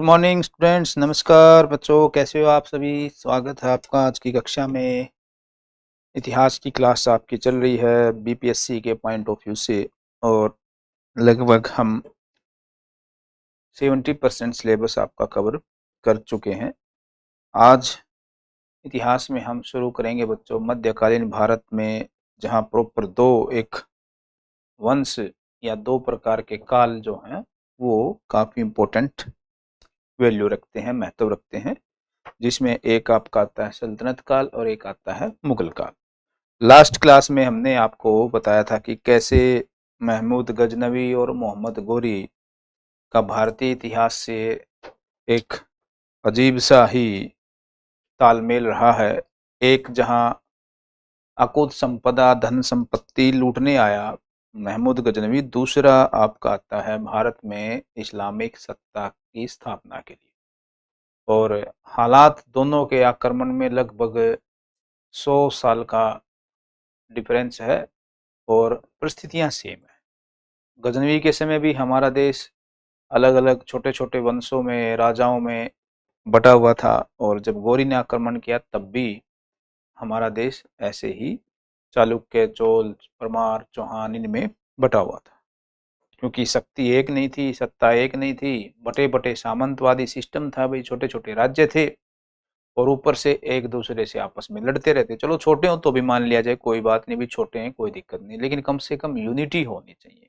Good morning students. नमस्कार बच्चों, कैसे हो आप सभी। स्वागत है आपका आज की कक्षा में। इतिहास की क्लास आपकी चल रही है बीपीएससी के पॉइंट ऑफ व्यू से और लगभग हम 70% सिलेबस आपका कवर कर चुके हैं। आज इतिहास में हम शुरू करेंगे बच्चों मध्यकालीन भारत में, जहां प्रॉपर एक वंश या दो प्रकार के काल जो हैं वो काफ़ी इम्पोर्टेंट वैल्यू रखते हैं, महत्व रखते हैं, जिसमें एक आपका आता है सल्तनत काल और एक आता है मुगल काल। लास्ट क्लास में हमने आपको बताया था कि कैसे महमूद गजनवी और मोहम्मद गोरी का भारतीय इतिहास से एक अजीब सा ही तालमेल रहा है। एक जहां अकूत संपदा धन संपत्ति लूटने आया महमूद गजनवी, दूसरा आपका आता है भारत में इस्लामिक सत्ता की स्थापना के लिए। और हालात दोनों के आक्रमण में लगभग 100 साल का डिफरेंस है और परिस्थितियां सेम है। गजनवी के समय भी हमारा देश अलग अलग छोटे छोटे वंशों में, राजाओं में बटा हुआ था, और जब गौरी ने आक्रमण किया तब भी हमारा देश ऐसे ही चालुक्य, चोल, परमार, चौहान इनमें बटा हुआ था, क्योंकि शक्ति एक नहीं थी, सत्ता एक नहीं थी, बटे बटे सामंतवादी सिस्टम था भाई, छोटे छोटे राज्य थे और ऊपर से एक दूसरे से आपस में लड़ते रहते। चलो छोटे हो तो भी मान लिया जाए, कोई बात नहीं भी, छोटे हैं कोई दिक्कत नहीं, लेकिन कम से कम यूनिटी होनी चाहिए।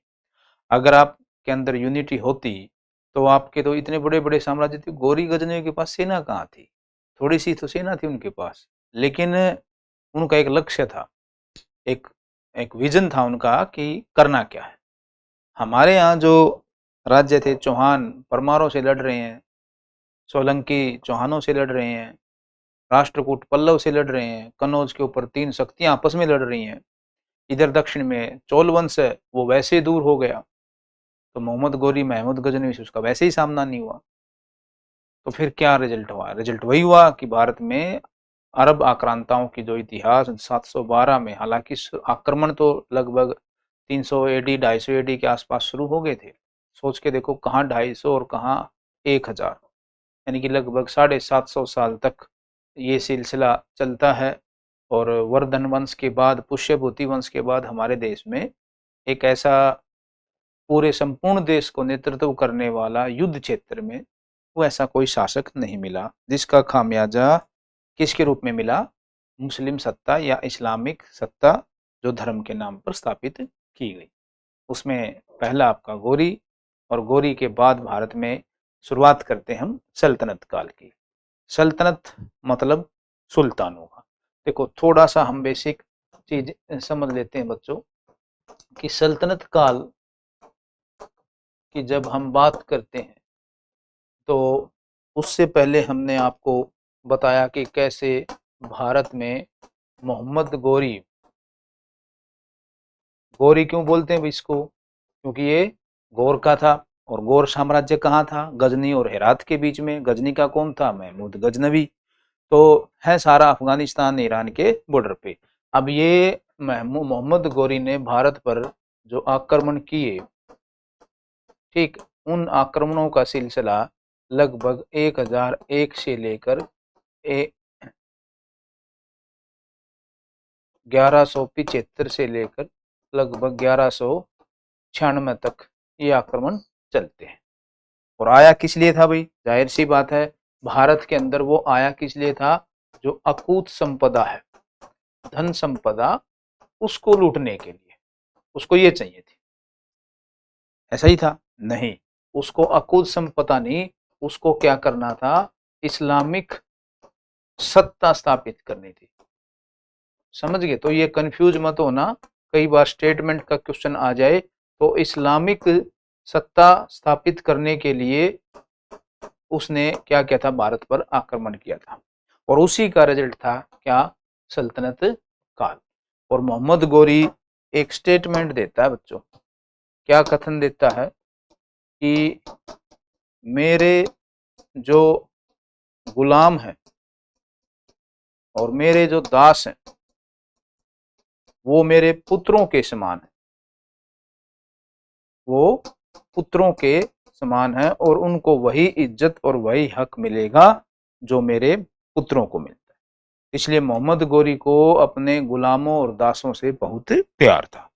अगर आपके अंदर यूनिटी होती तो आपके तो इतने बड़े बड़े साम्राज्य थे। गौरी गजनवी के पास सेना कहाँ थी, थोड़ी सी तो सेना थी उनके पास, लेकिन उनका एक लक्ष्य था, एक एक विजन था उनका कि करना क्या है। हमारे यहाँ जो राज्य थे, चौहान परमारों से लड़ रहे हैं, सोलंकी चौहानों से लड़ रहे हैं, राष्ट्रकूट पल्लव से लड़ रहे हैं, कन्नौज के ऊपर 3 शक्तियां आपस में लड़ रही हैं, इधर दक्षिण में चोल वंश है वो वैसे ही दूर हो गया, तो मोहम्मद गोरी महमूद गजनवी से उसका वैसे ही सामना नहीं हुआ। तो फिर क्या रिजल्ट हुआ? रिजल्ट वही हुआ कि भारत में अरब आक्रांताओं की जो इतिहास 712 में, हालांकि आक्रमण तो लगभग 300 एडी 250 एडी के आसपास शुरू हो गए थे। सोच के देखो, कहाँ 250 और कहाँ 1000, यानी कि लगभग 750 साल तक ये सिलसिला चलता है। और वर्धन वंश के बाद, पुष्यभूति वंश के बाद हमारे देश में एक ऐसा पूरे संपूर्ण देश को नेतृत्व करने वाला युद्ध क्षेत्र में वो ऐसा कोई शासक नहीं मिला, जिसका खामियाजा किसके रूप में मिला? मुस्लिम सत्ता या इस्लामिक सत्ता जो धर्म के नाम पर स्थापित की गई। उसमें पहला आपका गौरी, और गौरी के बाद भारत में शुरुआत करते हैं हम सल्तनत काल की। सल्तनत मतलब सुल्तानों का। देखो थोड़ा सा हम बेसिक चीज समझ लेते हैं बच्चों कि सल्तनत काल की जब हम बात करते हैं तो उससे पहले हमने आपको बताया कि कैसे भारत में मोहम्मद गोरी, गोरी क्यों बोलते हैं इसको? क्योंकि ये गौर का था, और गौर साम्राज्य कहाँ था? गजनी और हेरात के बीच में। गजनी का कौन था? महमूद गजनवी। तो है सारा अफगानिस्तान ईरान के बॉर्डर पे। अब ये मोहम्मद गोरी ने भारत पर जो आक्रमण किए, ठीक, उन आक्रमणों का सिलसिला लगभग 1001 से लेकर 1175 से लेकर लगभग 1196 तक ये आक्रमण चलते हैं। और आया किस लिए था भाई? जाहिर सी बात है, भारत के अंदर वो आया किस लिए था? जो अकूत संपदा है, धन संपदा, उसको लूटने के लिए, उसको ये चाहिए थी। ऐसा ही था? नहीं, उसको अकूत संपदा नहीं, उसको क्या करना था? इस्लामिक सत्ता स्थापित करनी थी। समझ गए? तो ये कंफ्यूज मत होना, कई बार स्टेटमेंट का क्वेश्चन आ जाए तो इस्लामिक सत्ता स्थापित करने के लिए उसने क्या किया था? भारत पर आक्रमण किया था, और उसी का रिजल्ट था क्या? सल्तनत काल। और मोहम्मद गोरी एक स्टेटमेंट देता है बच्चों। क्या कथन देता है? कि मेरे जो गुलाम हैं और मेरे जो दास हैं वो मेरे पुत्रों के समान है, वो पुत्रों के समान है और उनको वही इज्जत और वही हक मिलेगा जो मेरे पुत्रों को मिलता है। इसलिए मोहम्मद गोरी को अपने गुलामों और दासों से बहुत प्यार था।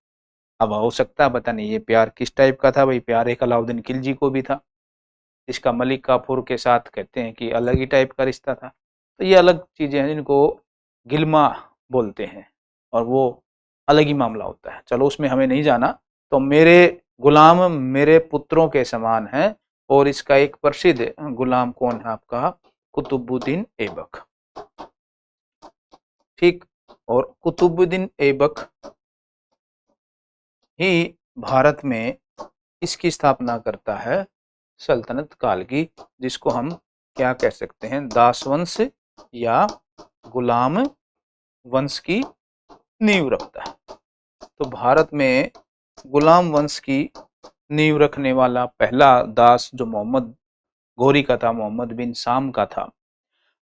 अब हो सकता है पता नहीं ये प्यार किस टाइप का था, भाई प्यार एक अलाउद्दीन खिलजी को भी था, इसका मलिक काफूर के साथ कहते हैं कि अलग ही टाइप का रिश्ता था। तो ये अलग चीजें हैं जिनको गिलमा बोलते हैं और वो अलग ही मामला होता है, चलो उसमें हमें नहीं जाना। तो मेरे गुलाम मेरे पुत्रों के समान हैं और इसका एक प्रसिद्ध गुलाम कौन है आपका, कुतुबुद्दीन ऐबक। ठीक, और कुतुबुद्दीन ऐबक ही भारत में इसकी स्थापना करता है सल्तनत काल की, जिसको हम क्या कह सकते हैं, दास वंश या गुलाम वंश की नींव रखता है। तो भारत में गुलाम वंश की नींव रखने वाला पहला दास जो मोहम्मद गोरी का था, मोहम्मद बिन साम का था।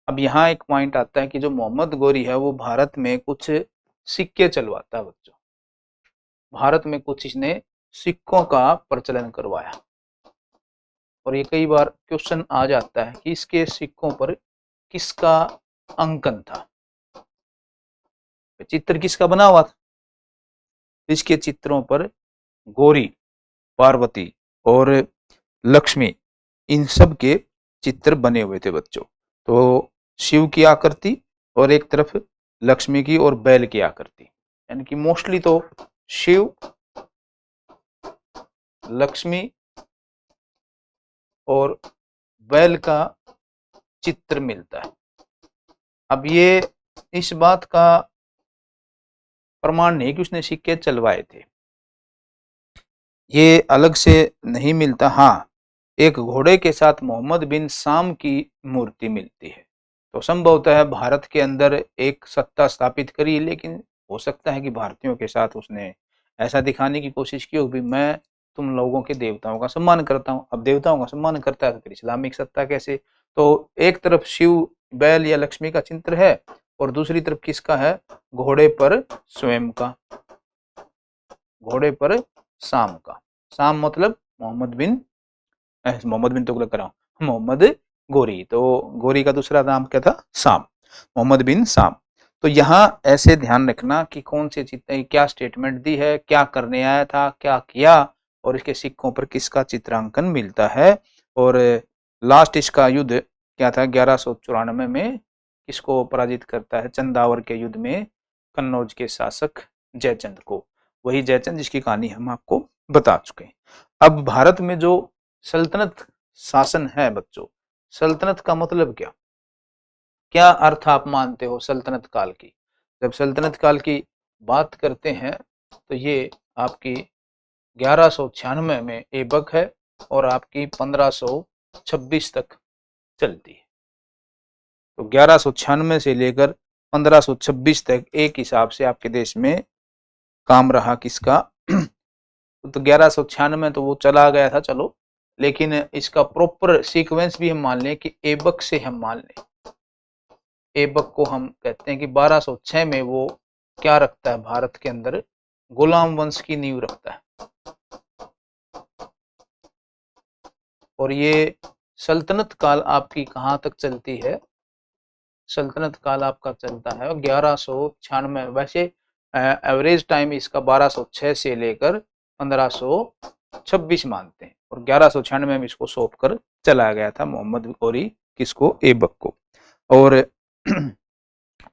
अब यहाँ एक पॉइंट आता है कि जो मोहम्मद गोरी है वो भारत में कुछ सिक्के चलवाता है बच्चों, भारत में कुछ इसने सिक्कों का प्रचलन करवाया। और ये कई बार क्वेश्चन आ जाता है कि इसके सिक्कों पर किसका अंकन था, चित्र किसका बना हुआ था। इसके चित्रों पर गौरी, पार्वती और लक्ष्मी, इन सब के चित्र बने हुए थे बच्चों। तो शिव की आकृति और एक तरफ लक्ष्मी की और बैल की आकृति, यानी कि मोस्टली तो शिव, लक्ष्मी और बैल का चित्र मिलता है। अब ये इस बात का प्रमाण नहीं कि उसने सिक्के चलवाए थे, ये अलग से नहीं मिलता। हाँ, एक घोड़े के साथ मोहम्मद बिन साम की मूर्ति मिलती है, तो संभवतः है भारत के अंदर एक सत्ता स्थापित करी, लेकिन हो सकता है कि भारतीयों के साथ उसने ऐसा दिखाने की कोशिश की हो भी मैं तुम लोगों के देवताओं का सम्मान करता हूँ। अब देवताओं का सम्मान करता है तो फिर इस्लामिक सत्ता कैसे। तो एक तरफ शिव, बैल या लक्ष्मी का चित्र है और दूसरी तरफ किसका है, घोड़े पर स्वयं का, घोड़े पर शाम का। शाम मतलब मोहम्मद बिन तुगलक कराऊं, मोहम्मद गोरी, तो गोरी का दूसरा नाम क्या था, शाम, मोहम्मद बिन शाम। तो यहाँ ऐसे ध्यान रखना कि कौन से चित्र, क्या स्टेटमेंट दी है, क्या करने आया था, क्या किया, और इसके सिक्कों पर किसका चित्रांकन मिलता है। और लास्ट इसका युद्ध क्या था, 1194 में किसको पराजित करता है, चंदावर के युद्ध में कन्नौज के शासक जयचंद को, वही जयचंद जिसकी कहानी हम आपको बता चुके हैं। अब भारत में जो सल्तनत शासन है बच्चों, सल्तनत का मतलब क्या, क्या अर्थ आप मानते हो सल्तनत काल की। जब सल्तनत काल की बात करते हैं तो ये आपकी 1196 में ऐबक है और आपकी 1526 तक चलती है। तो 1196 से लेकर 1526 तक एक हिसाब से आपके देश में काम रहा किसका तो 1196 तो वो चला गया था चलो, लेकिन इसका प्रॉपर सीक्वेंस भी हम मान लें कि ऐबक से हम मान लें, ऐबक को हम कहते हैं कि 1206 में वो क्या रखता है, भारत के अंदर गुलाम वंश की नींव रखता है। और ये सल्तनत काल आपकी कहाँ तक चलती है, सल्तनत काल आपका चलता है 1196। वैसे एवरेज टाइम इसका 1206 से लेकर 1526 मानते हैं, और 1196 में इसको सौंप कर चला गया था मोहम्मद गोरी, किसको, ऐबक को। और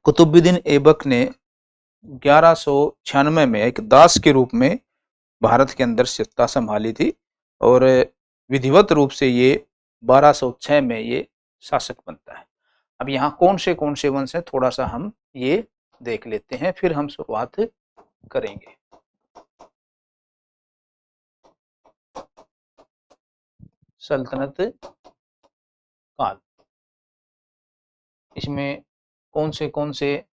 कुतुबुद्दीन ऐबक ने 1196 में एक दास के रूप में भारत के अंदर सत्ता संभाली थी और विधिवत रूप से ये 1206 में ये शासक बनता है। अब यहाँ कौन से वंश हैं थोड़ा सा हम ये देख लेते हैं, फिर हम शुरुआत करेंगे। सल्तनत काल, इसमें कौन से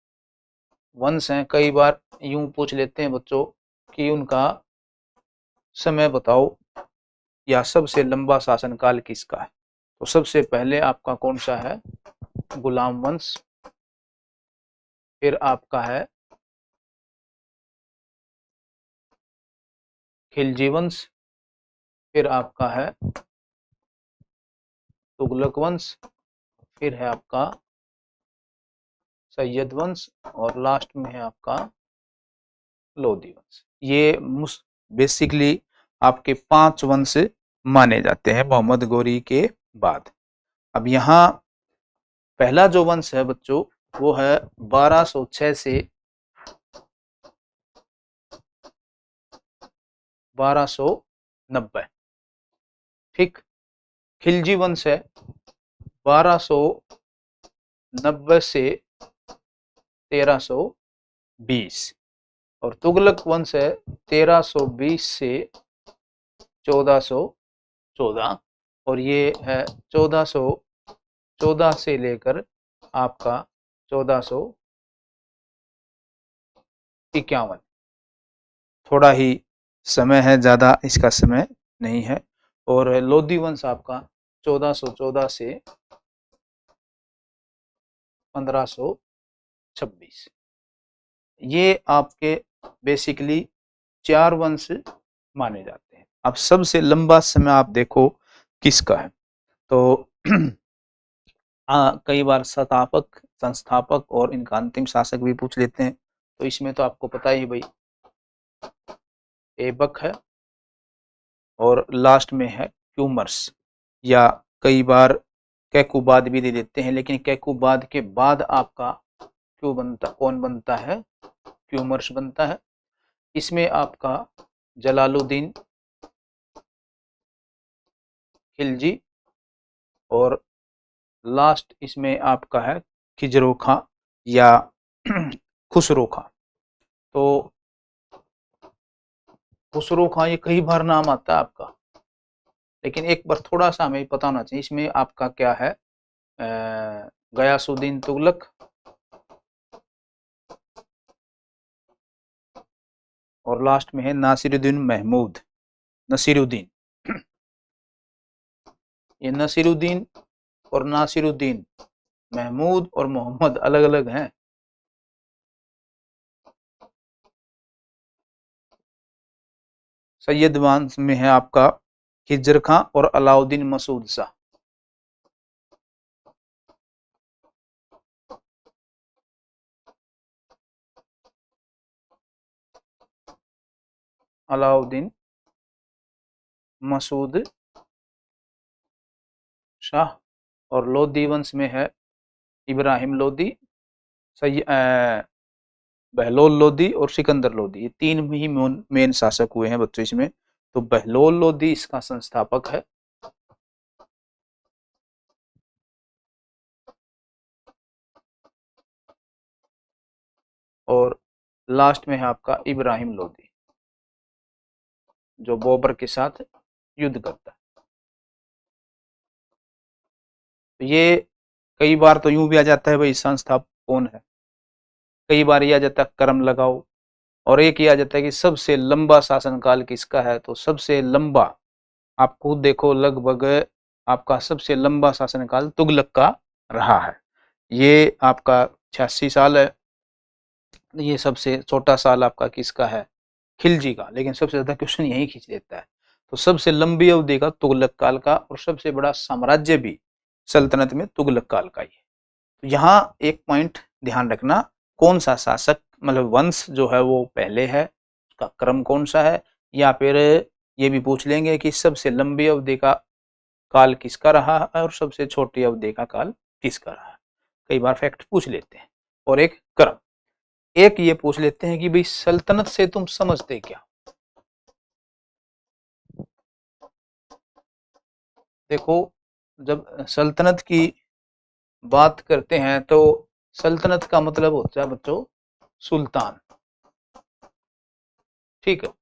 वंश हैं, कई बार यूं पूछ लेते हैं बच्चों कि उनका समय बताओ या सबसे लंबा शासनकाल किसका है। तो सबसे पहले आपका कौन सा है, गुलाम वंश, फिर आपका है खिलजी वंश, फिर आपका है तुगलक वंश, फिर है आपका सैयद वंश, और लास्ट में है आपका लोधी वंश। ये बेसिकली आपके 5 वंश माने जाते हैं मोहम्मद गौरी के बाद। अब यहाँ पहला जो वंश है बच्चों वो है 1206 से 1290। ठीक। खिलजी वंश है 1290 से 1320, और तुगलक वंश है 1320 से 1414, और ये है 1414 से लेकर आपका 1451। थोड़ा ही समय है, ज्यादा इसका समय नहीं है। और लोधी वंश आपका 1414 से 1526। ये आपके बेसिकली 4 वंश माने जाते हैं। अब सबसे लंबा समय आप देखो किसका है, तो कई बार संस्थापक संस्थापक और इनका अंतिम शासक भी पूछ लेते हैं। तो इसमें तो आपको पता ही भाई ऐबक है, और लास्ट में है क्यूमर्स, या कई बार कैकुबाद भी दे देते हैं, लेकिन कैकुबाद के बाद आपका कौन बनता है, क्यूमर्स बनता है। इसमें आपका जलालुद्दीन खिलजी, और लास्ट इसमें आपका है खिजरो खां या खुसरो खां। तो खुसरो खां ये कई बार नाम आता है आपका, लेकिन एक बार थोड़ा सा हमें पता होना चाहिए। इसमें आपका क्या है, गयासुद्दीन तुगलक, और लास्ट में है नासिरुद्दीन महमूद, नसीरुद्दीन। ये नसीरुद्दीन और नासिरुद्दीन, महमूद और मोहम्मद अलग अलग हैं। सैयद वंश में है आपका खिजर खां और अलाउद्दीन मसूद शाह। अलाउद्दीन मसूद शाह, और लोधी वंश में है इब्राहिम लोधी, बहलोल लोधी और सिकंदर लोधी। ये 3 ही मेन शासक हुए हैं बच्चों इसमें। तो बहलोल लोधी इसका संस्थापक है, और लास्ट में है आपका इब्राहिम लोधी जो बोबर के साथ युद्ध करता है। तो ये कई बार तो यूं भी आ जाता है भाई संस्थापक कौन है, कई बार ये आ जाता है कर्म लगाओ, और एक ये आ जाता है कि सबसे लंबा शासनकाल किसका है। तो सबसे लंबा आप खुद देखो, लगभग आपका सबसे लंबा शासनकाल तुगलक का रहा है। ये आपका 86 साल है। ये सबसे छोटा साल आपका किसका है, खिलजी का, लेकिन सबसे ज्यादा क्वेश्चन यही खींच लेता है। तो सबसे लंबी अवधि का तुगलक काल का, और सबसे बड़ा साम्राज्य भी सल्तनत में तुगलक काल का ही है। तो यहाँ एक पॉइंट ध्यान रखना, कौन सा शासक मतलब वंश जो है वो पहले है, उसका क्रम कौन सा है, या फिर ये भी पूछ लेंगे कि सबसे लंबी अवधि का काल किसका रहा है और सबसे छोटी अवधि का काल किसका रहा है। कई बार फैक्ट पूछ लेते हैं। और एक क्रम, एक ये पूछ लेते हैं कि भाई सल्तनत से तुम समझते क्या। देखो, जब सल्तनत की बात करते हैं तो सल्तनत का मतलब होता है बच्चों सुल्तान। ठीक है।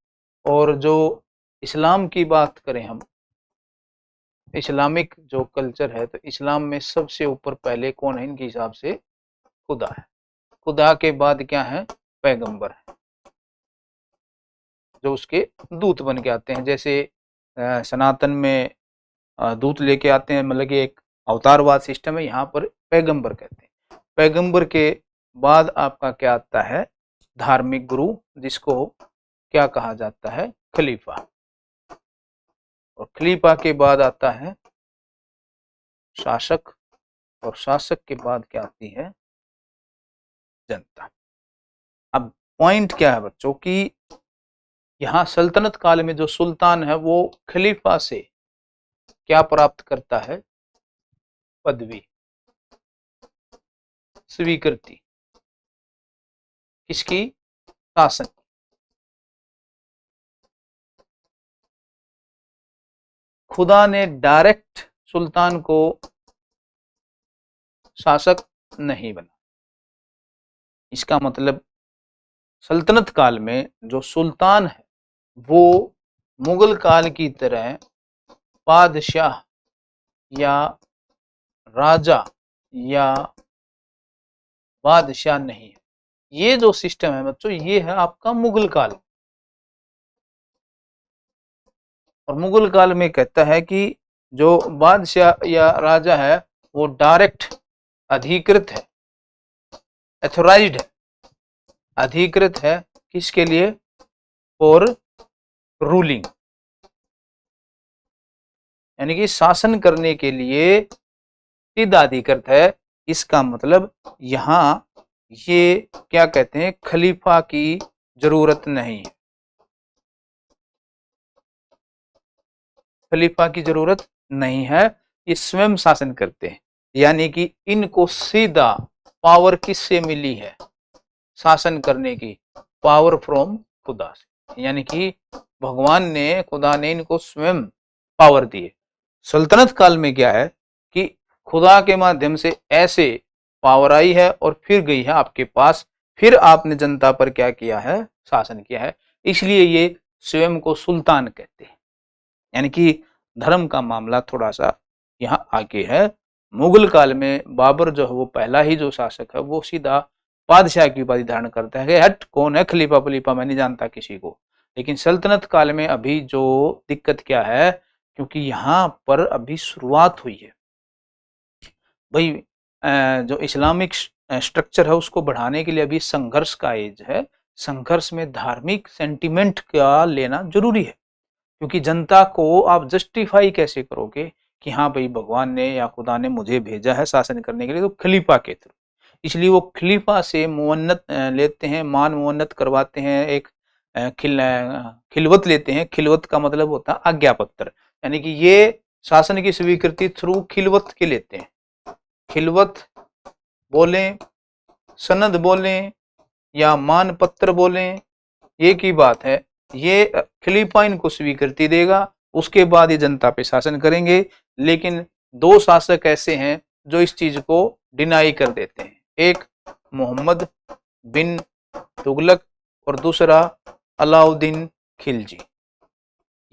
और जो इस्लाम की बात करें हम, इस्लामिक जो कल्चर है, तो इस्लाम में सबसे ऊपर पहले कौन है इनके हिसाब से, खुदा है। खुदा के बाद क्या है, पैगंबर है, जो उसके दूत बन के आते हैं। जैसे सनातन में दूत लेके आते हैं, मतलब कि एक अवतारवाद सिस्टम है, यहाँ पर पैगंबर कहते हैं। पैगंबर के बाद आपका क्या आता है, धार्मिक गुरु, जिसको क्या कहा जाता है, खलीफा। और खलीफा के बाद आता है शासक, और शासक के बाद क्या आती है? जनता। अब पॉइंट क्या है बच्चों कि यहां सल्तनत काल में जो सुल्तान है वो खलीफा से क्या प्राप्त करता है? पदवी, स्वीकृति। किसकी? शासन। खुदा ने डायरेक्ट सुल्तान को शासक नहीं बना। इसका मतलब सल्तनत काल में जो सुल्तान है वो मुगल काल की तरह बादशाह या राजा या बादशाह नहीं है। ये जो सिस्टम है बच्चों, ये है आपका मुगल काल। और मुगल काल में कहता है कि जो बादशाह या राजा है वो डायरेक्ट अधिकृत है, एथोराइज्ड है, अधिकृत है। किसके लिए? फॉर रूलिंग, यानी कि शासन करने के लिए सिद्ध अधिकृत है। इसका मतलब यहां ये क्या कहते हैं, खलीफा की जरूरत नहीं है, खलीफा की जरूरत नहीं है, ये स्वयं शासन करते हैं। यानी कि इनको सीधा पावर किससे मिली है शासन करने की? पावर फ्रॉम खुदा से, यानी कि भगवान ने, खुदा ने इनको स्वयं पावर दी है। सल्तनत काल में क्या है कि खुदा के माध्यम से ऐसे पावर आई है और फिर गई है आपके पास, फिर आपने जनता पर क्या किया है? शासन किया है। इसलिए ये स्वयं को सुल्तान कहते हैं। यानी कि धर्म का मामला थोड़ा सा यहाँ आगे है। मुगल काल में बाबर जो है वो पहला ही जो शासक है वो सीधा बादशाह की उपाधि धारण करता है कि हट कौन है खलीफा पलीफा, मैं नहीं जानता किसी को। लेकिन सल्तनत काल में अभी जो दिक्कत क्या है, क्योंकि यहाँ पर अभी शुरुआत हुई है भाई, जो इस्लामिक स्ट्रक्चर है उसको बढ़ाने के लिए अभी संघर्ष का एज है। संघर्ष में धार्मिक सेंटिमेंट का लेना जरूरी है, क्योंकि जनता को आप जस्टिफाई कैसे करोगे कि हाँ भाई भगवान ने या खुदा ने मुझे भेजा है शासन करने के लिए, तो खलीफा के थ्रू। इसलिए वो खलीफा से मुअन्नत लेते हैं, मान मुअन्नत करवाते हैं, एक खिलवत लेते हैं। खिलवत का मतलब होता है आज्ञा पत्र, यानी कि ये शासन की स्वीकृति थ्रू खिलवत के लेते हैं। खिलवत बोलें, सनद बोलें या मान पत्र बोलें, एक ही बात है। ये खलीफा इनको स्वीकृति देगा, उसके बाद ये जनता पे शासन करेंगे। लेकिन दो शासक ऐसे हैं जो इस चीज को डिनाई कर देते हैं, एक मोहम्मद बिन तुगलक और दूसरा अलाउद्दीन खिलजी।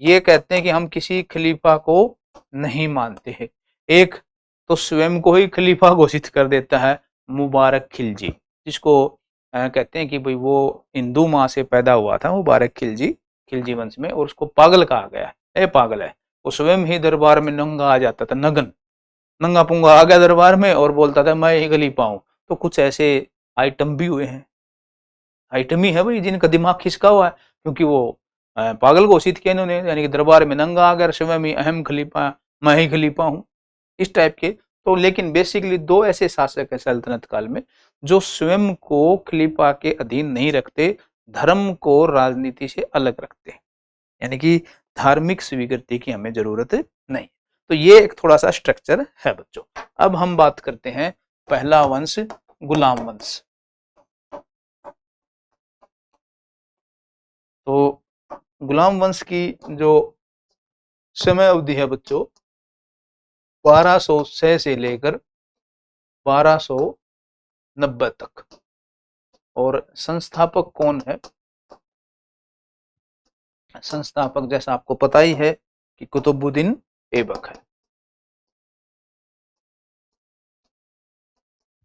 ये कहते हैं कि हम किसी खलीफा को नहीं मानते हैं। एक तो स्वयं को ही खलीफा घोषित कर देता है मुबारक खिलजी, जिसको कहते हैं कि भाई वो हिंदू माँ से पैदा हुआ था मुबारक खिलजी, खिलजी वंश में, और उसको पागल कहा गया है। पागल है वो, स्वयं ही दरबार में नंगा आ जाता था, नगन नंगा पुंगा आ गया दरबार में और बोलता था मैं ही खलीफा हूं। तो कुछ ऐसे आइटम भी हुए हैं, आइटम ही है भाई जिनका दिमाग खिसका हुआ है, क्योंकि वो पागल घोषित किया इन्होंने, यानी कि दरबार में नंगा आ गया, स्वयं ही अहम खलीफा, मैं ही खलीफा हूँ, इस टाइप के। तो लेकिन बेसिकली दो ऐसे शासक है सल्तनत काल में जो स्वयं को खलीफा के अधीन नहीं रखते, धर्म को राजनीति से अलग रखते हैं, यानी कि धार्मिक स्वीकृति की हमें जरूरत नहीं। तो ये एक थोड़ा सा स्ट्रक्चर है बच्चों। अब हम बात करते हैं पहला वंश, गुलाम वंश। तो गुलाम वंश की जो समय अवधि है बच्चों 1206 से लेकर 1290 तक। और संस्थापक कौन है? संस्थापक जैसा आपको पता ही है कि कुतुबुद्दीन ऐबक है।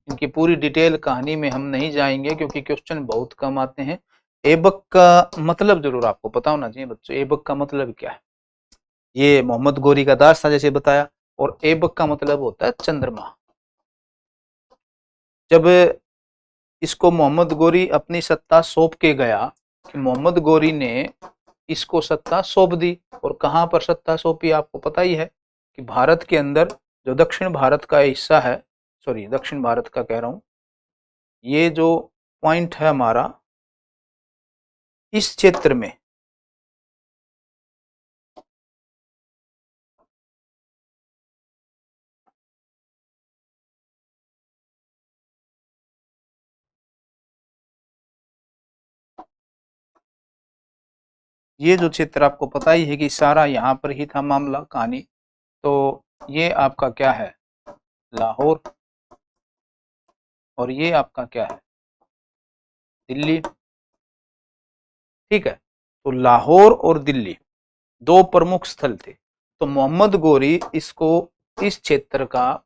इनकी पूरी डिटेल कहानी में हम नहीं जाएंगे क्योंकि क्वेश्चन बहुत कम आते हैं। ऐबक का मतलब जरूर आपको पता होना चाहिए बच्चों। ऐबक का मतलब क्या है? ये मोहम्मद गोरी का दास था जैसे बताया, और ऐबक का मतलब होता है चंद्रमा। जब इसको मोहम्मद गोरी अपनी सत्ता सौंप के गया, कि मोहम्मद गोरी ने इसको सत्ता सौंप दी, और कहां पर सत्ता सौंपी आपको पता ही है कि भारत के अंदर जो दक्षिण भारत का हिस्सा है, सॉरी दक्षिण भारत का कह रहा हूं, ये जो पॉइंट है हमारा, इस क्षेत्र में ये जो क्षेत्र आपको पता ही है कि सारा यहाँ पर ही था मामला कहानी। तो ये आपका क्या है, लाहौर, और ये आपका क्या है, दिल्ली। ठीक है, तो लाहौर और दिल्ली दो प्रमुख स्थल थे। तो मोहम्मद गोरी इसको, इस क्षेत्र का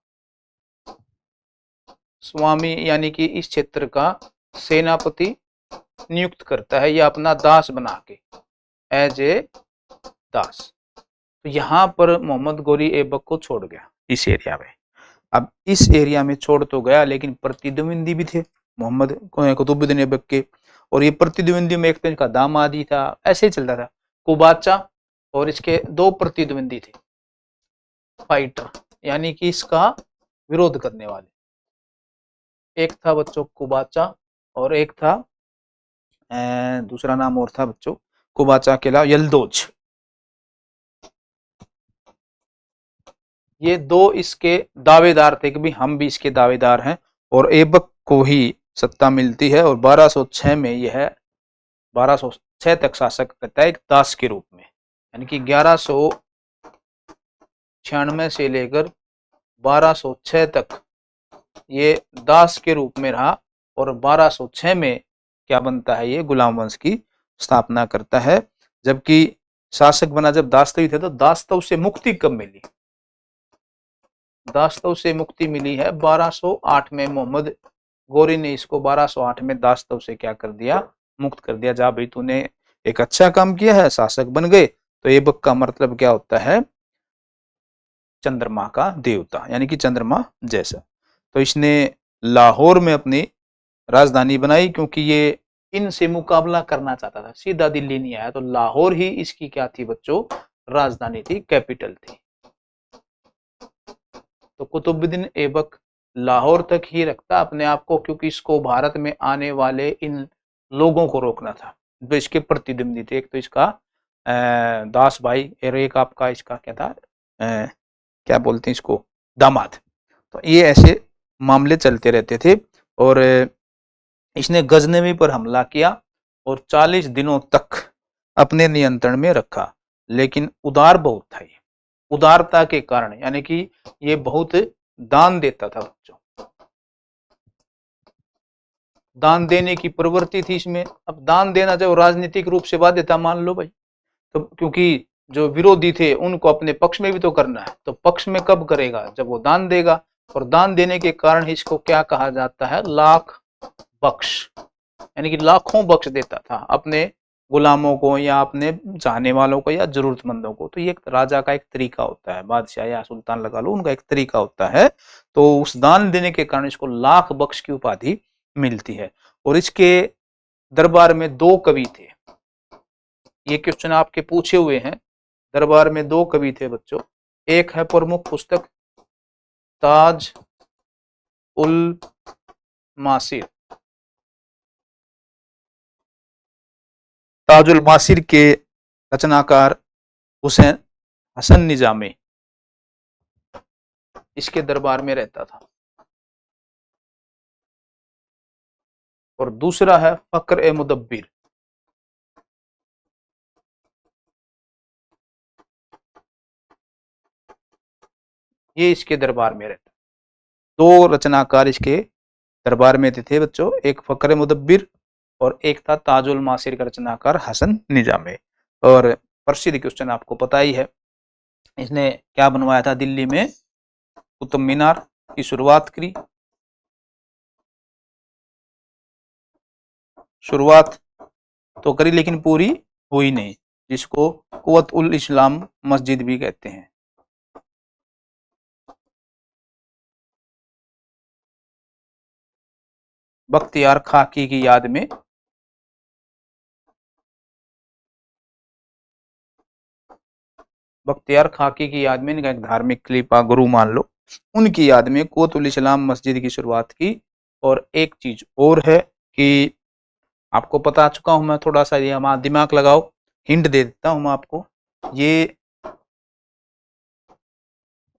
स्वामी यानी कि इस क्षेत्र का सेनापति नियुक्त करता है, या अपना दास बना के, एज ए दास। तो यहां पर मोहम्मद गोरी ऐबक को छोड़ गया इस एरिया में। अब इस एरिया में छोड़ तो गया, लेकिन प्रतिद्वंदी भी थे मोहम्मद कुतुबुद्दीन ऐबक के, और ये प्रतिद्वंदी में एक तो इनका दामाद ही था, ऐसे ही चलता था। कुबाचा और इसके दो प्रतिद्वंदी थे, फाइटर, यानी कि इसका विरोध करने वाले। एक था बच्चों कुबाचा, और एक था दूसरा नाम और था बच्चों, कुबाचा के अलावा यल्दोज। ये दो इसके दावेदार थे कि भी हम भी इसके दावेदार हैं, और ऐबक को ही सत्ता मिलती है। और 1206 में यह 1206 तक शासक करता है एक दास के रूप में, यानी कि 1196 से लेकर 1206 तक ये दास के रूप में रहा, और 1206 में क्या बनता है, ये गुलाम वंश की स्थापना करता है। जबकि शासक बना जब दास्तवी थे, तो दास्तव से मुक्ति कब मिली, दास्तव से मुक्ति मिली है 1208 में। मोहम्मद गोरी ने इसको 1208 में दास्तव से क्या कर दिया, मुक्त कर दिया। जा भाई तूने एक अच्छा काम किया है, शासक बन गए। तो ऐबक का मतलब क्या होता है, चंद्रमा का देवता, यानी कि चंद्रमा जैसा। तो इसने लाहौर में अपनी राजधानी बनाई, क्योंकि ये इनसे मुकाबला करना चाहता था, सीधा दिल्ली नहीं आया। तो लाहौर ही इसकी क्या थी बच्चों, राजधानी थी, कैपिटल थी। तो कुतुबुद्दीन ऐबक लाहौर तक ही रखता अपने आप को, क्योंकि इसको भारत में आने वाले इन लोगों को रोकना था जो इसके प्रतिद्वंदी थे। एक तो इसका दास भाई, और एक आपका इसका क्या था, क्या बोलते हैं इसको, दामाद। तो ये ऐसे मामले चलते रहते थे। और इसने गजनवी पर हमला किया और 40 दिनों तक अपने नियंत्रण में रखा। लेकिन उदार बहुत था ये, उदारता के कारण, यानी कि ये बहुत दान देता था बच्चों, दान देने की प्रवृत्ति थी इसमें। अब दान देना जब राजनीतिक रूप से बाध्य था, मान लो भाई, तो क्योंकि जो विरोधी थे उनको अपने पक्ष में भी तो करना है, तो पक्ष में कब करेगा, जब वो दान देगा। और दान देने के कारण इसको क्या कहा जाता है, लाख बख्श, यानी कि लाखों बख्श देता था अपने गुलामों को, या अपने चाहने वालों को, या जरूरतमंदों को। तो ये एक राजा का एक तरीका होता है, बादशाह या सुल्तान लगा लो, उनका एक तरीका होता है। तो उस दान देने के कारण इसको लाख बख्श की उपाधि मिलती है। और इसके दरबार में दो कवि थे, ये क्वेश्चन आपके पूछे हुए हैं। दरबार में दो कवि थे बच्चों, एक है प्रमुख पुस्तक ताज उल मासिर, ताजुल मासिर के रचनाकार हुसैन हसन निजामी इसके दरबार में रहता था। और दूसरा है फक्र ए मुदब्बिर, ये इसके दरबार में रहता। दो रचनाकार इसके दरबार में थे बच्चों, एक फक्र मुदब्बिर और एक था ताजुल मासिर का रचनाकार हसन निजामी। और प्रसिद्ध क्वेश्चन आपको पता ही है, इसने क्या बनवाया था दिल्ली में, कुतुब मीनार की शुरुआत करी। शुरुआत तो करी लेकिन पूरी हुई नहीं, जिसको कुव्वत उल इस्लाम मस्जिद भी कहते हैं। बख्तियार खाकी की याद में, बख्तियार खाकी की याद में इनका एक धार्मिक क्लिप गुरु मान लो, उनकी याद में कुव्वतुल इस्लाम मस्जिद की शुरुआत की। और एक चीज और है कि आपको बता चुका हूं मैं, थोड़ा सा ये हमारा दिमाग लगाओ, हिंट दे देता हूं मैं आपको। ये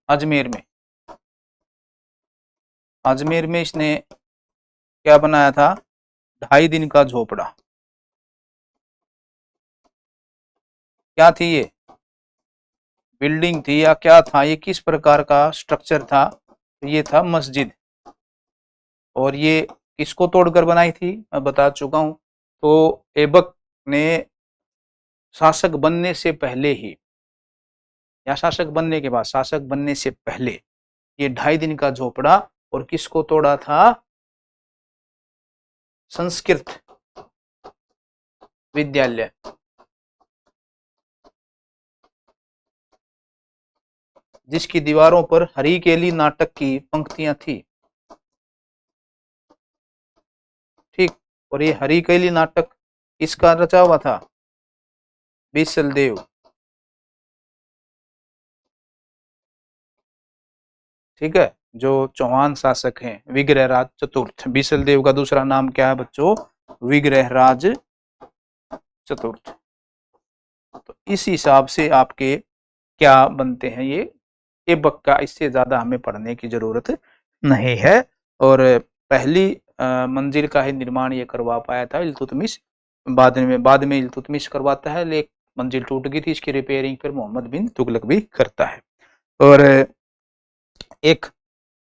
अजमेर में, अजमेर में इसने क्या बनाया था? 2.5 दिन का झोपड़ा। क्या थी ये? बिल्डिंग थी या क्या था? ये किस प्रकार का स्ट्रक्चर था? ये था मस्जिद। और ये किसको तोड़कर बनाई थी? मैं बता चुका हूं। तो ऐबक ने शासक बनने से पहले ही या शासक बनने के बाद, शासक बनने से पहले ये 2.5 दिन का झोपड़ा और किसको तोड़ा था? संस्कृत विद्यालय, जिसकी दीवारों पर हरिकेली नाटक की पंक्तियां थी। ठीक। और ये हरिकेली नाटक किसका रचा हुआ था? बीसल देव। ठीक है, जो चौहान शासक हैं, विग्रहराज चतुर्थ। बीसल देव का दूसरा नाम क्या है बच्चों? विग्रहराज चतुर्थ। तो इस हिसाब से आपके क्या बनते हैं ये ऐबक का, इससे ज्यादा हमें पढ़ने की जरूरत नहीं है। और पहली मंजिल का ही निर्माण ये करवा पाया था इल्तुतमिश। बाद में इल्तुतमिश करवाता है, लेकिन मंजिल टूट गई थी, इसकी रिपेयरिंग फिर मोहम्मद बिन तुगलक भी करता है। और एक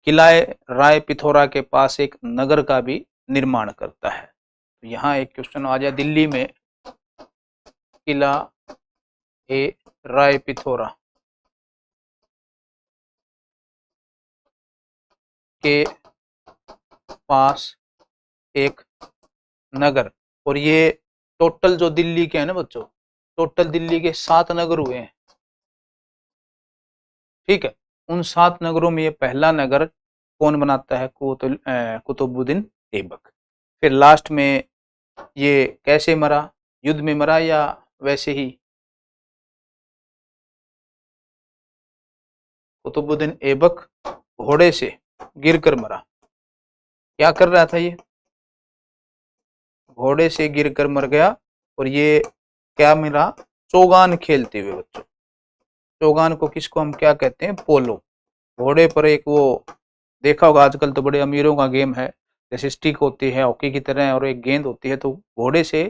किला राय पिथौरा के पास एक नगर का भी निर्माण करता है। तो यहाँ एक क्वेश्चन आ जाए, दिल्ली में किला ए राय पिथौरा के पास एक नगर, और ये टोटल जो दिल्ली के हैं ना बच्चों, टोटल दिल्ली के 7 नगर हुए हैं। ठीक है, उन 7 नगरों में ये पहला नगर कौन बनाता है? कुतुबुद्दीन ऐबक। फिर लास्ट में ये कैसे मरा? युद्ध में मरा या वैसे ही? कुतुबुद्दीन ऐबक घोड़े से गिरकर मरा। क्या कर रहा था ये? घोड़े से गिरकर मर गया। और ये क्या मिला? चौगान खेलते हुए बच्चों। चौगान को किसको हम क्या कहते हैं? पोलो। घोड़े पर एक वो देखा होगा, आजकल तो बड़े अमीरों का गेम है, जैसे स्टिक होती है हॉकी की तरह और एक गेंद होती है, तो घोड़े से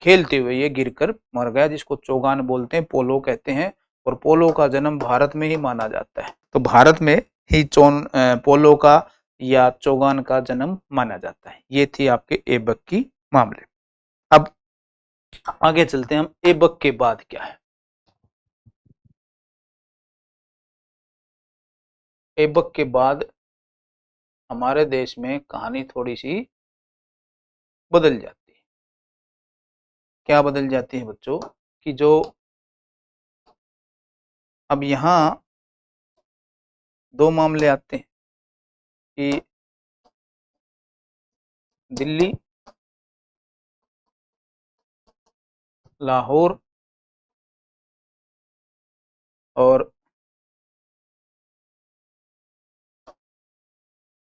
खेलते हुए ये गिरकर मर गया, जिसको चौगान बोलते हैं, पोलो कहते हैं। और पोलो का जन्म भारत में ही माना जाता है। तो भारत में ही पोलो का या चौगान का जन्म माना जाता है। ये थी आपके ऐबक की मामले। अब आगे चलते हैं हम, ऐबक के बाद क्या है? ऐबक के बाद हमारे देश में कहानी थोड़ी सी बदल जाती है। क्या बदल जाती है बच्चों? कि जो अब यहाँ 2 मामले आते हैं कि दिल्ली, लाहौर और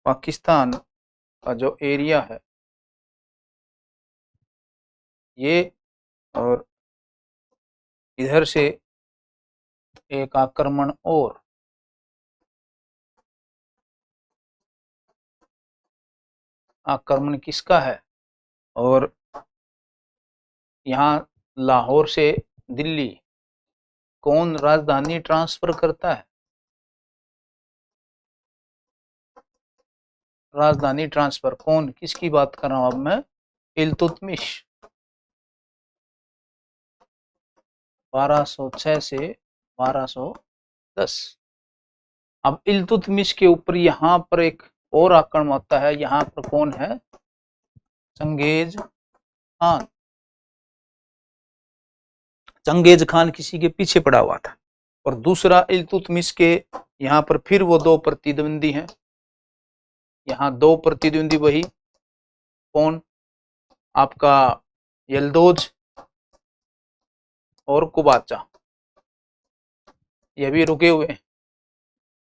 पाकिस्तान का जो एरिया है ये, और इधर से एक आक्रमण, और आक्रमण किसका है? और यहाँ लाहौर से दिल्ली कौन राजधानी ट्रांसफर करता है? राजधानी ट्रांसफर कौन, किसकी बात कर रहा हूं अब मैं? इल्तुतमिश। 1206 से 1210। अब इल्तुतमिश के ऊपर यहाँ पर एक और आक्रमण होता है। यहाँ पर कौन है? Genghis Khan. चंगेज खान किसी के पीछे पड़ा हुआ था। और दूसरा इल्तुतमिश के यहाँ पर फिर वो 2 प्रतिद्वंदी हैं। यहाँ 2 प्रतिद्वंदी वही कौन? आपका यल्दोज और कुबाचा, ये भी रुके हुए हैं।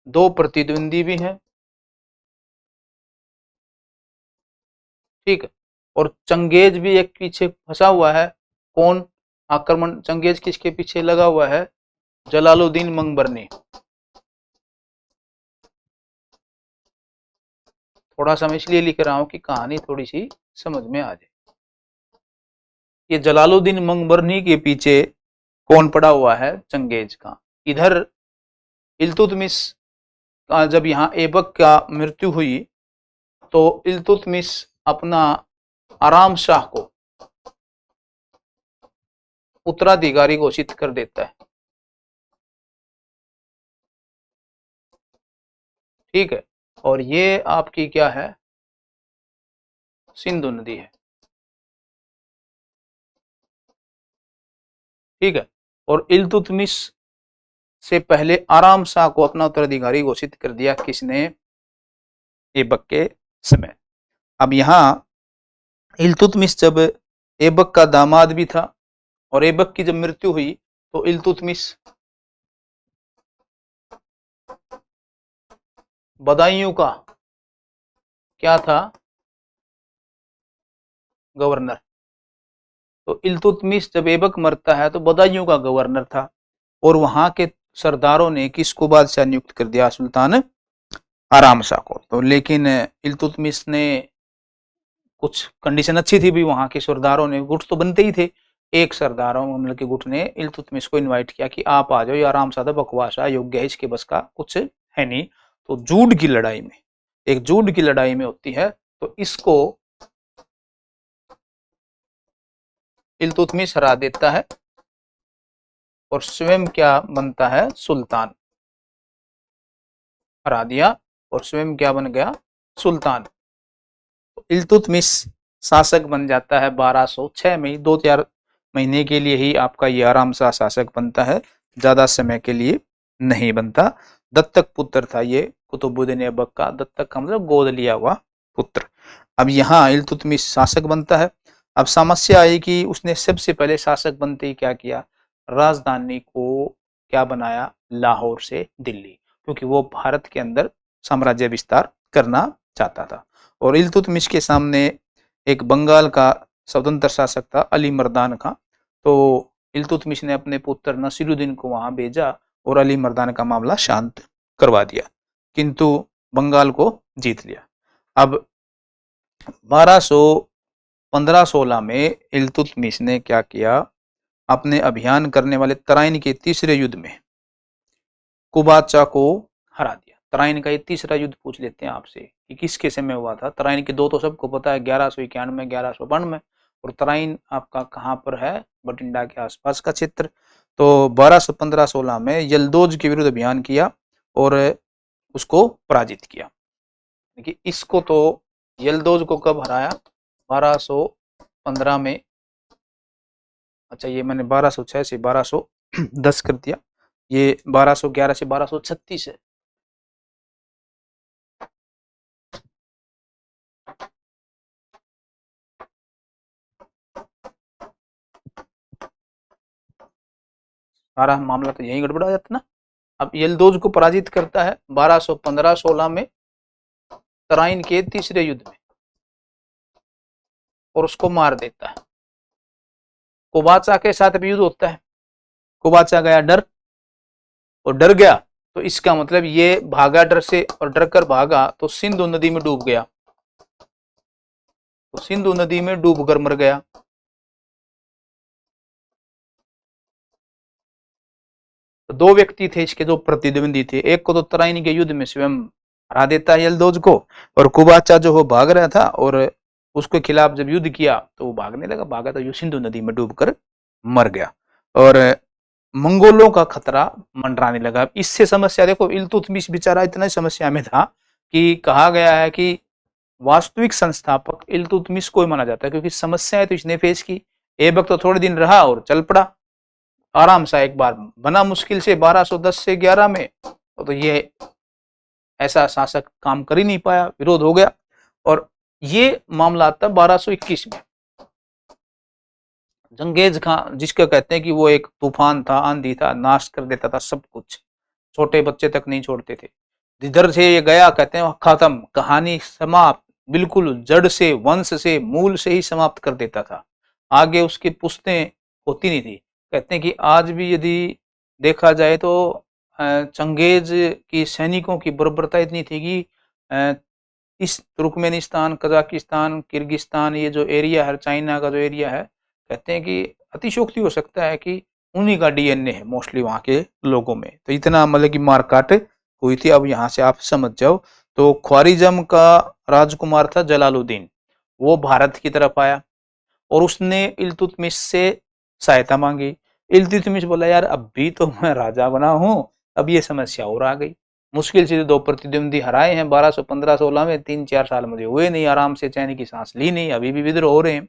2 प्रतिद्वंदी भी हैं, ठीक है, और चंगेज भी एक पीछे फंसा हुआ है। कौन आक्रमण चंगेज किसके पीछे लगा हुआ है? जलालुद्दीन मंगबरनी। थोड़ा सा मैं इसलिए लिख रहा हूं कि कहानी थोड़ी सी समझ में आ जाए। ये जलालुद्दीन मंगबरनी के पीछे कौन पड़ा हुआ है? चंगेज का। इधर इल्तुतमिश का जब यहाँ ऐबक का मृत्यु हुई तो इल्तुतमिश अपना आराम शाह को उत्तराधिकारी घोषित कर देता है, ठीक है, और ये आपकी क्या है? सिंधु नदी है, ठीक है, और इल्तुतमिश से पहले आराम शाह को अपना उत्तराधिकारी घोषित कर दिया। किसने? ऐबक के समय। अब यहाँ इल्तुतमिश जब ऐबक का दामाद भी था और ऐबक की जब मृत्यु हुई तो इल्तुतमिश बदायूं का क्या था? गवर्नर। तो इल्तुतमिश जब ऐबक मरता है तो बदायूं का गवर्नर था और वहां के सरदारों ने किसको बादशाह नियुक्त कर दिया? सुल्तान आराम शाह को। तो लेकिन इल्तुतमिश ने कुछ कंडीशन अच्छी थी भी, वहां के सरदारों ने, गुट तो बनते ही थे, एक सरदारों मतलब के गुट ने इल्तुतमिश को इनवाइट किया कि आप आ जाओ, ये आराम शाह बकवास है, योग्य है, इसके बस का कुछ है नहीं। तो जूड की लड़ाई में, एक जूड की लड़ाई में होती है, तो इसको इल्तुतमिश हरा देता है और स्वयं क्या बनता है? सुल्तान। हरा दिया और स्वयं क्या बन गया? सुल्तान। इल्तुतमिश शासक बन जाता है 1206 में। 2-4 महीने के लिए ही आपका ये आराम शाह शासक बनता है, ज्यादा समय के लिए नहीं बनता। दत्तक पुत्र था ये कुतुबुद्दीन ऐबक का। दत्तक का मतलब गोद लिया हुआ पुत्र। अब यहाँ इल्तुतमिश शासक बनता है। अब समस्या आई कि उसने सबसे पहले शासक बनते ही क्या किया? राजधानी को क्या बनाया? लाहौर से दिल्ली, क्योंकि वो भारत के अंदर साम्राज्य विस्तार करना चाहता था। और इल्तुतमिश के सामने एक बंगाल का स्वतंत्र शासक था अली मर्दान खां। तो इल्तुतमिश ने अपने पुत्र नसीरुद्दीन को वहां भेजा और अली मर्दान का मामला शांत करवा दिया, किंतु बंगाल को जीत लिया। अब 1516 में इल्तुतमिश ने क्या किया? अपने अभियान करने वाले तराइन के तीसरे युद्ध में कुबाचा को हरा दिया। तराइन का ये तीसरा युद्ध पूछ लेते हैं आपसे कि किसके समय हुआ था। तराइन के 2 तो सबको पता है, 1191, 1192, और तराइन आपका कहाँ पर है? बठिंडा के आसपास का क्षेत्र। तो 1215-16 में यल्दोज के विरुद्ध अभियान किया और उसको पराजित किया। देखिए इसको तो यल्दोज को कब हराया? 1215 में। अच्छा ये मैंने 1206 से 1210 कर दिया, ये 1211 से 1236 है। सारा मामला तो यही गड़बड़ा जाता ना। अब यल्दोज को पराजित करता है 1215-16 में तराइन के तीसरे युद्ध में और उसको मार देता है। कुबाचा के साथ भी युद्ध होता है। कुबाचा गया डर और डर गया, तो इसका मतलब ये भागा डर से और डर कर भागा तो सिंधु नदी में डूब गया, तो सिंधु नदी में डूब कर मर गया। तो 2 व्यक्ति थे इसके जो प्रतिद्वंदी थे, एक को तो तराइन के युद्ध में स्वयं हरा देता है यल्दोज को, और कुबाचा जो वो भाग रहा था और उसके खिलाफ जब युद्ध किया तो वो भागने लगा, भागा तो सिंधु नदी में डूबकर मर गया और मंगोलों का खतरा मंडराने लगा। इससे समस्या देखो, इल्तुतमिश बेचारा इतना समस्या में था कि कहा गया है कि वास्तविक संस्थापक इल्तुतमिश को ही माना जाता है, क्योंकि समस्याएं तो इसने फेस की। ऐबक तो थोड़े दिन रहा और चल पड़ा, आराम सा एक बार बना मुश्किल से 1210 से 11 में, तो ये ऐसा शासक काम कर ही नहीं पाया, विरोध हो गया। और ये मामला आता 1221 में। जंगेज खान जिसका कहते हैं कि वो एक तूफान था, आंधी था, नाश कर देता था सब कुछ, छोटे बच्चे तक नहीं छोड़ते थे। जिधर से ये गया कहते हैं खत्म, कहानी समाप्त, बिल्कुल जड़ से, वंश से, मूल से ही समाप्त कर देता था। आगे उसकी पुश्तें होती नहीं थी। कहते हैं कि आज भी यदि देखा जाए तो चंगेज की सैनिकों की बर्बरता इतनी थी कि इस तुर्कमेनिस्तान, कजाकिस्तान, किर्गिस्तान, ये जो एरिया है, चाइना का जो एरिया है, कहते हैं कि अतिशयोक्ति हो सकता है कि उन्हीं का डीएनए है मोस्टली वहां के लोगों में। तो इतना मतलब कि मारकाट हुई थी। अब यहाँ से आप समझ जाओ। तो ख्वारिज्म का राजकुमार था जलालुद्दीन, वो भारत की तरफ आया और उसने इल्तुतमिश से सहायता मांगी। इल्तुतमिश बोला यार अब भी तो मैं राजा बना हूं, अब ये समस्या और आ गई। मुश्किल से दो प्रतिद्वंदी हराए हैं 1215-16 में, 3-4 साल मुझे हुए नहीं, आराम से चैन की सांस ली नहीं, अभी भी विद्रोह हो रहे हैं।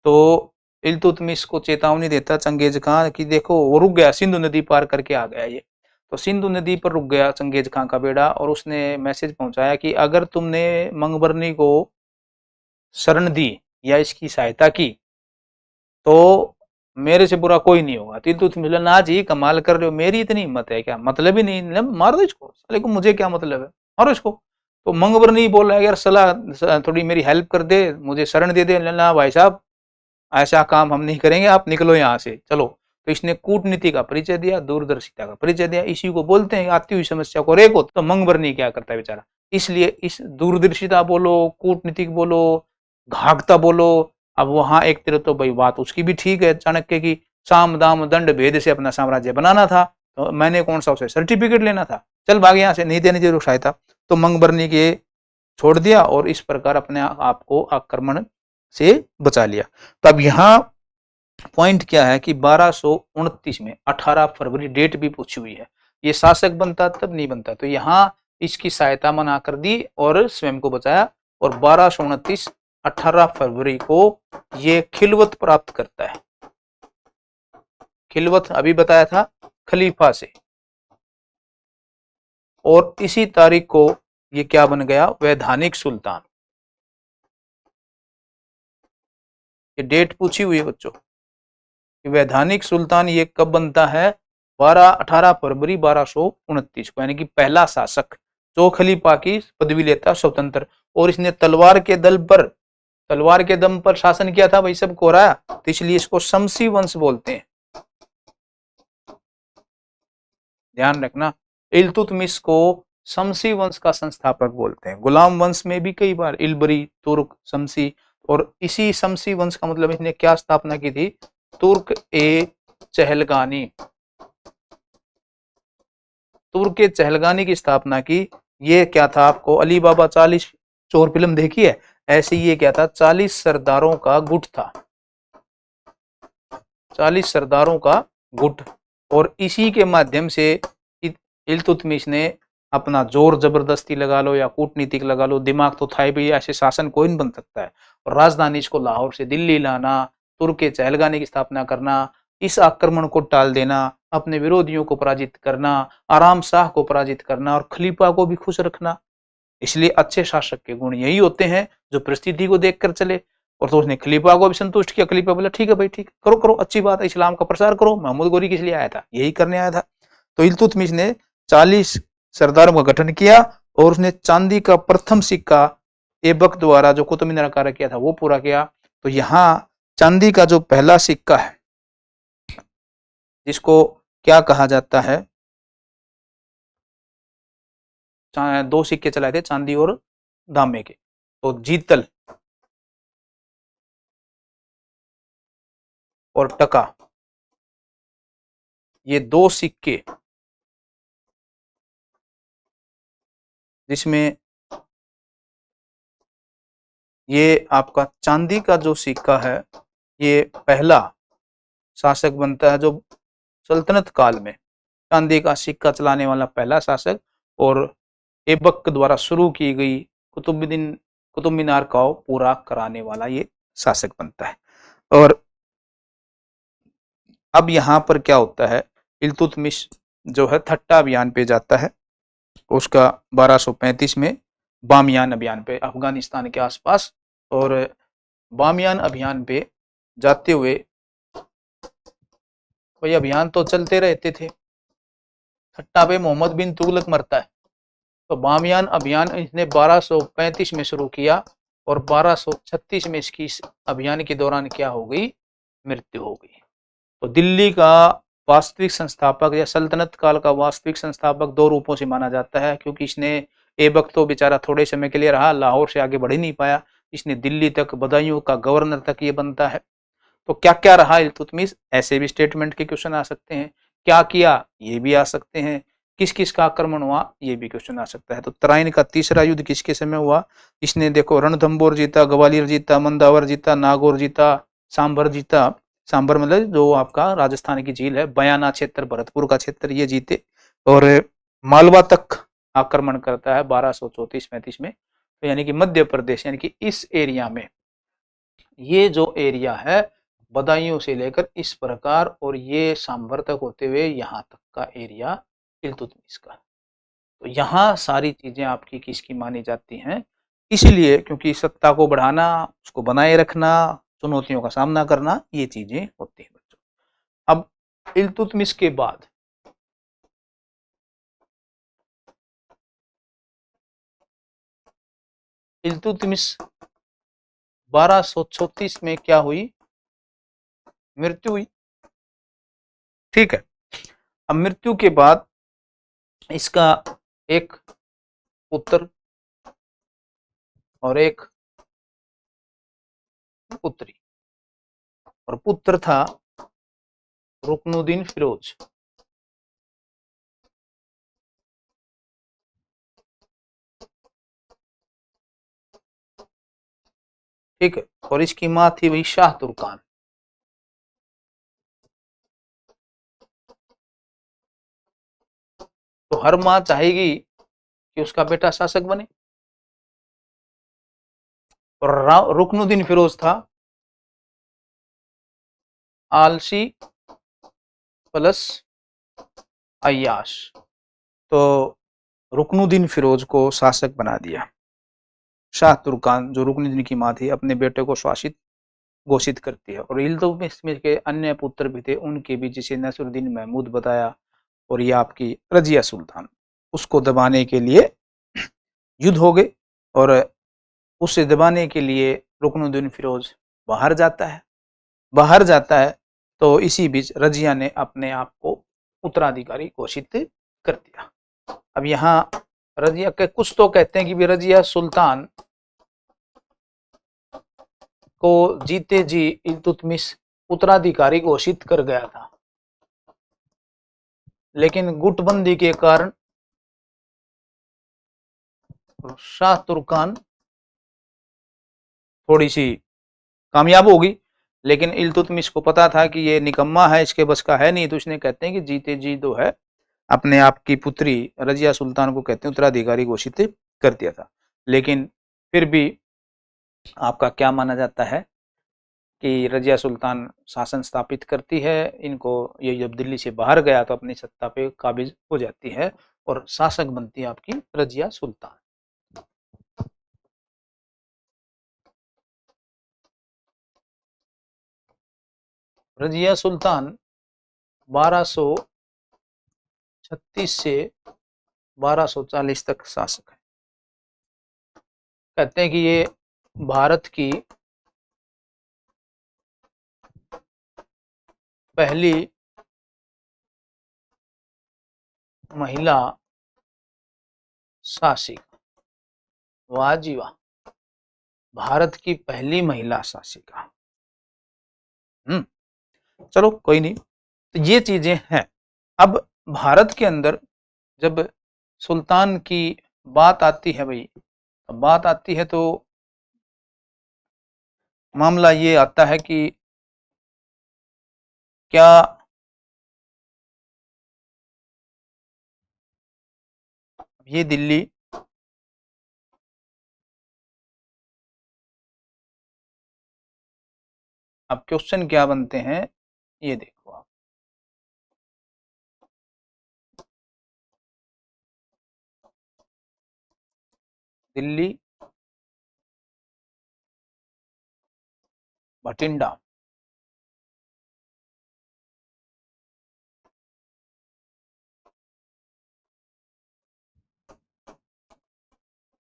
तो इल्तुतमिश को चेतावनी देता चंगेज खान कि देखो, वो रुक गया, सिंधु नदी पार करके आ गया ये। तो सिंधु नदी पर रुक गया चंगेज खान का बेड़ा और उसने मैसेज पहुंचाया कि अगर तुमने मंगबरनी को शरण दी या इसकी सहायता की तो मेरे से बुरा कोई नहीं होगा। इल्तुतमिश बोला ना जी, कमाल कर रहे हो, मेरी इतनी हिम्मत है क्या, मतलब ही नहीं, मार दो इसको, साले को मुझे क्या मतलब है, मारो इसको। तो मंगबरनी बोला यार सलाह थोड़ी मेरी हेल्प कर दे, मुझे शरण दे दे। ना भाई साहब, ऐसा काम हम नहीं करेंगे, आप निकलो यहाँ से, चलो। तो इसने कूटनीति का परिचय दिया, दूरदर्शिता का परिचय दिया। इसी को बोलते हैं आती हुई समस्या को रेको। तो मंगबरनी क्या करता है बेचारा, इसलिए इस दूरदर्शिता बोलो, कूटनीतिक बोलो, घाघता बोलो। अब वहां एक तरह तो भाई बात उसकी भी ठीक है, चाणक्य की, साम दाम दंड भेद से अपना साम्राज्य बनाना था, तो मैंने कौन सा उसे सर्टिफिकेट लेना था, चल भाग यहाँ से, नहीं देनी जरूर सहायता। तो मंगबरनी के छोड़ दिया और इस प्रकार अपने आप को आक्रमण से बचा लिया। तो अब यहाँ पॉइंट क्या है कि 1229 में 18 फरवरी डेट भी पूछी हुई है, ये शासक बनता तब नहीं बनता, तो यहाँ इसकी सहायता मना कर दी और स्वयं को बचाया। और 1229 18 फरवरी को ये खिलवत प्राप्त करता है। खिलवत अभी बताया था खलीफा से, और इसी तारीख को ये क्या बन गया, वैधानिक सुल्तान। ये डेट पूछी हुई है बच्चों, वैधानिक सुल्तान ये कब बनता है, 18 फरवरी 1229 को, यानी कि पहला शासक जो खलीफा की पदवी लेता स्वतंत्र। और इसने तलवार के दम पर शासन किया था भाई, सबको रहा, तो इसलिए इसको शमसी वंश बोलते हैं, ध्यान रखना। इल्तुतमिश को शमसी वंश का संस्थापक बोलते हैं। गुलाम वंश में भी कई बार इलबरी, तुर्क, शमसी, और इसी शमसी वंश का मतलब इसने क्या स्थापना की थी, तुर्क ए चहलगानी, तुर्क ए चहलगानी की स्थापना की। ये क्या था, आपको अली बाबा 40 चोर फिल्म देखी है, ऐसे ये क्या था, 40 सरदारों का गुट था, 40 सरदारों का गुट। और इसी के माध्यम से इल्तुतमिश ने अपना जोर जबरदस्ती लगा लो या कूटनीतिक लगा लो, दिमाग तो था ही भाई, ऐसे शासन कोई नहीं बन सकता है। और राजधानी इसको लाहौर से दिल्ली लाना, तुर्क चहलगानी की स्थापना करना, इस आक्रमण को टाल देना, अपने विरोधियों को पराजित करना, आराम शाह को पराजित करना और खलीफा को भी खुश रखना। इसलिए अच्छे शासक के गुण यही होते हैं जो परिस्थिति को देखकर चले। और तो उसने खलीफा को भी संतुष्ट किया, खलीफा बोला ठीक है भाई, ठीक करो करो, अच्छी बात है, इस्लाम का प्रसार करो। महमूद गोरी किस लिए आया था, यही करने आया था। तो इल्तुतमिश ने 40 सरदारों का गठन किया और उसने चांदी का प्रथम सिक्का ऐबक द्वारा जो कुतुब मीनार कार्य किया था वो पूरा किया। तो यहाँ चांदी का जो पहला सिक्का है, जिसको क्या कहा जाता है, दो सिक्के चलाए थे, चांदी और तांबे के, तो जीतल और टका, ये दो सिक्के, जिसमें ये आपका चांदी का जो सिक्का है, ये पहला शासक बनता है जो सल्तनत काल में चांदी का सिक्का चलाने वाला पहला शासक, और ऐबक द्वारा शुरू की गई कुतुब मीनार का पूरा कराने वाला ये शासक बनता है। और अब यहाँ पर क्या होता है, इल्तुतमिश जो है ठट्टा अभियान पे जाता है, उसका 1235 में बामियान अभियान पे, अफगानिस्तान के आसपास। और बामियान अभियान पे जाते हुए भाई अभियान तो चलते रहते थे, ठट्टा पे मोहम्मद बिन तुगलक मरता है, तो बामियान अभियान इसने 1235 में शुरू किया और 1236 में इसकी इस अभियान के दौरान क्या हो गई, मृत्यु हो गई। तो दिल्ली का वास्तविक संस्थापक या सल्तनत काल का वास्तविक संस्थापक दो रूपों से माना जाता है, क्योंकि इसने एक वक्त तो बेचारा थोड़े समय के लिए रहा, लाहौर से आगे बढ़ ही नहीं पाया, इसने दिल्ली तक बदायूं का गवर्नर तक ये बनता है। तो क्या क्या रहा इल्तुतमिश, ऐसे भी स्टेटमेंट के क्वेश्चन आ सकते हैं। क्या किया, ये भी आ सकते हैं। किस किस का आक्रमण हुआ, ये भी क्वेश्चन आ सकता है। तो तराइन का तीसरा युद्ध किसके समय हुआ, इसने देखो रणथंबोर जीता, ग्वालियर जीता, मंदावर जीता, नागौर जीता, सांभर जीता। सांभर मतलब जो आपका राजस्थान की झील है, बयाना क्षेत्र, भरतपुर का क्षेत्र, ये जीते। और मालवा तक आक्रमण करता है 1234-35 में। तो यानी कि मध्य प्रदेश यानी कि इस एरिया में, ये जो एरिया है बदायूं से लेकर इस प्रकार और ये सांभर तक होते हुए यहाँ तक का एरिया इल्तुतमिश का। तो यहाँ सारी चीजें आपकी किसकी मानी जाती हैं, इसलिए क्योंकि सत्ता को बढ़ाना, उसको बनाए रखना, चुनौतियों का सामना करना, ये चीजें होती हैं बच्चों। अब इल्तुतमिश के बाद इल्तुतमिश 1236 में क्या हुई, मृत्यु हुई। ठीक है। अब मृत्यु के बाद इसका एक पुत्र और एक पुत्री, और पुत्र था रुकनुद्दीन फिरोज। ठीक है। और इसकी मां थी वही शाह तुर्कान। तो हर मां चाहेगी कि उसका बेटा शासक बने, और रुकनुद्दीन फिरोज था आलसी प्लस अय्याश। तो रुकनुद्दीन फिरोज को शासक बना दिया। शाह तुर्कान जो रुकनुद्दीन की मां थी अपने बेटे को शासित घोषित करती है। और इल्तुतमिश के अन्य पुत्र भी थे उनके भी, जिसे नसरुद्दीन महमूद बताया, और ये आपकी रजिया सुल्तान, उसको दबाने के लिए युद्ध हो गए। और उसे दबाने के लिए रुकनुद्दीन फिरोज बाहर जाता है। बाहर जाता है तो इसी बीच रजिया ने अपने आप को उत्तराधिकारी घोषित कर दिया। अब यहाँ रजिया के कुछ तो कहते हैं कि भी रजिया सुल्तान को जीते जी इल्तुतमिश उत्तराधिकारी घोषित कर गया था, लेकिन गुटबंदी के कारण शाह तुर्कान थोड़ी सी कामयाब होगी। लेकिन इल्तुतमिश को पता था कि ये निकम्मा है, इसके बस का है नहीं, तो इसने कहते हैं कि जीते जी जो है अपने आप की पुत्री रजिया सुल्तान को कहते हैं उत्तराधिकारी घोषित कर दिया था। लेकिन फिर भी आपका क्या माना जाता है कि रजिया सुल्तान शासन स्थापित करती है इनको, ये जब दिल्ली से बाहर गया तो अपनी सत्ता पे काबिज हो जाती है और शासक बनती है आपकी रजिया सुल्तान। रजिया सुल्तान 1236 से 1240 तक शासक है। कहते हैं कि ये भारत की पहली महिला शासिका। वाह जी वाह, भारत की पहली महिला शासिका। चलो कोई नहीं, तो ये चीजें हैं। अब भारत के अंदर जब सुल्तान की बात आती है भाई, बात आती है तो मामला ये आता है कि क्या ये दिल्ली अब क्वेश्चन क्या बनते हैं, ये देखो आप। दिल्ली भटिंडा,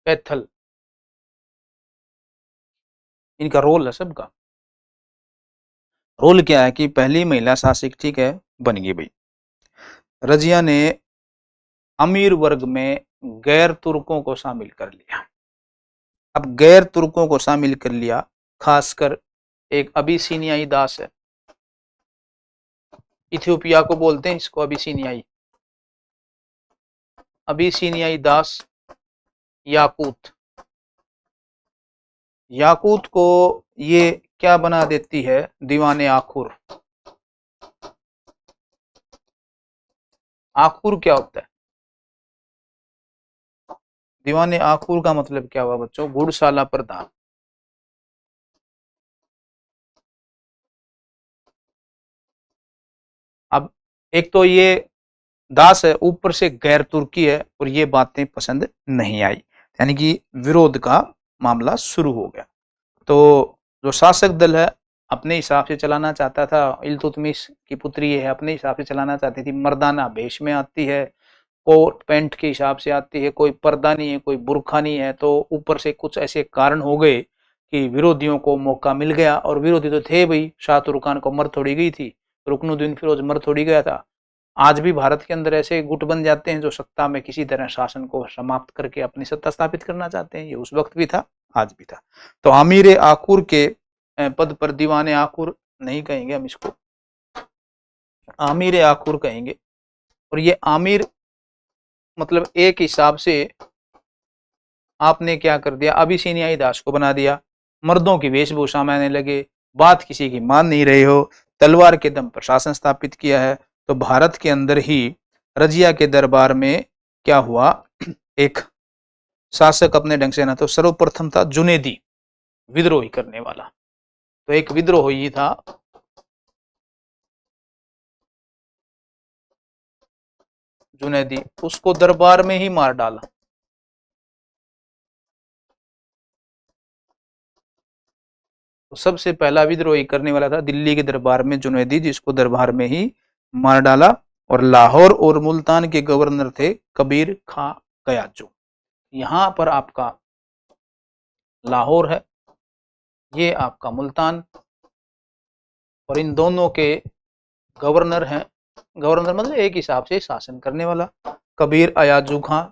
कैथल, इनका रोल है सबका। रोल क्या है कि पहली महिला शासक, ठीक है, बन गई भाई। रजिया ने अमीर वर्ग में गैर तुर्कों को शामिल कर लिया। अब गैर तुर्कों को शामिल कर लिया, खासकर एक अबिसिनियाई दास है, इथियोपिया को बोलते हैं इसको अबिसिनियाई, अबिसिनियाई दास याकूत। याकूत को ये क्या बना देती है, दीवाने आखुर। आखुर क्या होता है? दीवाने आखुर का मतलब क्या हुआ बच्चों? घुड़शाला प्रधान। अब एक तो ये दास है, ऊपर से गैर तुर्की है, और ये बातें पसंद नहीं आई, यानी कि विरोध का मामला शुरू हो गया। तो जो शासक दल है अपने हिसाब से चलाना चाहता था, इल्तुतमिश की पुत्री है, अपने हिसाब से चलाना चाहती थी, मर्दाना भेष में आती है, कोट पैंट के हिसाब से आती है, कोई पर्दा नहीं है, कोई बुरखा नहीं है। तो ऊपर से कुछ ऐसे कारण हो गए कि विरोधियों को मौका मिल गया, और विरोधी तो थे भाई, शाह तुर्कान को मर थोड़ी गई थी, रुकनुद्दीन फिरोज मर थोड़ी गया था। आज भी भारत के अंदर ऐसे गुट बन जाते हैं जो सत्ता में किसी तरह शासन को समाप्त करके अपनी सत्ता स्थापित करना चाहते हैं। ये उस वक्त भी था, आज भी था। तो आमिर आकुर के पद पर दीवाने आकुर नहीं कहेंगे हम इसको, आमिर आकुर कहेंगे। और ये आमिर मतलब एक हिसाब से आपने क्या कर दिया, अबिसिनियाई दास को बना दिया, मर्दों की वेशभूषा में आने लगे, बात किसी की मान नहीं रहे हो, तलवार के दम पर शासन स्थापित किया है। तो भारत के अंदर ही रजिया के दरबार में क्या हुआ, एक शासक अपने ढंग से ना, तो सर्वप्रथम था जुनेदी, विद्रोही करने वाला। तो एक विद्रोही था जुनेदी, उसको दरबार में ही मार डाला। तो सबसे पहला विद्रोही करने वाला था दिल्ली के दरबार में जुनेदी, जिसको दरबार में ही मार डाला। और लाहौर और मुल्तान के गवर्नर थे कबीर खां गयाजू। यहां पर आपका लाहौर है, ये आपका मुल्तान, और इन दोनों के गवर्नर हैं, गवर्नर मतलब एक हिसाब से शासन करने वाला, कबीर अयाजू खां।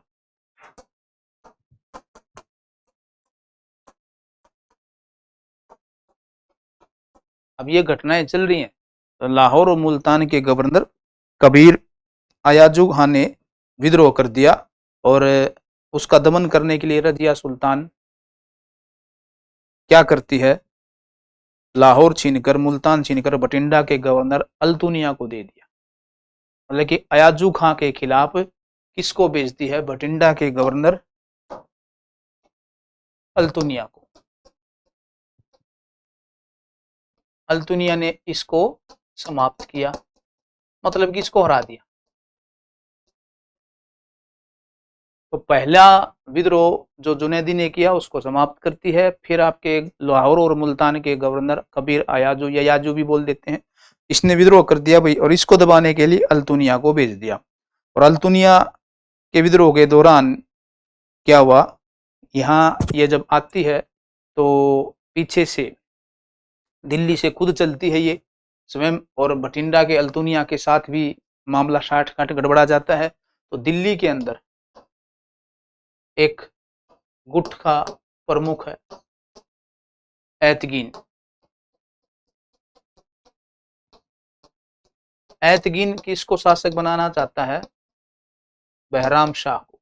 अब ये घटनाएं चल रही हैं, तो लाहौर और मुल्तान के गवर्नर कबीर अयाजू खां ने विद्रोह कर दिया, और उसका दमन करने के लिए रजिया सुल्तान क्या करती है, लाहौर छीनकर, मुल्तान छीनकर बठिंडा के गवर्नर अल्तुनिया को दे दिया। मतलब कि अयाजू खां के खिलाफ किसको भेजती है, बठिंडा के गवर्नर अल्तुनिया को। अल्तुनिया ने इसको समाप्त किया, मतलब कि इसको हरा दिया। तो पहला विद्रोह जो जुनैदी ने किया उसको समाप्त करती है। फिर आपके लाहौर और मुल्तान के गवर्नर कबीर अयाजू या याजू भी बोल देते हैं, इसने विद्रोह कर दिया भाई, और इसको दबाने के लिए अल्तुनिया को भेज दिया। और अल्तुनिया के विद्रोह के दौरान क्या हुआ, यहाँ ये जब आती है तो पीछे से दिल्ली से खुद चलती है ये स्वयं, और बठिंडा के अल्तुनिया के साथ भी मामला साठ काट गड़बड़ा जाता है। तो दिल्ली के अंदर एक गुट का प्रमुख है ऐतगीन। ऐतगीन किसको शासक बनाना चाहता है, बहराम शाह को।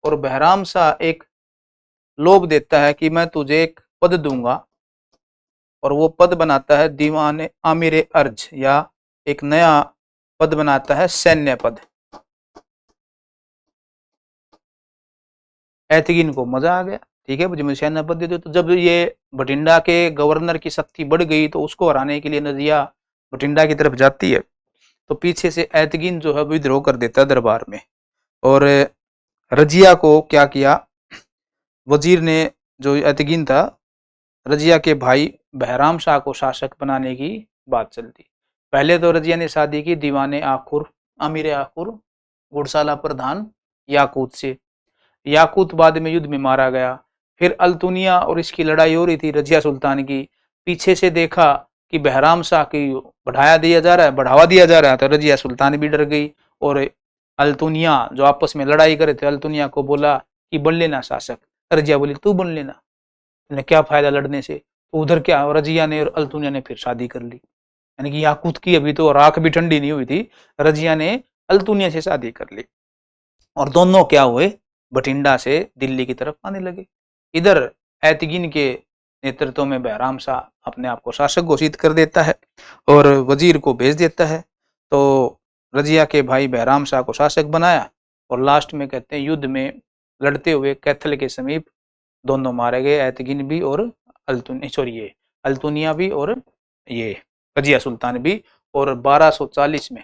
और बहराम शाह एक लोभ देता है कि मैं तुझे एक पद दूंगा, और वो पद बनाता है दीवान आमिर अर्ज, या एक नया पद बनाता है सैन्य पद। ऐतगीन को मजा आ गया, ठीक है मुझे सैन्य पद दे दो। तो जब ये बठिंडा के गवर्नर की शक्ति बढ़ गई, तो उसको हराने के लिए नजिया बठिंडा की तरफ जाती है। तो पीछे से ऐतगीन जो है विद्रोह कर देता है दरबार में, और रजिया को क्या किया, वजीर ने, जो ऐतगीन था, रजिया के भाई बहराम शाह को शासक बनाने की बात चलती। पहले तो रजिया ने शादी की दीवाने आखुर अमीर आखुर घुड़साला प्रधान याकूत से। याकूत बाद में युद्ध में मारा गया। फिर अल्तुनिया और इसकी लड़ाई हो रही थी रजिया सुल्तान की। पीछे से देखा कि बहराम शाह की बढ़ावा दिया जा रहा है, तो रजिया सुल्तान भी डर गई और अल्तुनिया जो आपस में लड़ाई करे थे, अल्तुनिया को बोला कि बन लेना शासक। रजिया बोली तू बन लेना, क्या फायदा लड़ने से। तो उधर क्या, रजिया ने और अल्तुनिया ने फिर शादी कर ली। यानी कि याकूत की अभी तो राख भी ठंडी नहीं हुई थी, रजिया ने अल्तुनिया से शादी कर ली और दोनों क्या हुए, बठिंडा से दिल्ली की तरफ आने लगे। इधर ऐतगिन के नेतृत्व में बहराम शाह अपने आप को शासक घोषित कर देता है और वजीर को भेज देता है। तो रजिया के भाई बहराम शाह को शासक बनाया और लास्ट में कहते हैं युद्ध में लड़ते हुए कैथल के समीप दोनों मारे गए, ऐतगिन भी और अल्तुनिया भी और ये रजिया सुल्तान भी। और 1240 में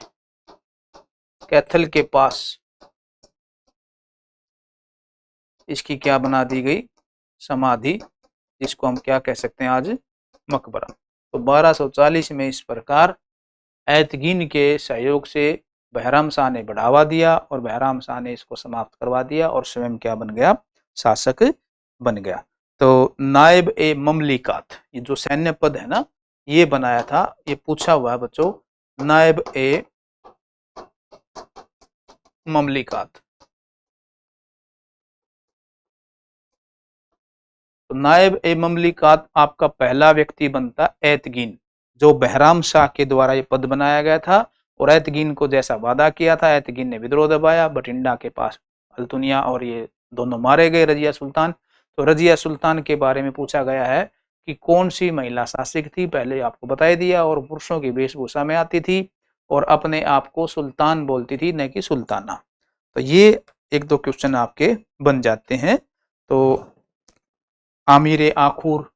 कैथल के पास इसकी क्या बना दी गई, समाधि, जिसको हम क्या कह सकते हैं आज, मकबरा। तो 1240 में इस प्रकार ऐतगिन के सहयोग से बहराम शाह ने बढ़ावा दिया और बहराम शाह ने इसको समाप्त करवा दिया और स्वयं क्या बन गया, शासक बन गया। तो नायब ए ममलिकात, ये जो सैन्य पद है ना, ये बनाया था, ये पूछा हुआ है बच्चों, नायब ए ममलिकात। तो नायब ए ममलिकात आपका पहला व्यक्ति बनता ऐतगिन, जो बहराम शाह के द्वारा ये पद बनाया गया था। और ऐतगिन को जैसा वादा किया था, ऐतगिन ने विद्रोह दबाया, बठिंडा के पास अल्तुनिया और ये दोनों मारे गए, रजिया सुल्तान। तो रजिया सुल्तान के बारे में पूछा गया है कि कौन सी महिला शासक थी, पहले आपको बता दिया, और पुरुषों की वेशभूषा में आती थी और अपने आप को सुल्तान बोलती थी, न कि सुल्ताना। तो ये एक दो क्वेश्चन आपके बन जाते हैं। तो आमिर आखुर,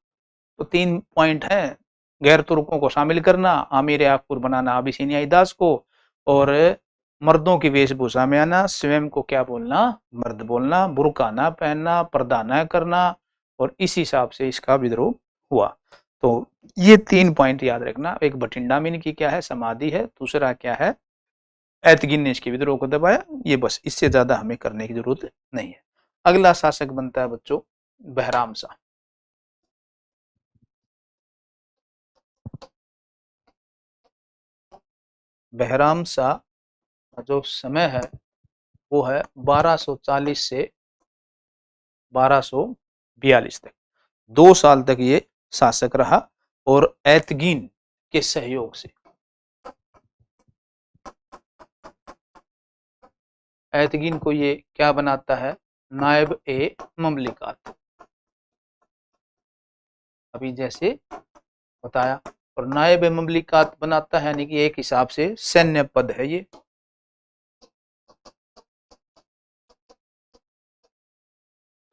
तो 3 पॉइंट है, गैर तुर्कों को शामिल करना, आमिर आखुर बनाना अबिसिनियाई दास को, और मर्दों की वेशभूषा में आना, स्वयं को क्या बोलना, मर्द बोलना, बुर्का ना पहनना, पर्दा न करना, और इस हिसाब से इसका विद्रोह हुआ। तो ये 3 पॉइंट याद रखना। एक बठिंडा में इनकी क्या है, समाधि है, दूसरा क्या है, ऐतगिन ने इसके विद्रोह को दबाया। ये बस, इससे ज्यादा हमें करने की जरूरत नहीं है। अगला शासक बनता है बच्चों बहराम शाह। बहराम शाह का जो समय है वो है 1240 से 1242 तक। 2 साल तक ये शासक रहा और ऐतगिन के सहयोग से, ऐतगिन को ये क्या बनाता है, नायब ए ममलिकात, अभी जैसे बताया। और नायब ए ममलिकात बनाता है, यानी कि एक हिसाब से सैन्य पद है ये।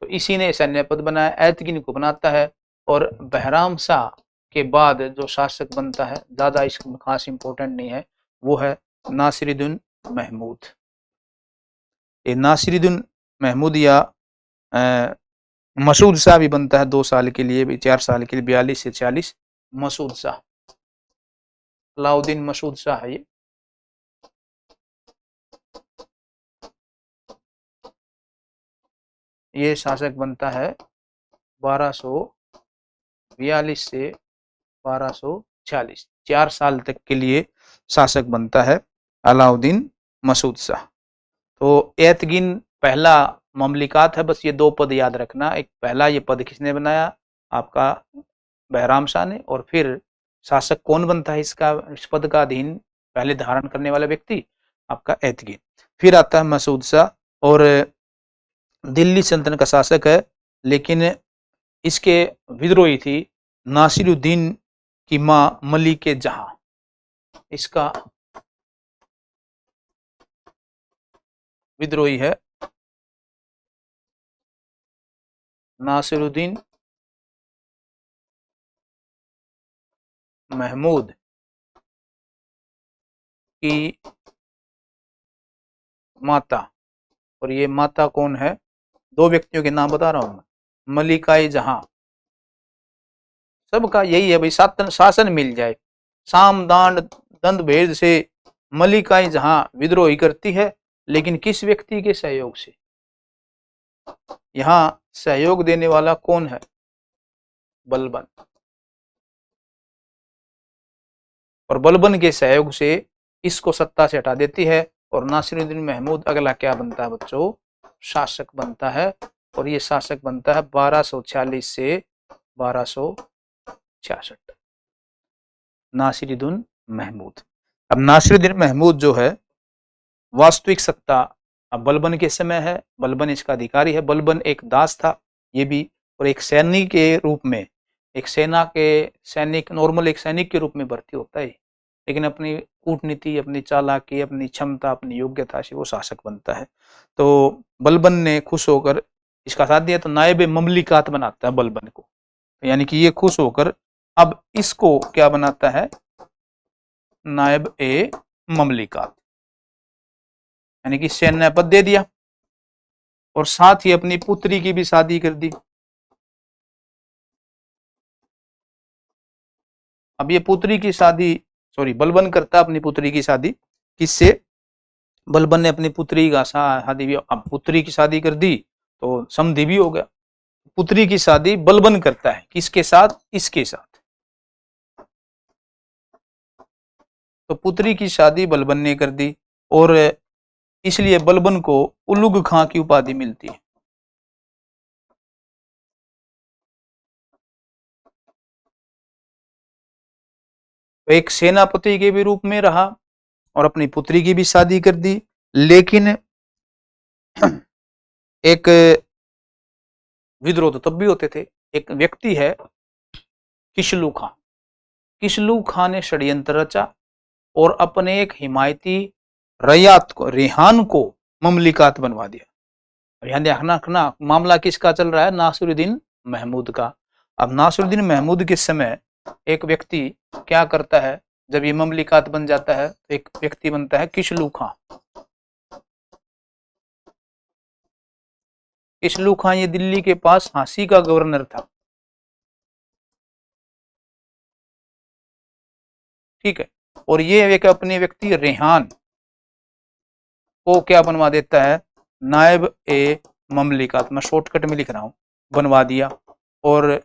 तो इसी ने सैन्य पद बनाया, ऐतगिन को बनाता है। और बहराम शाह के बाद जो शासक बनता है, ज्यादा इसमें खास इंपॉर्टेंट नहीं है, वो है नासिरुद्दीन महमूद। ये नासिरुद्दीन महमूद या मसूद शाह भी बनता है 2 साल के लिए, 4 साल के लिए, 42 से 40। मसूद शाह, अलाउद्दीन मसूद शाह है ये शासक बनता है 1242 से 1246, 4 साल तक के लिए शासक बनता है अलाउद्दीन मसूद शाह। तो ऐतगिन पहला ममलिकात है, बस ये 2 पद याद रखना। एक पहला ये पद किसने बनाया, आपका बहराम शाह ने, और फिर शासक कौन बनता है इसका, इस पद का अधीन पहले धारण करने वाला व्यक्ति, आपका ऐतगिन। फिर आता है मसूद शाह, और दिल्ली सल्तनत का शासक है, लेकिन इसके विद्रोही थी नासिरुद्दीन की मां मलिके जहां। इसका विद्रोही है नासिरुद्दीन महमूद की माता। और ये माता कौन है, 2 व्यक्तियों के नाम बता रहा हूं मैं, मलिकाई जहां। सबका यही है भाई, शासन मिल जाए, साम दांड दंड भेद से मलिकाई जहां विद्रोही करती है, लेकिन किस व्यक्ति के सहयोग से? यहां सहयोग देने वाला कौन है? बलबन। और बलबन के सहयोग से इसको सत्ता से हटा देती है और नासिरुद्दीन महमूद अगला क्या बनता है बच्चों? शासक बनता है। और ये शासक बनता है 1246 से 1266। नासिरुद्दीन महमूद। अब नासिरुद्दीन महमूद जो है वास्तविक सत्ता अब बलबन के समय है, बलबन इसका अधिकारी है। बलबन एक दास था ये भी, और एक सैनिक के रूप में, एक सेना के सैनिक, नॉर्मल एक सैनिक के रूप में भर्ती होता है, लेकिन अपनी कूटनीति, अपनी चालाकी, अपनी क्षमता, अपनी योग्यता से वो शासक बनता है। तो बलबन ने खुश होकर इसका साथ दिया, तो नायब ममलिकात बनाता है बलबन को, यानी कि ये खुश होकर अब इसको क्या बनाता है? नायब ए ममलिकात, यानी कि सैन्य पद दे दिया और साथ ही अपनी पुत्री की भी शादी कर दी। अब ये पुत्री की शादी, सॉरी, बलबन करता अपनी पुत्री की शादी किससे? बलबन ने अपनी पुत्री का शादी भी, अब पुत्री की शादी कर दी तो समधि भी हो गया। पुत्री की शादी बलबन करता है किसके साथ? इसके साथ। तो पुत्री की शादी बलबन ने कर दी और इसलिए बलबन को उलुग खां की उपाधि मिलती है। एक सेनापति के भी रूप में रहा और अपनी पुत्री की भी शादी कर दी, लेकिन एक विद्रोह तो तब भी होते थे। एक व्यक्ति है किशलू खां। किशलू खां ने षड्यंत्र रचा और अपने एक हिमायती रयात को, रेहान को ममलिकात बनवा दिया। ध्यान रखना, मामला किसका चल रहा है? नासिरुद्दीन महमूद का। अब नासिरुद्दीन महमूद के समय एक व्यक्ति क्या करता है? जब ये ममलिकात बन जाता है तो एक व्यक्ति बनता है किशलू खां। किशलू खां ये दिल्ली के पास झांसी का गवर्नर था, ठीक है। और ये एक अपने व्यक्ति रेहान को क्या बनवा देता है? नायब ए ममलिकात। मैं शॉर्टकट में लिख रहा हूं, बनवा दिया। और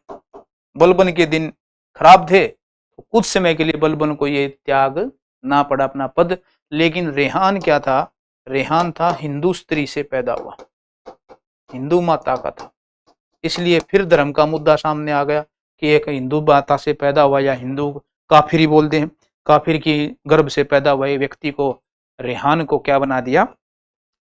बलबन के दिन खराब थे तो कुछ समय के लिए बलबन को ये त्याग ना पड़ा अपना पद। लेकिन रेहान क्या था? रेहान था हिंदू स्त्री से पैदा हुआ, हिंदू माता का था। इसलिए फिर धर्म का मुद्दा सामने आ गया कि एक हिंदू माता से पैदा हुआ, या हिंदू काफिर ही बोलते हैं, काफिर की गर्भ से पैदा हुए व्यक्ति को, रेहान को क्या बना दिया?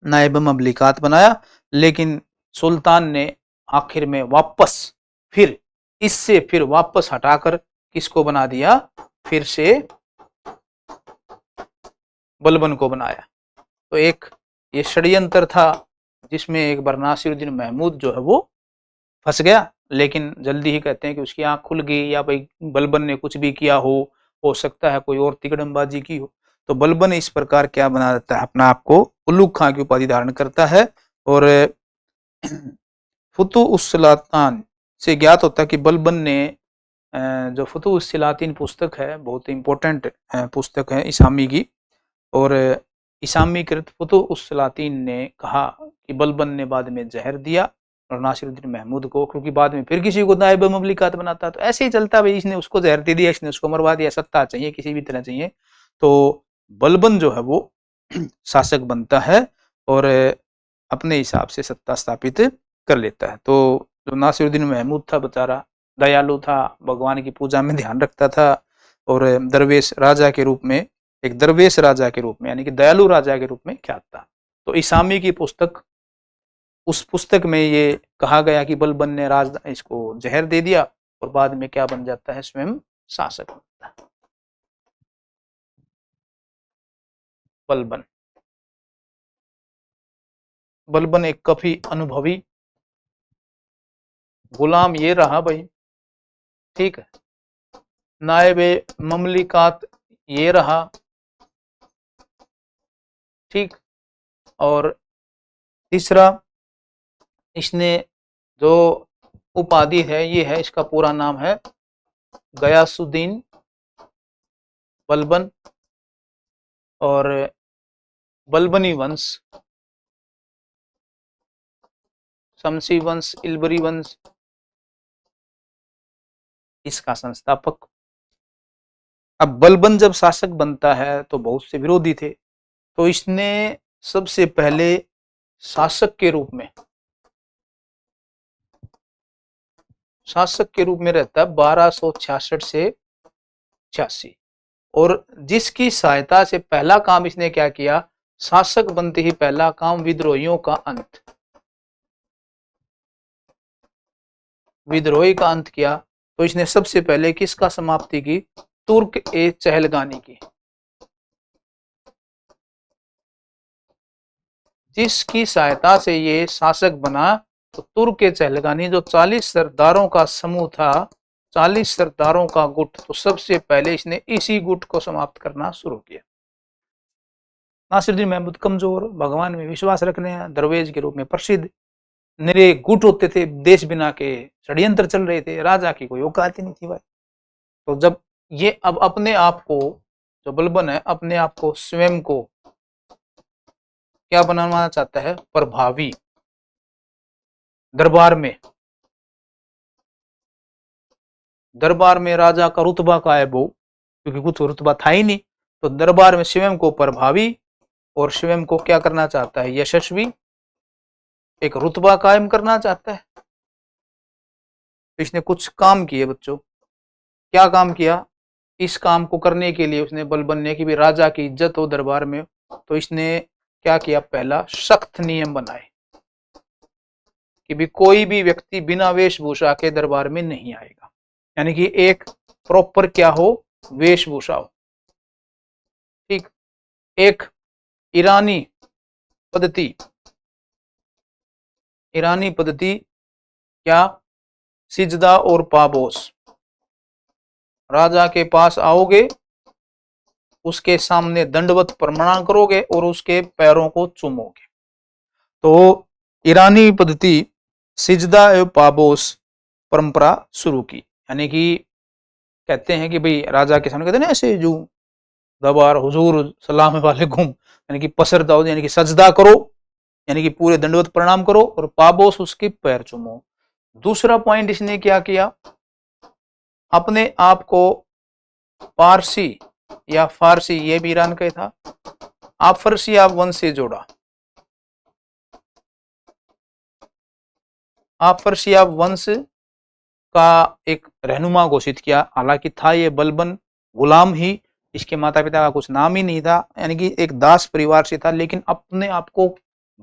नायब ममलिकात बनाया। लेकिन सुल्तान ने आखिर में वापस फिर इससे फिर वापस हटाकर किसको बना दिया? फिर से बलबन को बनाया। तो एक ये षड्यंत्र था जिसमें एक बार नासिरुद्दीन महमूद जो है वो फंस गया, लेकिन जल्दी ही कहते हैं कि उसकी आंख खुल गई, या भाई बलबन ने कुछ भी किया हो सकता है कोई और तिकड़मबाजी की हो। तो बलबन इस प्रकार क्या बना देता है? अपना आपको उलुग खां की उपाधि धारण करता है। और फुतुह सलातीन से ज्ञात होता है कि बलबन ने जो फुतुह सलातीन पुस्तक है, बहुत इंपॉर्टेंट पुस्तक है इसामी की, और इसामीकृत फुतुह सलातीन ने कहा कि बलबन ने बाद में जहर दिया और नासिरुद्दीन महमूद को, क्योंकि बाद में फिर किसी को नायब ममलिकात बनाता। तो ऐसे ही चलता, भाई इसने उसको जहर दे दिया, इसने उसको मरवा दिया, सत्ता चाहिए किसी भी तरह चाहिए। तो बलबन जो है वो शासक बनता है और अपने हिसाब से सत्ता स्थापित कर लेता है। तो जो नासिरुद्दीन महमूद था बेचारा दयालु था, भगवान की पूजा में ध्यान रखता था, और दरवेश राजा के रूप में, एक दरवेश राजा के रूप में, यानी कि दयालु राजा के रूप में ख्यात था। तो इसामी की पुस्तक, उस पुस्तक में ये कहा गया कि बलबन ने राज इसको जहर दे दिया और बाद में क्या बन जाता है? स्वयं शासक बनता है बलबन। बलबन एक काफी अनुभवी गुलाम ये रहा भाई, ठीक है। नायबे ममलिकात ये रहा, ठीक। और तीसरा, इसने जो उपाधि है ये है, इसका पूरा नाम है गयासुद्दीन बलबन। और बलबनी वंश, शमसी वंश, इल्बरी वंश, इसका संस्थापक। अब बलबन जब शासक बनता है तो बहुत से विरोधी थे, तो इसने सबसे पहले शासक के रूप में रहता है 1266 से 86। और जिसकी सहायता से पहला काम इसने क्या किया, शासक बनते ही पहला काम विद्रोहियों का अंत, विद्रोही का अंत किया। तो इसने सबसे पहले किसका समाप्ति की, तुर्क ए चहलगानी की, जिसकी सहायता से ये शासक बना। तो तुर्क के चहलगानी जो 40 सरदारों का समूह था, 40 सरदारों का गुट, तो सबसे पहले इसने इसी गुट को समाप्त करना शुरू किया। नासिरुद्दीन महमूद कमजोर, भगवान में विश्वास रखने, दरवेज के रूप में प्रसिद्ध, निरे गुट होते थे, देश बिना के षड्यंत्र चल रहे थे, राजा की कोई औकात ही नहीं थी भाई। तो जब ये अब अपने आप को, जो बलबन है, अपने आप को स्वयं को क्या बनाना चाहता है, प्रभावी, दरबार में राजा का रुतबा का है वो, क्योंकि कुछ रुतबा था ही नहीं, तो दरबार में स्वयं को प्रभावी और स्वयं को क्या करना चाहता है, यशस्वी, एक रुतबा कायम करना चाहता है। इसने कुछ काम किए बच्चों, क्या काम किया, इस काम को करने के लिए उसने बलबन ने कि भी राजा की इज्जत हो दरबार में, तो इसने क्या किया, पहला सख्त नियम बनाए कि भी कोई भी व्यक्ति बिना वेशभूषा के दरबार में नहीं आएगा, यानी कि एक प्रॉपर क्या हो, वेशभूषा हो। ठीक, एक ईरानी पद्धति, क्या, सिजदा और पाबोस, राजा के पास आओगे, उसके सामने दंडवत प्रणाम करोगे और उसके पैरों को चूमोगे। तो ईरानी पद्धति, सिजदा एवं पाबोस परंपरा शुरू की, यानी कि कहते हैं कि भाई राजा के सामने कहते हैं ना ऐसे जो दरबार हुजूर सलाम वाले घूम, यानी कि पसर दाओ, यानी कि सजदा करो, यानी कि पूरे दंडवत प्रणाम करो, और पाबोस उसके पैर चूमो। दूसरा पॉइंट इसने क्या किया, अपने आप को पारसी या फारसी, ये भी ईरान का था, आप फारसी आप वंश से जोड़ा, आप फारसी आप वंश का एक रहनुमा घोषित किया। हालांकि था ये बलबन गुलाम ही, इसके माता पिता का कुछ नाम ही नहीं था, यानी कि एक दास परिवार से था, लेकिन अपने आप को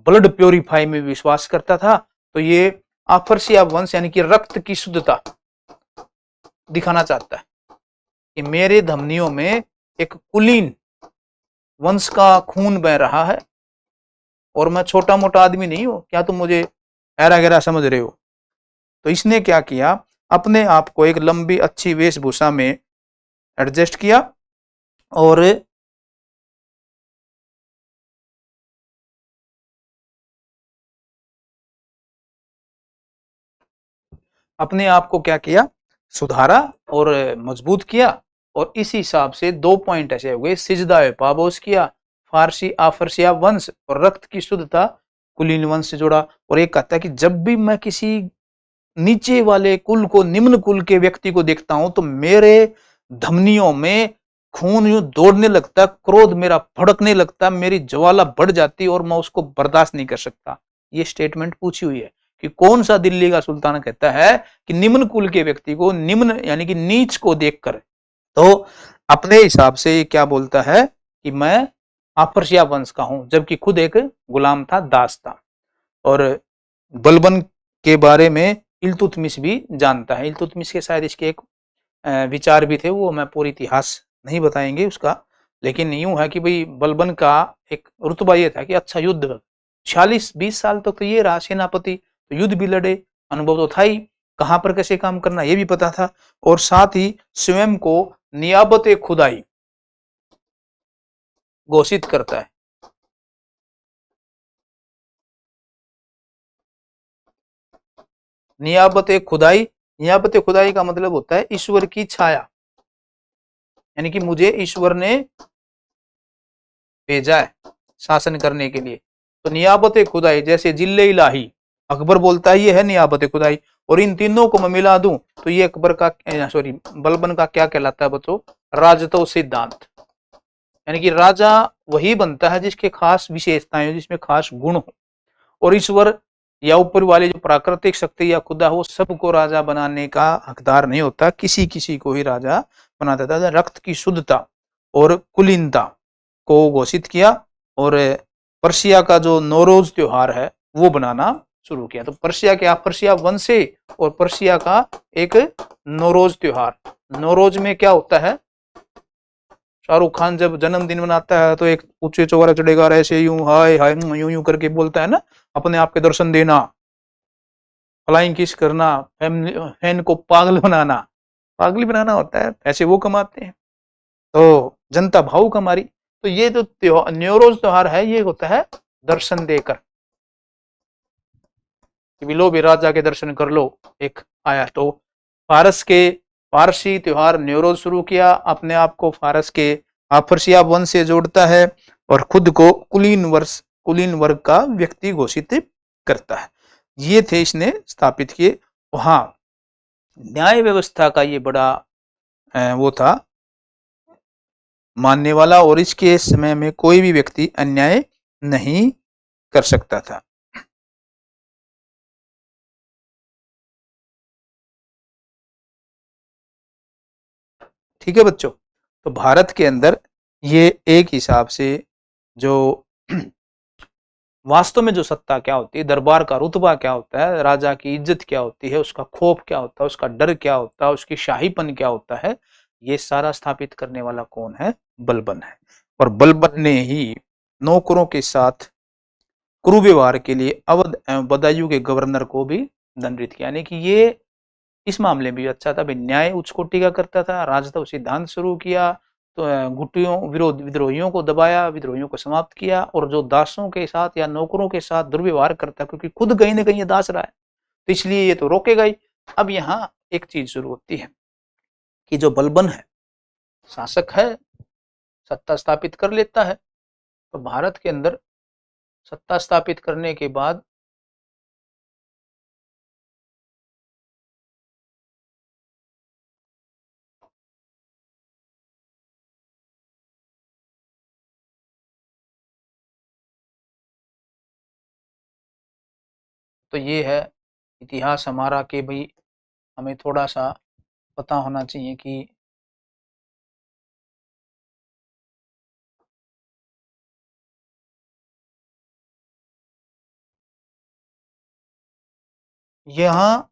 ब्लड प्योरीफाई में विश्वास करता था। तो ये आफरसिया वंश यानी कि रक्त की शुद्धता दिखाना चाहता है कि मेरे धमनियों में एक कुलीन वंश का खून बह रहा है और मैं छोटा मोटा आदमी नहीं हूं, क्या तुम मुझे ऐरा गैरा समझ रहे हो। तो इसने क्या किया, अपने आप को एक लंबी अच्छी वेशभूषा में एडजस्ट किया और अपने आप को क्या किया, सुधारा और मजबूत किया। और इसी हिसाब से 2 पॉइंट ऐसे हो गए, सिजदा पाबोस किया, फारसी आफरसिया वंश, और रक्त की शुद्धता कुलीन वंश से जोड़ा। और एक कहता है कि जब भी मैं किसी नीचे वाले कुल को, निम्न कुल के व्यक्ति को देखता हूं, तो मेरे धमनियों में खून यूं दौड़ने लगता, क्रोध मेरा भड़कने लगता, मेरी ज्वाला बढ़ जाती और मैं उसको बर्दाश्त नहीं कर सकता। ये स्टेटमेंट पूछी हुई है कि कौन सा दिल्ली का सुल्तान कहता है कि निम्न कुल के व्यक्ति को, निम्न यानी कि नीच को देखकर, तो अपने हिसाब से ये क्या बोलता है कि मैं आफरसिया वंश का हूं, जबकि खुद एक गुलाम था, दास था। और बलबन के बारे में इल्तुतमिश भी जानता है। इल्तुतमिश के शायद इसके एक विचार भी थे, वो मैं पूरी इतिहास नहीं बताएंगे उसका, लेकिन यूं है कि भाई बलबन का एक रुतबा ये था कि अच्छा युद्ध 46-20 साल तक तो ये रहा सेनापति, तो युद्ध भी लड़े, अनुभव तो था ही, कहां पर कैसे काम करना ये भी पता था। और साथ ही स्वयं को नियाबत खुदाई घोषित करता है। नियाबत खुदाई का मतलब होता है ईश्वर की छाया, यानी कि मुझे ईश्वर ने भेजा है शासन करने के लिए। तो नियाबत खुदाई जैसे जिले इलाही, अकबर बोलता है ये है नियाबत खुदाई, और इन तीनों को मैं मिला दूं तो ये अकबर का सॉरी बलबन का क्या कहलाता है बच्चों, राजतव सिद्धांत। यानी कि राजा वही बनता है जिसके खास विशेषताएं हो, जिसमें खास गुण हो, और ईश्वर या ऊपर वाली जो प्राकृतिक शक्ति या खुदा हो सबको राजा बनाने का हकदार नहीं होता, किसी किसी को ही राजा बना देता है। रक्त की शुद्धता और कुलीनता को घोषित किया, और पर्शिया का जो नौरोज त्योहार है वो बनाना शुरू किया। तो पर्शिया क्या, पर्शिया वंश से, और पर्शिया का एक नौरोज त्योहार, नौरोज में क्या होता है, शाहरुख खान जब जन्मदिन मनाता है तो एक ऊंचे चौरा चढ़ेगा और ऐसे यूं हाय हाय यूं यूं करके बोलता है ना, अपने आप के दर्शन देना, फ्लाइंग किस करना, फैन को पागल बनाना, पागल बनाना होता है, ऐसे वो कमाते हैं। तो जनता भावुक हमारी, तो ये जो त्योहार न्यूरोज त्योहार है ये होता है दर्शन देकर, कि लो भी राजा के दर्शन कर लो, एक आया। तो फारस के फारसी त्योहार न्यूरोज शुरू किया, अपने आप को फारस के फारसिया वंश से जोड़ता है, और खुद को कुलीन वर्ग का व्यक्ति घोषित करता है। ये थे इसने स्थापित किए। हाँ, न्याय व्यवस्था का ये बड़ा वो था मानने वाला, और इसके समय में कोई भी व्यक्ति अन्याय नहीं कर सकता था। ठीक है बच्चों, तो भारत के अंदर ये एक हिसाब से जो वास्तव में जो सत्ता क्या होती है, दरबार का रुतबा क्या होता है, राजा की इज्जत क्या होती है, उसका खौफ क्या होता है, उसका डर क्या होता है, उसकी शाहीपन क्या होता है, ये सारा स्थापित करने वाला कौन है, बलबन है। और बलबन ने ही नौकरों के साथ क्रू व्यवहार के लिए अवध एवं बदायूं के गवर्नर को भी दंडित किया। यानी कि ये इस मामले में भी अच्छा था, न्याय उच्च कोटि का करता था, राजतव सिद्धांत शुरू किया, तो गुटियों विद्रोहियों को दबाया, विद्रोहियों को समाप्त किया, और जो दासों के साथ या नौकरों के साथ दुर्व्यवहार करता, क्योंकि खुद कहीं ना कहीं ये दास रहा है, तो इसलिए ये तो रोकेगा ही। अब यहाँ एक चीज शुरू होती है कि जो बलबन है शासक है, सत्ता स्थापित कर लेता है, तो भारत के अंदर सत्ता स्थापित करने के बाद तो ये है इतिहास हमारा, कि भाई हमें थोड़ा सा पता होना चाहिए कि यहाँ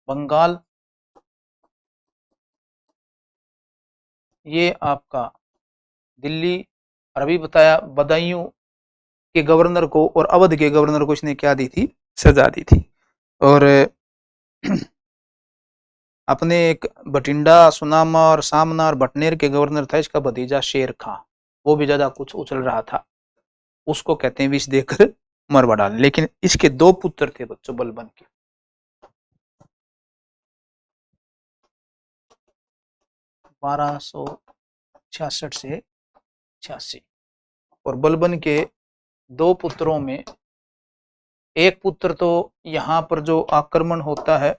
बंगाल, ये आपका दिल्ली, और अभी बताया बदायूं के गवर्नर को और अवध के गवर्नर को इसने क्या दी थी, सजा दी थी। और अपने एक बठिंडा, सुनामा और सामना और बटनेर के गवर्नर था इसका भतीजा शेर खां, वो भी ज्यादा कुछ उछल रहा था, उसको कहते हैं विष देकर मरवा डाल। लेकिन इसके दो पुत्र थे बच्चों बलबन के, 1266 से 86, और बलबन के दो पुत्रों में एक पुत्र तो यहाँ पर जो आक्रमण होता है,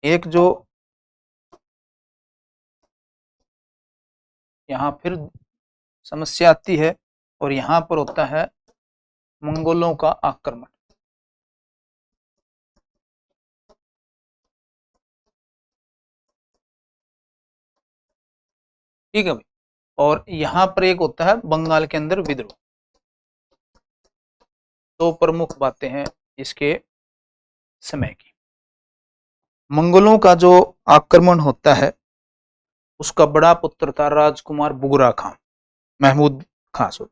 एक जो यहाँ फिर समस्या आती है, और यहाँ पर होता है मंगोलों का आक्रमण। ठीक है भाई, और यहाँ पर एक होता है बंगाल के अंदर विद्रोह। दो प्रमुख बातें हैं इसके समय की। मंगोलों का जो आक्रमण होता है उसका बड़ा पुत्र था राजकुमार बुगरा खां, महमूद खां सॉरी।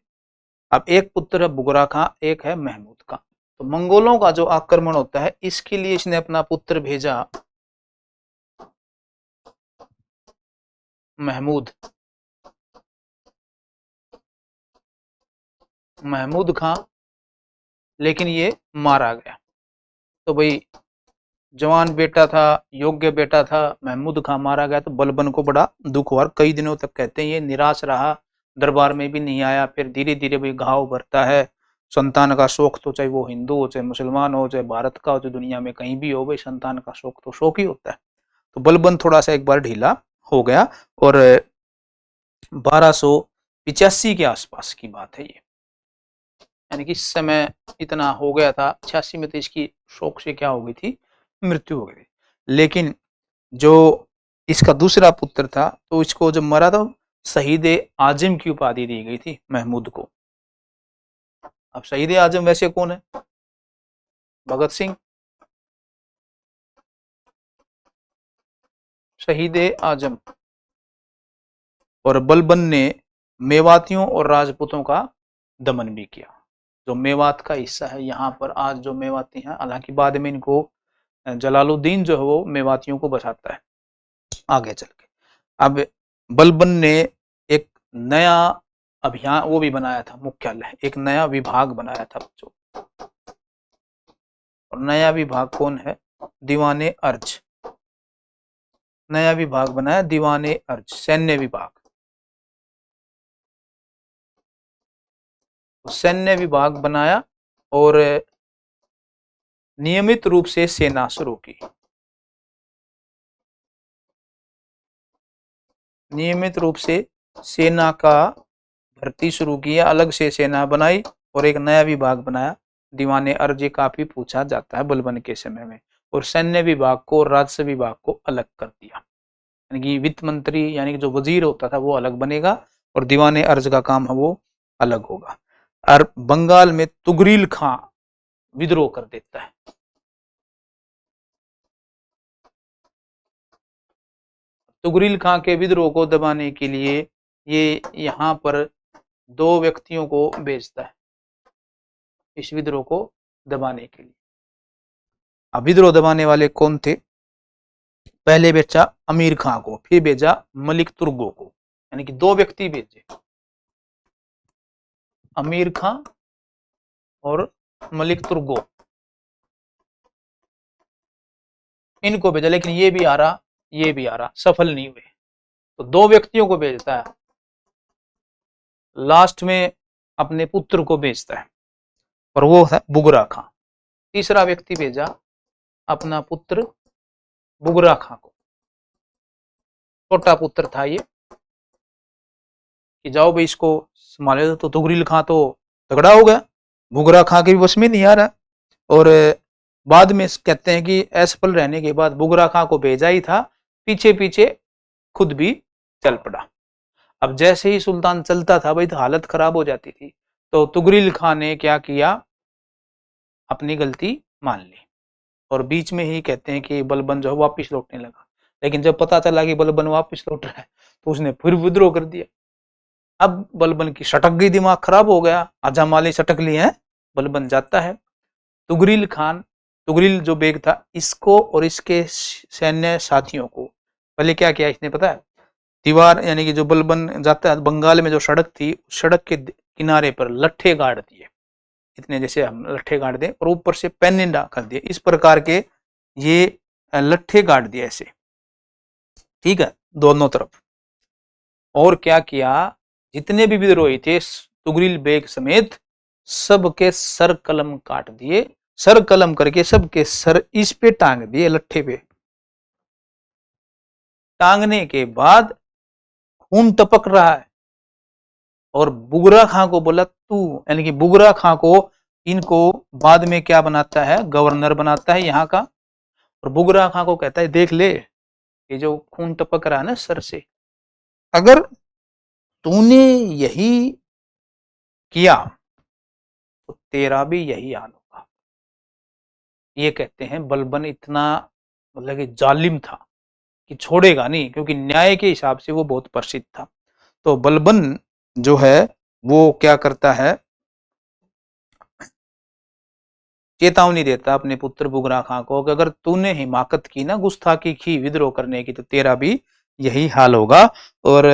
अब एक पुत्र है बुगरा खां, एक है महमूद खां। तो मंगोलों का जो आक्रमण होता है इसके लिए इसने अपना पुत्र भेजा महमूद। महमूद खां, लेकिन ये मारा गया। तो भाई जवान बेटा था, योग्य बेटा था, महमूद खां मारा गया तो बलबन को बड़ा दुख हुआ। कई दिनों तक कहते हैं ये निराश रहा, दरबार में भी नहीं आया। फिर धीरे धीरे भाई घाव भरता है। संतान का शौक तो चाहे वो हिंदू हो, चाहे मुसलमान हो, चाहे भारत का हो, चाहे दुनिया में कहीं भी हो, भाई संतान का शौक तो शौक ही होता है। तो बलबन थोड़ा सा एक बार ढीला हो गया और 1285 के आसपास की बात है ये, यानी कि इस समय इतना हो गया था। 86 में तो इसकी शौक से क्या हो गई थी, मृत्यु हो गई थी। लेकिन जो इसका दूसरा पुत्र था, तो इसको जब मरा तो शहीद आजम की उपाधि दी गई थी महमूद को। अब शहीद आजम वैसे कौन है? भगत सिंह। शहीद आजम। और बलबन ने मेवातियों और राजपूतों का दमन भी किया। जो मेवात का हिस्सा है यहाँ पर आज जो मेवाती हैं, हालांकि बाद में इनको जलालुद्दीन जो है वो मेवातियों को बसाता है आगे चल के। अब बलबन ने एक नया अभियान वो भी बनाया था, मुख्यालय, एक नया विभाग बनाया था बच्चों। और नया विभाग कौन है? दीवाने अर्ज। नया विभाग बनाया दीवाने अर्ज, सैन्य विभाग। सैन्य विभाग बनाया और नियमित रूप से सेना शुरू की। नियमित रूप से सेना का भर्ती शुरू किया, अलग से सेना बनाई और एक नया विभाग बनाया दीवाने अर्ज। काफी पूछा जाता है बलबन के समय में। और सैन्य विभाग को और राजस्व विभाग को अलग कर दिया, यानी कि वित्त मंत्री यानी कि जो वजीर होता था वो अलग बनेगा और दीवाने अर्ज का काम है वो अलग होगा। और बंगाल में तुगरील खां विद्रोह कर देता है। तुगरील खां के विद्रोह को दबाने के लिए ये यहाँ पर 2 व्यक्तियों को भेजता है इस विद्रोह को दबाने के लिए। अब विद्रोह दबाने वाले कौन थे? पहले भेजा अमीर खां को, फिर भेजा मलिक तुर्गो को, यानी कि 2 व्यक्ति भेजे, अमीर खां और मलिक तुर्गो, इनको भेजा। लेकिन ये भी आ रहा, ये भी आ रहा, सफल नहीं हुए। तो 2 व्यक्तियों को भेजता है, लास्ट में अपने पुत्र को भेजता है और वो है बुगरा खां। तीसरा व्यक्ति भेजा अपना पुत्र बुगरा खां को, छोटा पुत्र था ये, कि जाओ भाई इसको संभाले। तो तुगरील खां तो तगड़ा हो गया, बुगरा खां के भी बस में नहीं आ रहा। और बाद में कहते हैं कि असफल रहने के बाद बुगरा खां को भेजा ही था, पीछे पीछे खुद भी चल पड़ा। अब जैसे ही सुल्तान चलता था भाई तो हालत खराब हो जाती थी। तो तुगरील खां ने क्या किया, अपनी गलती मान ली और बीच में ही कहते हैं कि बलबन जो है वापिस लौटने लगा। लेकिन जब पता चला कि बलबन वापिस लौट रहा है तो उसने फिर विद्रोह कर दिया। अब बलबन की सटक गई, दिमाग खराब हो गया, आजामाली सटक लिए हैं। बलबन जाता है, तुगरील खान, तुगरील जो बेग था, इसको और इसके सैन्य साथियों को पहले क्या किया इसने पता है? दीवार यानी कि जो बलबन जाता है बंगाल में जो सड़क थी, सड़क के किनारे पर लट्ठे गाड़ दिए, इतने जैसे हम लट्ठे गाड़ दें, और ऊपर से पेनिंडा कर दिए, इस प्रकार के ये लट्ठे गाड़ दिए ऐसे, ठीक है, दोनों तरफ। और क्या किया, जितने भी विद्रोही थे तुगरील बेग समेत सबके सर कलम काट दिए, सर कलम करके सबके सर इस पे टांग दिए, लट्ठे पे। टांगने के बाद खून टपक रहा है और बुगरा खां को बोला तू, यानी कि बुगरा खां को इनको बाद में क्या बनाता है, गवर्नर बनाता है यहाँ का। और बुगरा खां को कहता है देख ले, ये जो खून टपक रहा है ना सर से, अगर तूने यही किया तो तेरा भी यही हाल होगा। ये कहते हैं बलबन इतना मतलब कि जालिम था कि छोड़ेगा नहीं, क्योंकि न्याय के हिसाब से वो बहुत प्रसिद्ध था। तो बलबन जो है वो क्या करता है, चेतावनी देता अपने पुत्र बुगरा खां को कि अगर तूने हिमाकत की ना, गुस्ताखी की विद्रोह करने की, तो तेरा भी यही हाल होगा। और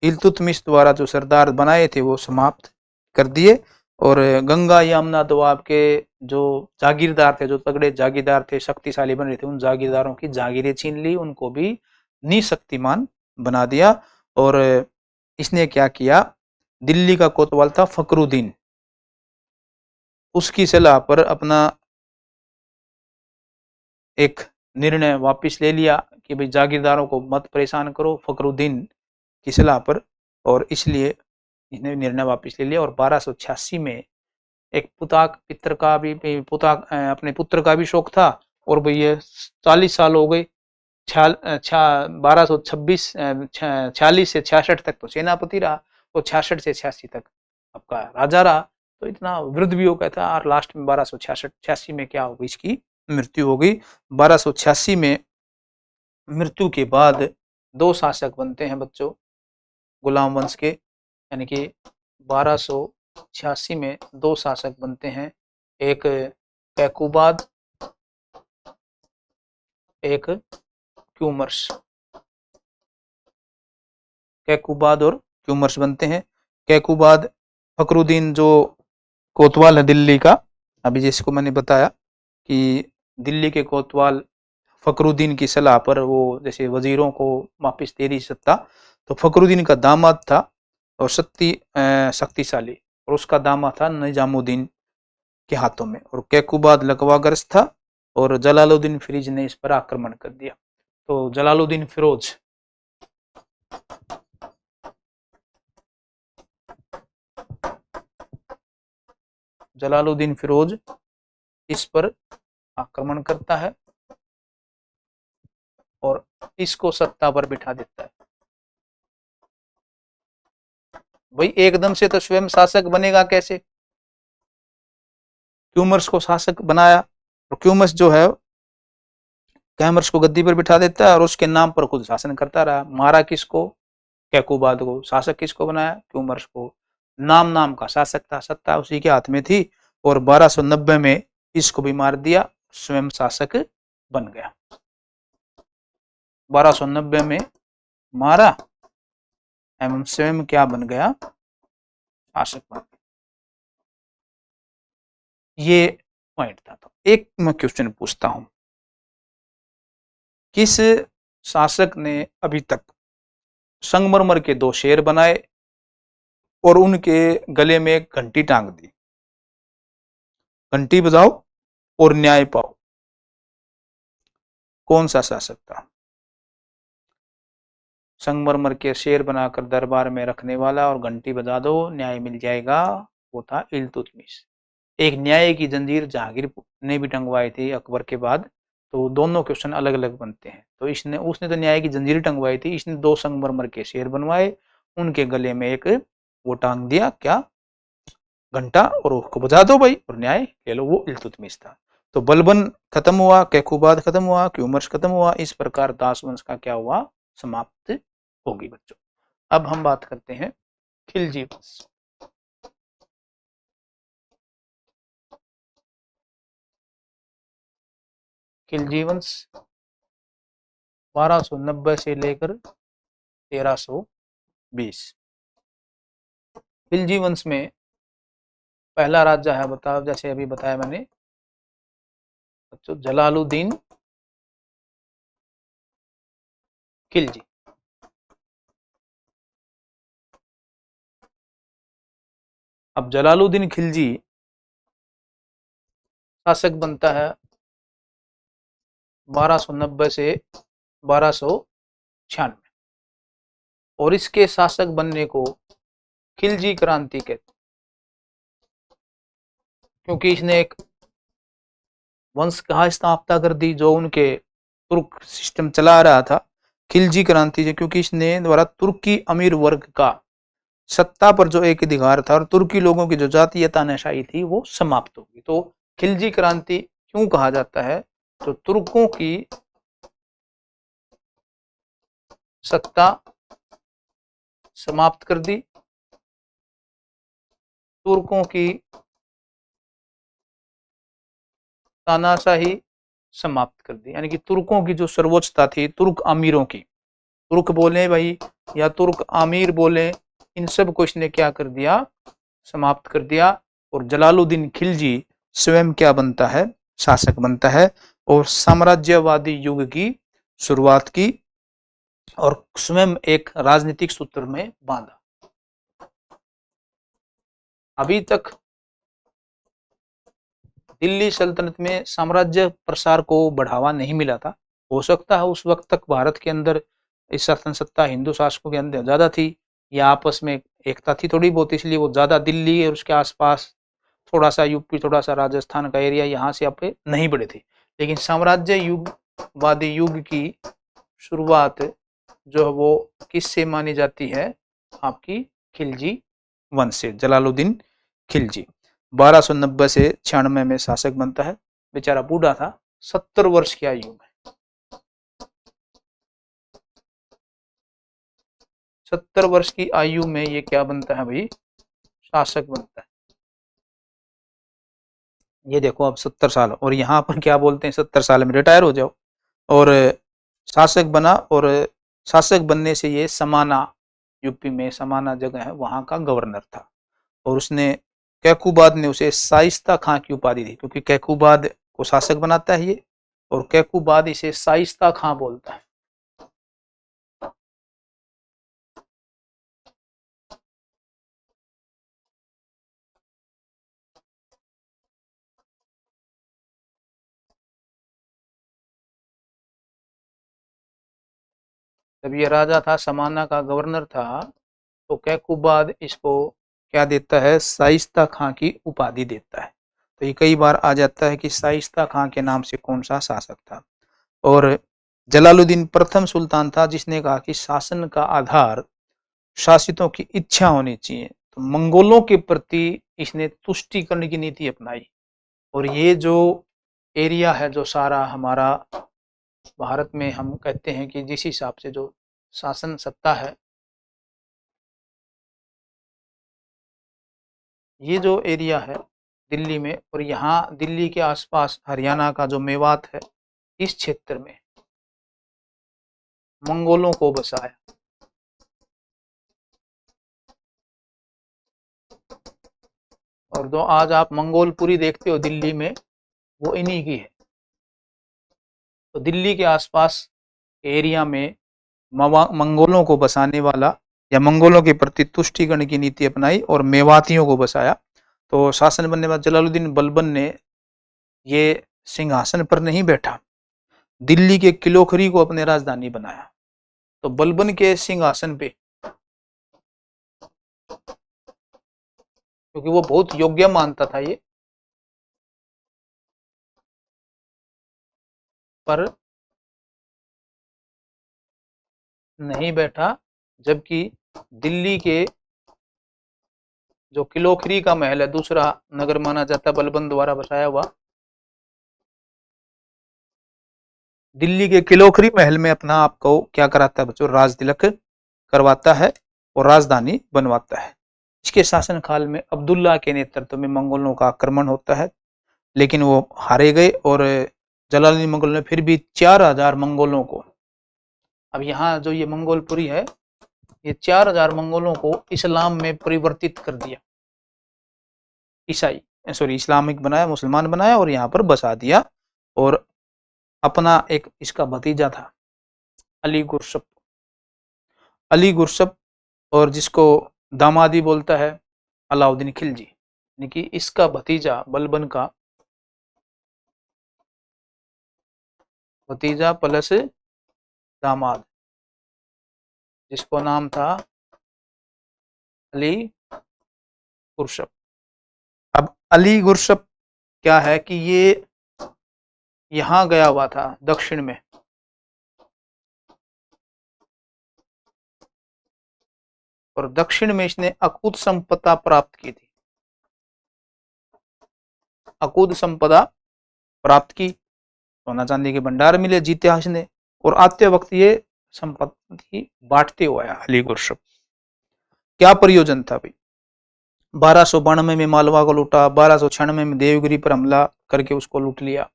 इल्तुतमिश द्वारा जो सरदार बनाए थे वो समाप्त कर दिए। और गंगा यमुना दोआब के जो जागीरदार थे, जो तगड़े जागीरदार थे, शक्तिशाली बन रहे थे, उन जागीरदारों की जागीरें छीन ली, उनको भी निशक्तिमान बना दिया। और इसने क्या किया, दिल्ली का कोतवाल था फकरुद्दीन, उसकी सलाह पर अपना एक निर्णय वापस ले लिया कि भाई जागीरदारों को मत परेशान करो, फकरुद्दीन की सलाह पर। और इसलिए इसने निर्णय वापस ले लिया। और 1286 में एक पितर का भी अपने पुत्र का भी शौक था। और भैया 40 साल हो गए, 1226 46 से 66 तक तो सेनापति रहा, और 66 से 86 तक आपका राजा रहा। तो इतना वृद्ध भी हो गया था। और लास्ट में 1286 में क्या हो गई, इसकी मृत्यु हो गई। 1286 में मृत्यु के बाद दो शासक बनते हैं बच्चों गुलाम वंश के, यानी कि 1286 में दो शासक बनते हैं, एक कैकुबाद, एक क्यूमर्स। कैकुबाद और क्यूमर्स बनते हैं। कैकुबाद फकरुद्दीन जो कोतवाल है दिल्ली का, अभी जिसको मैंने बताया कि दिल्ली के कोतवाल फकरुद्दीन की सलाह पर वो जैसे वजीरों को वापिस दे दी सत्ता, तो फकरुद्दीन का दामाद था और शक्तिशाली, और उसका दामाद था निजामुद्दीन के हाथों में। और कैकुबाद लकवाग्रस्त था और जलालुद्दीन फिरोज ने इस पर आक्रमण कर दिया। तो जलालुद्दीन फिरोज इस पर आक्रमण करता है और इसको सत्ता पर बिठा देता है। भाई एकदम से तो स्वयं शासक बनेगा कैसे, क्यूमर्स को शासक बनाया, और क्यूमर्स जो है कैमर्स को गद्दी पर बिठा देता है और उसके नाम पर खुद शासन करता रहा। मारा किसको, कैकुबाद को। शासक किसको बनाया, क्यूमर्स को। नाम नाम का शासक था, सत्ता उसी के हाथ में थी। और 1290 में इसको भी मार दिया, स्वयं शासक बन गया। 1290 में मारा एवं स्वयं क्या बन गया, शासक बन गया। ये पॉइंट था। तो एक मैं क्वेश्चन पूछता हूं, किस शासक ने अभी तक संगमरमर के दो शेर बनाए और उनके गले में एक घंटी टांग दी, घंटी बजाओ और न्याय पाओ? कौन सा शासक था? संगमरमर के शेर बनाकर दरबार में रखने वाला और घंटी बजा दो न्याय मिल जाएगा, वो था इल्तुतमिश। एक न्याय की जंजीर जहांगीर ने भी टंगवाई थी अकबर के बाद। तो दोनों क्वेश्चन अलग अलग बनते हैं। तो उसने तो न्याय की जंजीर टंगवाई थी, इसने दो संगमरमर के शेर बनवाए, उनके गले में एक वो टांग दिया, क्या, घंटा, और उसको बजा दो भाई और न्याय ले लो। वो इल्तुतमिश था। तो बलबन खत्म हुआ, कैकुबाद खत्म हुआ, क्यूमर्स खत्म हुआ। इस प्रकार दास वंश का क्या हुआ, समाप्त होगी बच्चों। अब हम बात करते हैं खिलजी वंश। खिलजी वंश 1290 से लेकर 1320। खिलजी वंश में पहला राजा है, बताओ, जैसे अभी बताया मैंने बच्चों, जलालुद्दीन खिलजी। अब जलालुद्दीन खिलजी शासक बनता है 1290 से 1296, और इसके शासक बनने को खिलजी क्रांति कहते, क्योंकि इसने एक वंश कहा स्थापना कर दी जो उनके तुर्क सिस्टम चला रहा था। खिलजी क्रांति से, क्योंकि इसने द्वारा तुर्की अमीर वर्ग का सत्ता पर जो एक अधिकार था और तुर्की लोगों की जो जातीय तानाशाही थी वो समाप्त होगी। तो खिलजी क्रांति क्यों कहा जाता है, तो तुर्कों की सत्ता समाप्त कर दी, तुर्कों की तानाशाही समाप्त कर दी, यानी कि तुर्कों की जो सर्वोच्चता थी, तुर्क अमीरों की, तुर्क बोले भाई या तुर्क अमीर बोले, इन सब को इसने क्या कर दिया, समाप्त कर दिया और जलालुद्दीन खिलजी स्वयं क्या बनता है, शासक बनता है और साम्राज्यवादी युग की शुरुआत की और स्वयं एक राजनीतिक सूत्र में बांधा। अभी तक दिल्ली सल्तनत में साम्राज्य प्रसार को बढ़ावा नहीं मिला था। हो सकता है उस वक्त तक भारत के अंदर इस शासन सत्ता हिंदू शासकों के अंदर ज्यादा थी या आपस में एकता थी थोड़ी बहुत, इसलिए वो ज्यादा दिल्ली और उसके आसपास थोड़ा सा यूपी, थोड़ा सा राजस्थान का एरिया यहाँ से आप नहीं बढ़े थे। लेकिन साम्राज्य युगवादी युग की शुरुआत जो है वो किससे मानी जाती है, आपकी खिलजी वंश से, जलालुद्दीन खिलजी 1290 से 96 में शासक बनता है। बेचारा बूढ़ा था, 70 वर्ष की आयु में, 70 वर्ष की आयु में ये क्या बनता है भाई, शासक बनता है। ये देखो अब 70 साल, और यहाँ पर क्या बोलते हैं 70 साल में रिटायर हो जाओ, और शासक बना। और शासक बनने से ये समाना, यूपी में समाना जगह है, वहां का गवर्नर था और उसने कैकुबाद ने उसे शाइस्ता खां की उपाधि दी, क्योंकि कैकुबाद को शासक बनाता है ये और कैकुबाद इसे शाइस्ता खां बोलता है। जब ये राजा था, समाना का गवर्नर था, तो कैकुबाद इसको क्या देता है, शाइस्ता खां की उपाधि देता है। तो ये कई बार आ जाता है कि शाइस्ता खां के नाम से कौन सा शासक था। और जलालुद्दीन प्रथम सुल्तान था जिसने कहा कि शासन का आधार शासितों की इच्छा होनी चाहिए। तो मंगोलों के प्रति इसने तुष्टिकरण की नीति अपनाई और ये जो एरिया है, जो सारा हमारा भारत में हम कहते हैं कि जिस हिसाब से जो शासन सत्ता है, ये जो एरिया है दिल्ली में और यहाँ दिल्ली के आसपास हरियाणा का जो मेवात है, इस क्षेत्र में मंगोलों को बसाया। और जो आज आप मंगोलपुरी देखते हो दिल्ली में, वो इन्हीं की है। तो दिल्ली के आसपास एरिया में मंगोलों को बसाने वाला या मंगोलों के प्रति तुष्टिकरण की नीति अपनाई और मेवातियों को बसाया। तो शासन बनने बाद जलालुद्दीन बलबन ने ये सिंहासन पर नहीं बैठा, दिल्ली के किलोखरी को अपने राजधानी बनाया। तो बलबन के सिंहासन पे, क्योंकि वो बहुत योग्य मानता था ये, पर नहीं बैठा, जबकि दिल्ली के जो किलोखरी का महल है, दूसरा नगर माना जाता है बलबन द्वारा बसाया हुआ, दिल्ली के किलोखरी महल में अपना आपको क्या कराता है बच्चों, राज तिलक करवाता है और राजधानी बनवाता है। इसके शासनकाल में अब्दुल्ला के नेतृत्व में मंगोलों का आक्रमण होता है, लेकिन वो हारे गए और जलालुद्दीन मंगोल ने फिर भी 4000 मंगोलों को, अब यहाँ जो ये मंगोलपुरी है, ये 4000 मंगोलों को इस्लाम में परिवर्तित कर दिया, ईसाई सॉरी इस्लामिक बनाया, मुसलमान बनाया और यहाँ पर बसा दिया। और अपना एक इसका भतीजा था अली गुरसप, अली गुरसप, और जिसको दामादी बोलता है अलाउद्दीन खिलजी, यानी कि इसका भतीजा बलबन का भतीजा प्लस दामाद, जिसको नाम था अली गुरसप। अब अली गुरसप क्या है कि ये यहां गया हुआ था दक्षिण में, और दक्षिण में इसने अकूत संपदा प्राप्त की थी, अकूत संपदा प्राप्त की, सोना चांदी के भंडार मिले जीते ने, और आते वक्त ये संपत्ति बांटते हुए आया अली गुरसप। क्या प्रयोजन था भाई, 1292 में मालवा को लूटा, 1296 में देवगिरी पर हमला करके उसको लूट लिया,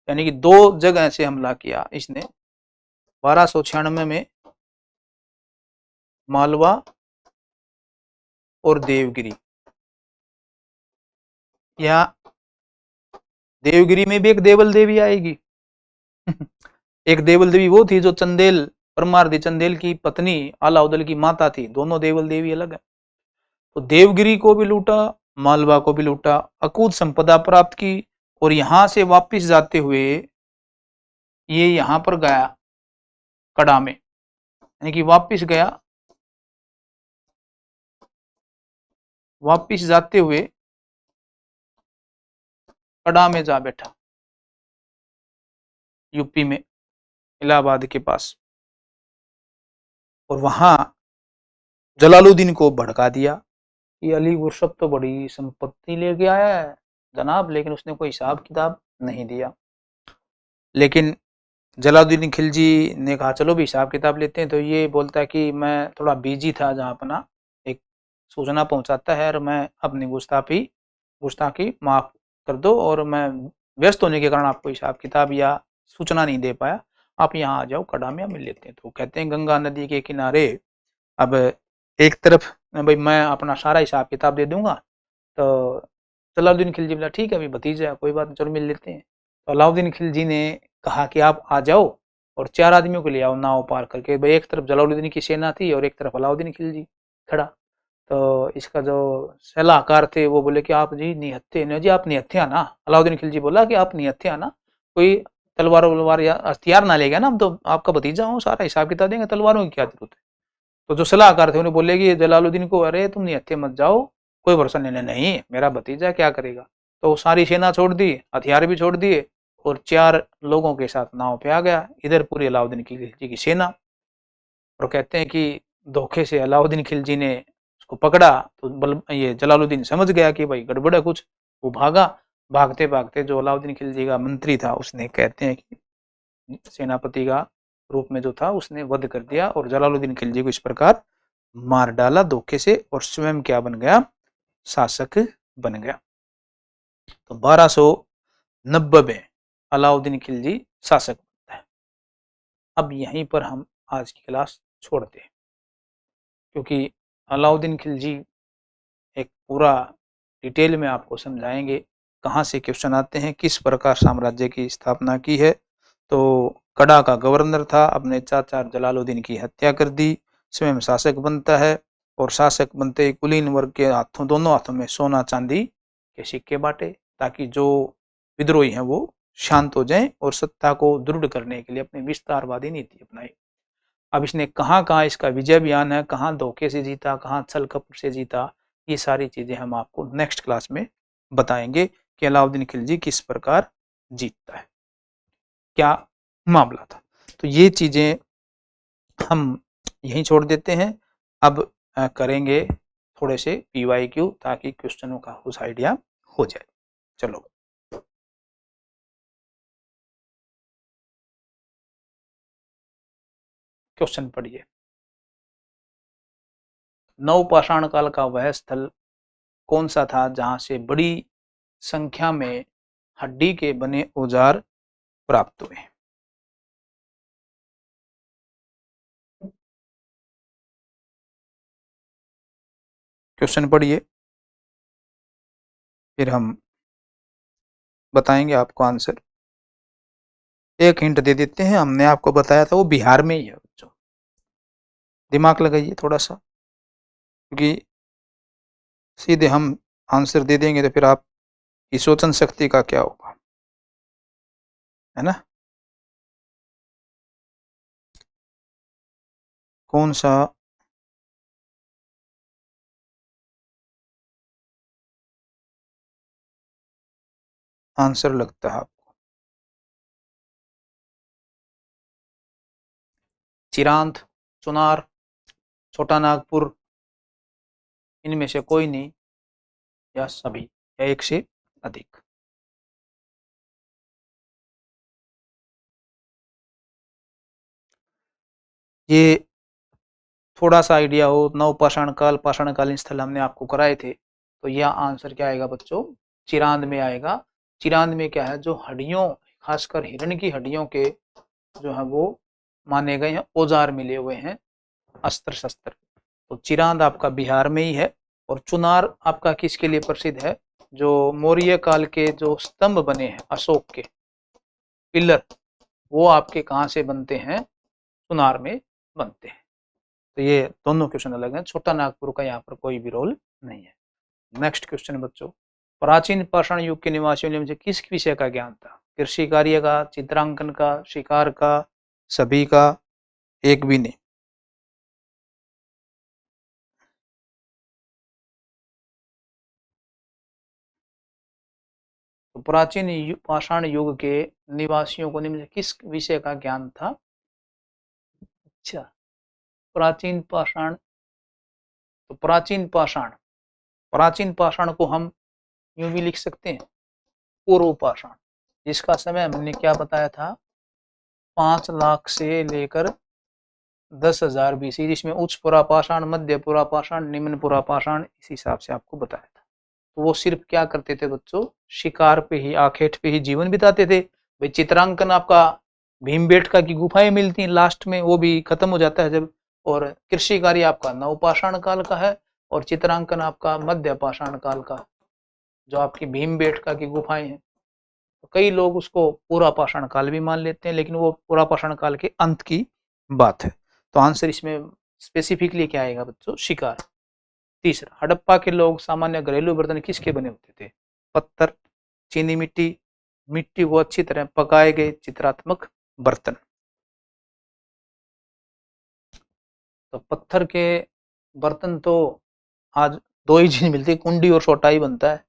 यानी कि 2 जगह से हमला किया इसने। 1296 में मालवा और देवगिरी, या देवगिरी में भी एक देवल देवी आएगी। एक देवल देवी वो थी जो चंदेल, परमारदी चंदेल की पत्नी अलाउद्दीन की माता थी, दोनों देवल देवी अलग है। तो देवगिरी को भी लूटा, मालवा को भी लूटा, अकूत संपदा प्राप्त की, और यहां से वापिस जाते हुए ये यहां पर गया कड़ा में, यानी कि वापिस गया, वापिस जाते हुए कड़ा में जा बैठा, यूपी में इलाहाबाद के पास, और वहां जलालुद्दीन को भड़का दिया कि अली गुरशब तो बड़ी संपत्ति लेके आया है जनाब, लेकिन उसने कोई हिसाब किताब नहीं दिया। लेकिन जलालुद्दीन खिलजी ने कहा चलो भी हिसाब किताब लेते हैं। तो ये बोलता है कि मैं थोड़ा बिजी था, जहाँ अपना एक सूचना पहुंचाता है, और मैं अपनी गुस्ताखी माफ कर दो, और मैं व्यस्त होने के कारण आपको हिसाब किताब या सूचना नहीं दे पाया, आप यहाँ आ जाओ कड़ा में, मिल लेते हैं। तो कहते हैं गंगा नदी के किनारे अब एक तरफ भाई मैं अपना सारा हिसाब किताब दे दूंगा, तो जलालुद्दीन खिलजी बोला ठीक है, अभी भतीजा कोई बात नहीं, चलो मिल लेते हैं। तो अलाउद्दीन खिलजी ने कहा कि आप आ जाओ और 4 आदमियों को ले आओ नाव पार करके। भाई एक तरफ जलालुद्दीन की सेना थी और एक तरफ अलाउद्दीन खिलजी खड़ा। तो इसका जो सलाहकार थे वो बोले कि आप जी निहत्थे न जी, आप निहत्थे आना। अलाउद्दीन खिलजी बोला कि आप निहत्थे आना, कोई तलवार वलवार या हथियार ना ले गया ना, हम तो आपका भतीजा हूँ, सारा हिसाब किताब देंगे, तलवारों की क्या जरूरत है। तो जो सलाहकार थे उन्हें बोले कि जलालुद्दीन को, अरे तुम निहत्थे मत जाओ, कोई भरोसा नहीं। नहीं मेरा भतीजा क्या करेगा। तो सारी सेना छोड़ दी, हथियार भी छोड़ दिए, और 4 लोगों के साथ नाव पे आ गया। इधर पूरी अलाउद्दीन खिलजी की सेना। और कहते हैं कि धोखे से अलाउद्दीन खिलजी ने उसको पकड़ा, तो ये जलालुद्दीन समझ गया कि भाई गड़बड़ है कुछ, वो भागा। भागते भागते जो अलाउद्दीन खिलजी का मंत्री था, उसने कहते हैं कि सेनापति का रूप में जो था उसने वध कर दिया, और जलालुद्दीन खिलजी को इस प्रकार मार डाला धोखे से, और स्वयं क्या बन गया, शासक बन गया। तो 1290 में अलाउद्दीन खिलजी शासक बनता है। अब यहीं पर हम आज की क्लास छोड़ते हैं, क्योंकि अलाउद्दीन खिलजी एक पूरा डिटेल में आपको समझाएंगे, कहाँ से क्वेश्चन आते हैं, किस प्रकार साम्राज्य की स्थापना की है। तो कड़ा का गवर्नर था, अपने चाचा जलालुद्दीन की हत्या कर दी, स्वयं शासक बनता है, और शासक बनते ही कुलीन वर्ग के हाथों, दोनों हाथों में सोना चांदी के सिक्के बांटे, ताकि जो विद्रोही हैं वो शांत हो जाएं, और सत्ता को दृढ़ करने के लिए अपनी विस्तारवादी नीति अपनाई। अब इसने कहाँ कहाँ इसका विजय बयान है, कहाँ धोखे से जीता, कहाँ छल कपट से जीता, ये सारी चीजें हम आपको नेक्स्ट क्लास में बताएंगे कि अलाउद्दीन खिलजी किस प्रकार जीतता है, क्या मामला था। तो ये चीजें हम यहीं छोड़ देते हैं। अब करेंगे थोड़े से PYQ, ताकि क्वेश्चनों का कुछ आइडिया हो जाए। चलो क्वेश्चन पढ़िए। नवपाषाण काल का वह स्थल कौन सा था जहां से बड़ी संख्या में हड्डी के बने औजार प्राप्त हुए। क्वेश्चन पढ़िए, फिर हम बताएंगे आपको आंसर। एक हिंट दे देते हैं, हमने आपको बताया था वो बिहार में ही है बच्चों, दिमाग लगाइए थोड़ा सा, क्योंकि सीधे हम आंसर दे देंगे तो फिर आपकी सोचन शक्ति का क्या होगा, है ना। कौन सा आंसर लगता है आपको। चिरांद, चुनार, छोटा नागपुर, इनमें से कोई नहीं, या सभी, या एक से अधिक। ये थोड़ा सा आइडिया हो, नवपाषाण काल, पाषाणकालीन स्थल हमने आपको कराए थे, तो यह आंसर क्या आएगा बच्चों, चिरांद में आएगा। चिरांद में क्या है, जो हड्डियों, खासकर हिरण की हड्डियों के जो है वो माने गए हैं औजार मिले हुए हैं, अस्त्र शस्त्र। तो चिरांद आपका बिहार में ही है। और चुनार आपका किसके लिए प्रसिद्ध है, जो मौर्य काल के जो स्तंभ बने हैं अशोक के पिलर, वो आपके कहाँ से बनते हैं? सुनार में बनते हैं। तो ये दोनों क्वेश्चन अलग हैं, छोटा नागपुर का यहाँ पर कोई भी रोल नहीं है। नेक्स्ट क्वेश्चन बच्चों, प्राचीन पाषाण युग के निवासियों ने मुझे किस विषय का ज्ञान था? कृषि कार्य का, चित्रांकन का, शिकार का, सभी का, एक भी नहीं। तो प्राचीन पाषाण युग के निवासियों को मुझे किस विषय का ज्ञान था? अच्छा, प्राचीन पाषाण, तो प्राचीन पाषाण को हम यूं भी लिख सकते हैं पूर्व पाषाण, जिसका समय हमने क्या बताया था? 5 लाख से लेकर 10,000 BC, जिसमें उच्च पुरापाषाण, मध्य पुरापाषाण, निम्न पुरापाषाण, इस हिसाब से आपको बताया था। तो वो सिर्फ क्या करते थे बच्चों? शिकार पे ही, आखेट पे ही जीवन बिताते थे। भाई चित्रांकन आपका भीमबेटका की गुफाएं मिलती हैं लास्ट में, वो भी खत्म हो जाता है जब। और कृषि कार्य आपका नवपाषाण काल का है, और चित्रांकन आपका मध्य पाषाण काल का, जो आपकी भीमबेटका की गुफाएं हैं। तो कई लोग उसको पूरा पाषाण काल भी मान लेते हैं, लेकिन वो पूरा पाषाण काल के अंत की बात है। तो आंसर इसमें स्पेसिफिकली क्या आएगा बच्चों? शिकार। तीसरा, हड़प्पा के लोग सामान्य घरेलू बर्तन किसके बने होते थे? पत्थर, चीनी मिट्टी, मिट्टी को अच्छी तरह पकाए गए चित्रात्मक बर्तन। तो पत्थर के बर्तन तो आज दो ही चीज मिलती है, कुंडी और सोटा ही बनता है,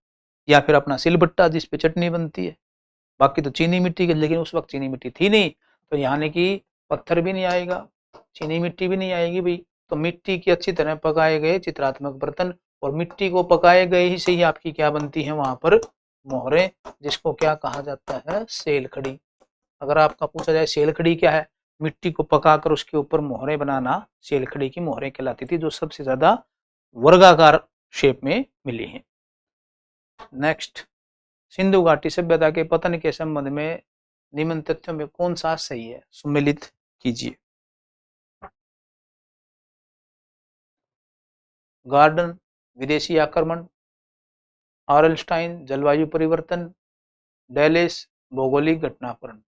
या फिर अपना सिलबट्टा जिस पे चटनी बनती है। बाकी तो चीनी मिट्टी के, लेकिन उस वक्त चीनी मिट्टी थी नहीं, तो यानी कि पत्थर भी नहीं आएगा, चीनी मिट्टी भी नहीं आएगी भाई। तो मिट्टी की अच्छी तरह पकाए गए चित्रात्मक बर्तन, और मिट्टी को पकाए गए ही से ही आपकी क्या बनती है वहां पर? मोहरें, जिसको क्या कहा जाता है? सेलखड़ी। अगर आपका पूछा जाए सेलखड़ी क्या है, मिट्टी को पकाकर उसके ऊपर मोहरें बनाना सेलखड़ी की मोहरें कहलाती थी, जो सबसे ज्यादा वर्गाकार शेप में मिली है। नेक्स्ट, सिंधु घाटी सभ्यता के पतन के संबंध में निम्न तथ्यों में कौन सा सही है? सुमेलित कीजिए। गार्डन विदेशी आक्रमण, आर्लस्टाइन जलवायु परिवर्तन, डेलिस भौगोलिक घटनाक्रम।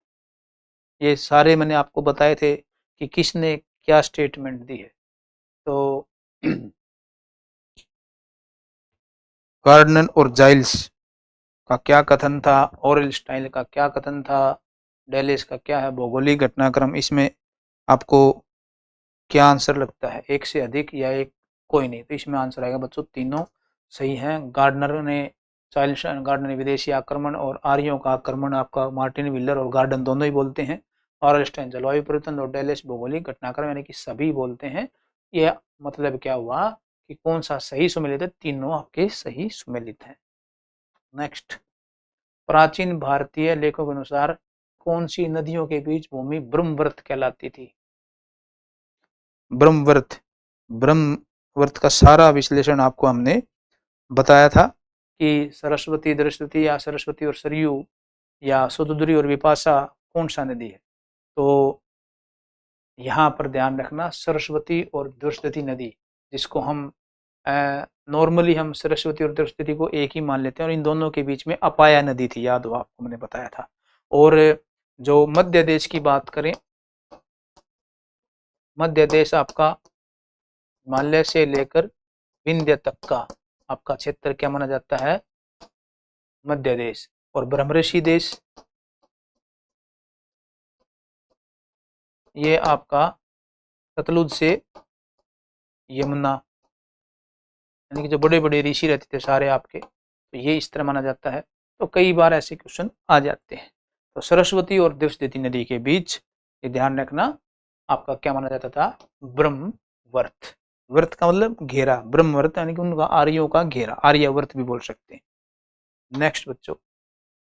ये सारे मैंने आपको बताए थे कि किसने क्या स्टेटमेंट दी है। तो गार्डनर और जाइल्स का क्या कथन था, ऑरेलस्टाइन का क्या कथन था, डेलिस का क्या है भौगोलिक घटनाक्रम, इसमें आपको क्या आंसर लगता है? एक से अधिक या एक कोई नहीं? तो इसमें आंसर आएगा बच्चों तीनों सही हैं। गार्डनर ने, चाइल्ड गार्डनर ने विदेशी आक्रमण और आर्यों का आक्रमण आपका मार्टिन विलर और गार्डन दोनों ही बोलते हैं। ऑरेलस्टाइन जलवायु परिवर्तन और डेलिस भौगोलिक घटनाक्रम, यानी कि सभी बोलते हैं। ये मतलब क्या हुआ कि कौन सा सही सुमेलित है? तीनों आपके सही सुमेलित हैं। नेक्स्ट, प्राचीन भारतीय लेखों के अनुसार कौन सी नदियों के बीच भूमि ब्रह्मवर्त कहलाती थी? ब्रह्मवर्त, ब्रह्मवर्त का सारा विश्लेषण आपको हमने बताया था कि सरस्वती, दृष्टि या सरस्वती और सरयू, या सुदुद्री और विपाशा कौन सा नदी है? तो यहाँ पर ध्यान रखना, सरस्वती और दृष्टि नदी, जिसको हम नॉर्मली हम सरस्वती और दृष्टि को एक ही मान लेते हैं, और इन दोनों के बीच में अपाया नदी थी, याद हो आपको मैंने बताया था। और जो मध्य देश की बात करें, मध्य देश आपका हिमालय से लेकर विंध्य तक का आपका क्षेत्र क्या माना जाता है? मध्य देश। और ब्रह्मऋषि देश, ये आपका सतलुज से यमुना, यानी कि जो बड़े बड़े ऋषि रहते थे सारे आपके, तो ये इस तरह माना जाता है। तो कई बार ऐसे क्वेश्चन आ जाते हैं। तो सरस्वती और दृष्टि नदी के बीच ये ध्यान रखना आपका क्या माना जाता था? ब्रह्मवर्त। वर्त का मतलब घेरा, ब्रह्मवर्त यानी कि उनका आर्यों का घेरा, आर्यवर्त भी बोल सकते हैं। नेक्स्ट बच्चों,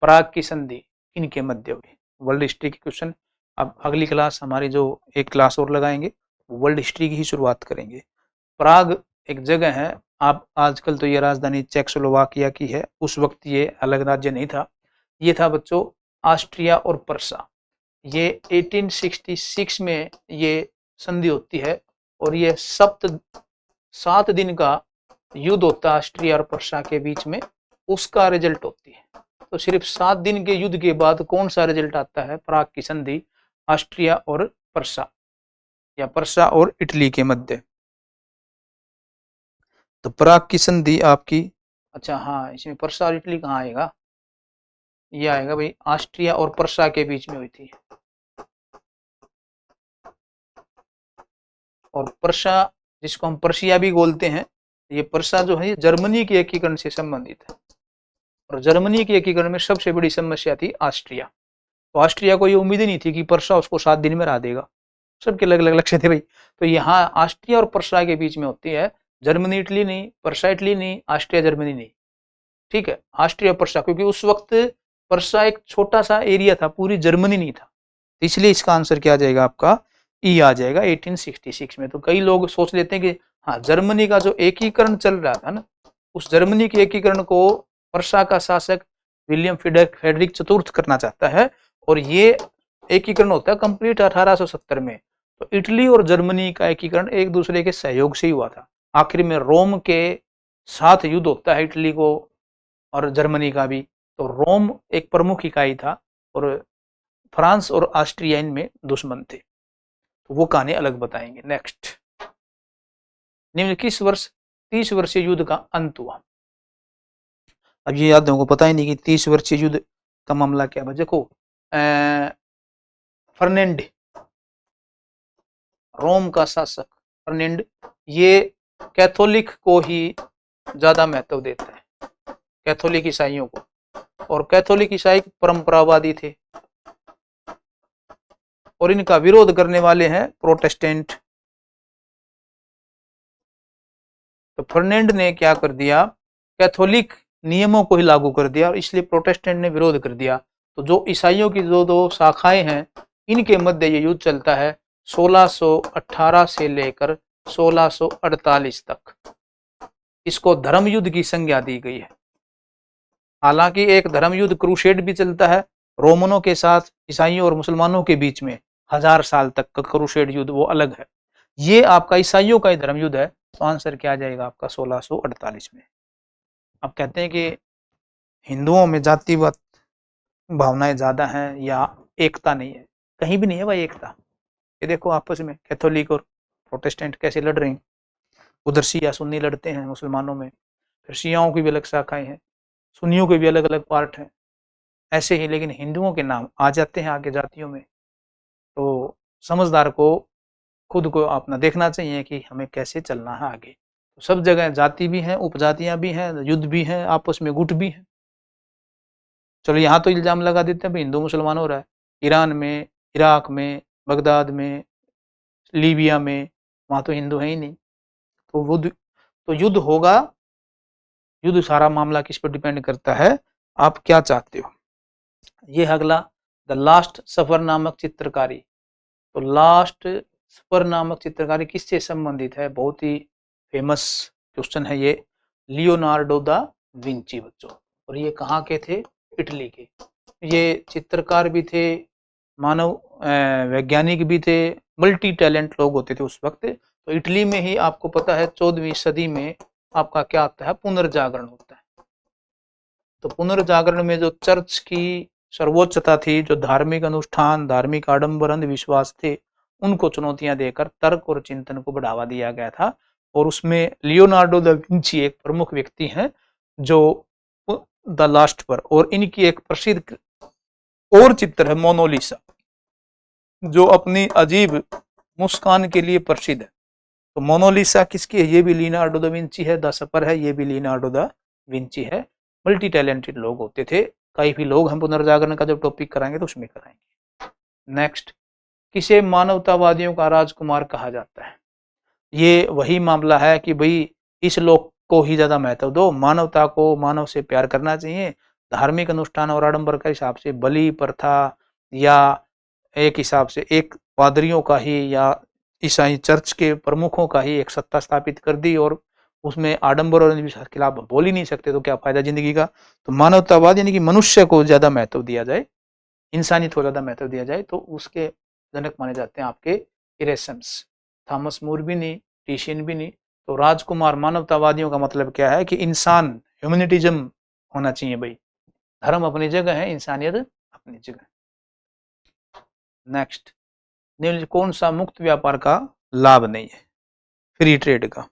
पराग की संधि किनके मध्य हुई? वर्ल्ड हिस्ट्री के क्वेश्चन। अब अगली क्लास हमारी जो एक क्लास और लगाएंगे, वर्ल्ड हिस्ट्री की ही शुरुआत करेंगे। पराग एक जगह है, आप आजकल तो ये राजधानी चेकोस्लोवाकिया की है, उस वक्त ये अलग राज्य नहीं था। ये था बच्चों ऑस्ट्रिया और पर्सा। ये 1866 में ये संधि होती है, और ये 7 दिन का युद्ध होता है ऑस्ट्रिया और पर्सा के बीच में, उसका रिजल्ट होती है। तो सिर्फ 7 दिन के युद्ध के बाद कौन सा रिजल्ट आता है? प्राग की संधि ऑस्ट्रिया और पर्सा या पर्सा और इटली के मध्य। तो प्राग की संधि आपकी, अच्छा हाँ, इसमें पर्सा और इटली कहाँ आएगा? ये आएगा भाई ऑस्ट्रिया और पर्सा के बीच में हुई थी। और पर्सा, जिसको हम पर्शिया भी बोलते हैं, ये पर्सा जो है ये जर्मनी के एकीकरण से संबंधित है। और जर्मनी के एकीकरण में सबसे बड़ी समस्या थी ऑस्ट्रिया। तो ऑस्ट्रिया को ये उम्मीद ही नहीं थी कि पर्सा उसको 7 दिन में हरा देगा। सबके अलग अलग लक्ष्य थे भाई। तो यहाँ ऑस्ट्रिया और पर्सा के बीच में होती है, जर्मनी इटली नहीं, पर्सा इटली नहीं, ऑस्ट्रिया जर्मनी नहीं। ठीक है, ऑस्ट्रिया पर्सा, क्योंकि उस वक्त पर्सा एक छोटा सा एरिया था, पूरी जर्मनी नहीं था। इसलिए इसका आंसर क्या आ जाएगा आपका? ई आ जाएगा 1866 में। तो कई लोग सोच लेते हैं कि हाँ, जर्मनी का जो एकीकरण चल रहा था ना, उस जर्मनी के एकीकरण को पर्सा का शासक विलियम फेडरिक चतुर्थ करना चाहता है, और ये एकीकरण होता है कंप्लीट 1870 में। तो इटली और जर्मनी का एकीकरण एक दूसरे के सहयोग से ही हुआ था। आखिर में रोम के साथ युद्ध होता है इटली को और जर्मनी का भी। तो रोम एक प्रमुख इकाई था और फ्रांस और ऑस्ट्रिया इनमें दुश्मन थे। तो वो कहानी अलग बताएंगे। नेक्स्ट, निम्न किस वर्ष 30 वर्षीय युद्ध का अंत हुआ? अब ये याद होगा, पता ही नहीं कि 30 वर्षीय युद्ध का मामला क्या है। देखो, फर्नेंड, रोम का शासक फर्नेंड, ये कैथोलिक को ही ज्यादा महत्व देता है, कैथोलिक ईसाइयों को। और कैथोलिक ईसाई परंपरावादी थे और इनका विरोध करने वाले हैं प्रोटेस्टेंट। तो फर्नेंड ने क्या कर दिया? कैथोलिक नियमों को ही लागू कर दिया, और इसलिए प्रोटेस्टेंट ने विरोध कर दिया। तो जो ईसाइयों की जो दो शाखाएं हैं, इनके मध्य ये युद्ध चलता है 1618 से लेकर 1648 तक। इसको धर्म युद्ध की संज्ञा दी गई है। हालांकि एक धर्म युद्ध क्रूसेड भी चलता है रोमनों के साथ ईसाइयों और मुसलमानों के बीच में, 1000 साल तक का क्रूसेड युद्ध, वो अलग है। ये आपका ईसाइयों का ही धर्म युद्ध है। तो आंसर क्या आ जाएगा आपका? 1648 में। अब कहते हैं कि हिंदुओं में जातिवाद भावनाएं ज्यादा हैं या एकता नहीं है? कहीं भी नहीं है भाई एकता। ये देखो आपस में कैथोलिक और प्रोटेस्टेंट कैसे लड़ रहे हैं। उधर शिया सुन्नी लड़ते हैं मुसलमानों में, फिर शियाओं की भी अलग शाखाएं हैं, सुन्नियों के भी अलग अलग पार्ट हैं, ऐसे ही। लेकिन हिंदुओं के नाम आ जाते हैं आगे जातियों में। तो समझदार को खुद को अपना देखना चाहिए कि हमें कैसे चलना है आगे। तो सब जगह जाति भी है, उपजातियां भी हैं, युद्ध भी हैं, आपस में गुट भी है। चलो यहाँ तो इल्जाम लगा देते हैं भाई हिंदू मुसलमान हो रहा है, ईरान में, इराक में, बगदाद में, लीबिया में, वहां तो हिंदू है ही नहीं। तो युद्ध होगा। युद्ध सारा मामला किस पर डिपेंड करता है, आप क्या चाहते हो। ये अगला, द लास्ट सफर नामक चित्रकारी। तो लास्ट सफर नामक चित्रकारी किससे संबंधित है? बहुत ही फेमस क्वेश्चन है ये। लियोनार्डो दा विंची बच्चों। और ये कहाँ के थे? इटली के। ये चित्रकार भी थे, मानव वैज्ञानिक भी थे, मल्टी टैलेंट लोग होते थे उस वक्त। तो इटली में ही आपको पता है 14वीं सदी में आपका क्या आता है? पुनर्जागरण होता है। तो पुनर्जागरण में जो चर्च की सर्वोच्चता थी, जो धार्मिक अनुष्ठान, धार्मिक आडंबर, अंधविश्वास थे, उनको चुनौतियां देकर तर्क और चिंतन को बढ़ावा दिया गया था। और उसमें लियोनार्डो दा विंची एक प्रमुख व्यक्ति हैं जो द लास्ट पर। और इनकी एक प्रसिद्ध और चित्र है मोनालिसा, जो अपनी अजीब मुस्कान के लिए प्रसिद्ध है। तो मोनालिसा किसकी है? ये भी लियोनार्डो दा विंची है। द सपर है, ये भी लियोनार्डो दा विंची है। मल्टी टैलेंटेड लोग होते थे। कई भी लोग हम पुनर्जागरण का जब टॉपिक कराएंगे तो उसमें कराएंगे। नेक्स्ट, किसे मानवतावादियों का राजकुमार कहा जाता है? ये वही मामला है कि भाई इस लोक को ही ज्यादा महत्व दो, मानवता को, मानव से प्यार करना चाहिए। धार्मिक अनुष्ठान और आडंबर का हिसाब से बलि प्रथा, या एक हिसाब से एक पादरियों का ही या ईसाई चर्च के प्रमुखों का ही एक सत्ता स्थापित कर दी, और उसमें आडंबर और के खिलाफ बोल ही नहीं सकते, तो क्या फायदा जिंदगी का। तो मानवतावाद यानी कि मनुष्य को ज्यादा महत्व दिया जाए, इंसानियत को ज्यादा महत्व दिया जाए। तो उसके जनक माने जाते हैं आपके इरेसम्स, थॉमस मूर भी नहीं, टीशियन भी नहीं। तो राजकुमार मानवतावादियों का मतलब क्या है कि इंसान, ह्यूमैनिटिज्म होना चाहिए भाई। धर्म अपनी जगह है, इंसानियत अपनी जगह। नेक्स्ट, निम्न कौन सा मुक्त व्यापार का लाभ नहीं है? फ्री ट्रेड का।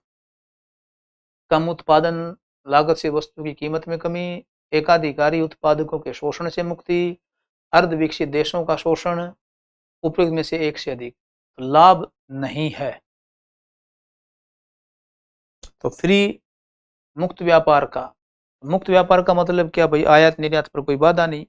कम उत्पादन लागत से वस्तु की कीमत में कमी, एकाधिकारी उत्पादकों के शोषण से मुक्ति, अर्ध विकसित देशों का शोषण, उपयुक्त में से एक से अधिक। लाभ नहीं है। तो फ्री मुक्त व्यापार का, मुक्त व्यापार का मतलब क्या भाई? आयात निर्यात पर कोई बाधा नहीं।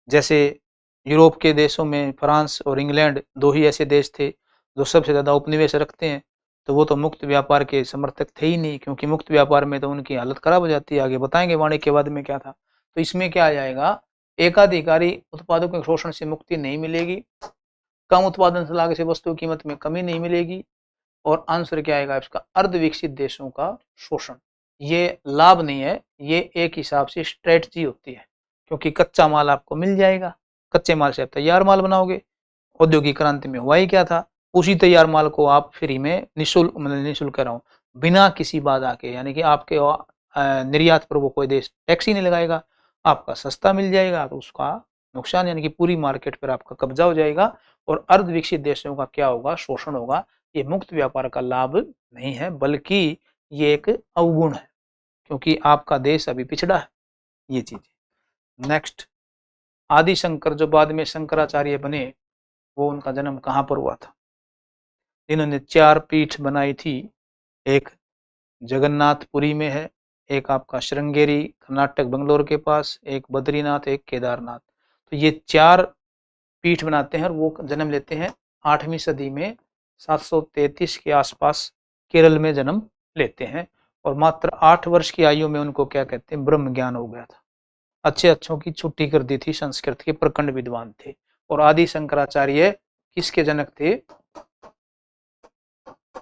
जैसे यूरोप के देशों में फ्रांस और इंग्लैंड दो ही ऐसे देश थे जो सबसे ज़्यादा उपनिवेश रखते हैं, तो वो तो मुक्त व्यापार के समर्थक थे ही नहीं, क्योंकि मुक्त व्यापार में तो उनकी हालत खराब हो जाती है। आगे बताएंगे वाणिज्य के बाद में क्या था। तो इसमें क्या आ जाएगा? एकाधिकारी उत्पादकों के शोषण से मुक्ति नहीं मिलेगी, कम उत्पादन लागत से वस्तु की कीमत में कमी नहीं मिलेगी, और आंसर क्या आएगा इसका? अर्ध विकसित देशों का शोषण। ये लाभ नहीं है, ये एक हिसाब से स्ट्रेटजी होती है, क्योंकि कच्चा माल आपको मिल जाएगा, कच्चे माल से आप तैयार माल बनाओगे। औद्योगिक क्रांति में हुआ ही क्या था? उसी तैयार माल को आप फ्री में निःशुल्क, मतलब निःशुल्क कह रहा हूँ, बिना किसी बाधा के, यानी कि आपके निर्यात पर वो कोई देश टैक्स ही नहीं लगाएगा, आपका सस्ता मिल जाएगा, तो उसका नुकसान, यानी कि पूरी मार्केट पर आपका कब्जा हो जाएगा और अर्ध विकसित देशों का क्या होगा? शोषण होगा। ये मुक्त व्यापार का लाभ नहीं है, बल्कि ये एक अवगुण है, क्योंकि आपका देश अभी पिछड़ा है। ये चीज। नेक्स्ट, आदि शंकर जो बाद में शंकराचार्य बने, वो उनका जन्म कहाँ पर हुआ था? इन्होंने 4 पीठ बनाई थी। एक जगन्नाथपुरी में है, एक आपका श्रृंगेरी कर्नाटक बंगलोर के पास, एक बद्रीनाथ, एक केदारनाथ। तो ये 4 पीठ बनाते हैं और वो जन्म लेते हैं 8वीं सदी में, 733 के आसपास केरल में जन्म लेते हैं। और मात्र 8 वर्ष की आयु में उनको क्या कहते हैं? ब्रह्म ज्ञान हो गया था। अच्छे अच्छों की छुट्टी कर दी थी, संस्कृत के प्रखंड विद्वान थे। और आदि शंकराचार्य किसके जनक थे?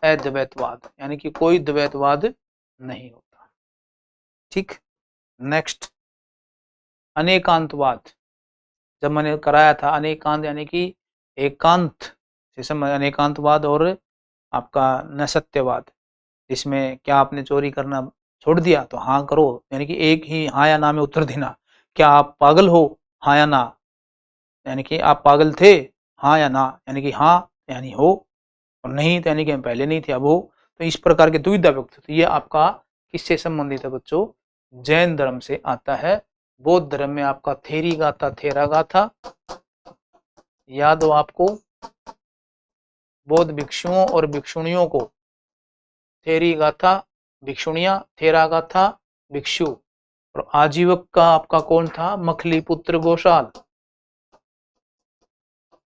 अद्वैतवाद, यानी कि कोई द्वैतवाद नहीं होता। ठीक। नेक्स्ट, अनेकांतवाद। जब मैंने कराया था अनेकांत यानी कि एकांत, जैसे अनेकांतवाद और आपका नसत्यवाद, जिसमें क्या आपने चोरी करना छोड़ दिया तो हाँ करो, यानी कि एक ही हाँ या ना में उत्तर देना। क्या आप पागल हो? हाँ या ना, यानी कि आप पागल थे, हाँ या ना, यानी कि हाँ यानी हो, और नहीं तो यानी कि हम पहले नहीं थे अब हो। तो इस प्रकार के दुविधा व्यक्त होती है। ये आपका किससे संबंधित है बच्चों? जैन धर्म से आता है। बौद्ध धर्म में आपका थेरी गाथा, थेरा गाथा, याद हो आपको? बौद्ध भिक्षुओं और भिक्षुणियों को थेरी गाथा भिक्षुणिया, थेरा गाथा भिक्षु। और आजीवक का आपका कौन था? मखली पुत्र गोशाल,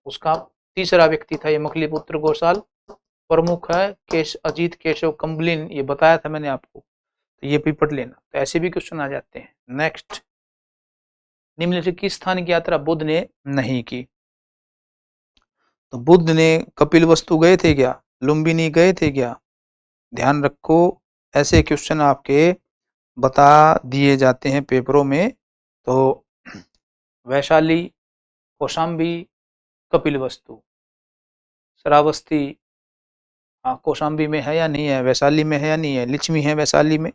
उसका तीसरा व्यक्ति था ये मखली पुत्र गोशाल। प्रमुख है अजीत केशव कंबलिन, ये बताया था मैंने आपको, तो ये भी पढ़ लेना, तो ऐसे भी क्वेश्चन आ जाते हैं। नेक्स्ट, निम्नलिखित किस स्थान की यात्रा बुद्ध ने नहीं की? तो बुद्ध ने कपिलवस्तु गए थे क्या? लुम्बिनी गए थे क्या? ध्यान रखो, ऐसे क्वेश्चन आपके बता दिए जाते हैं पेपरों में। तो वैशाली, कौशाम्बी, कपिलवस्तु, श्रावस्ती, कौशाम्बी में है या नहीं है? वैशाली में है या नहीं है? लिच्छवी है वैशाली में।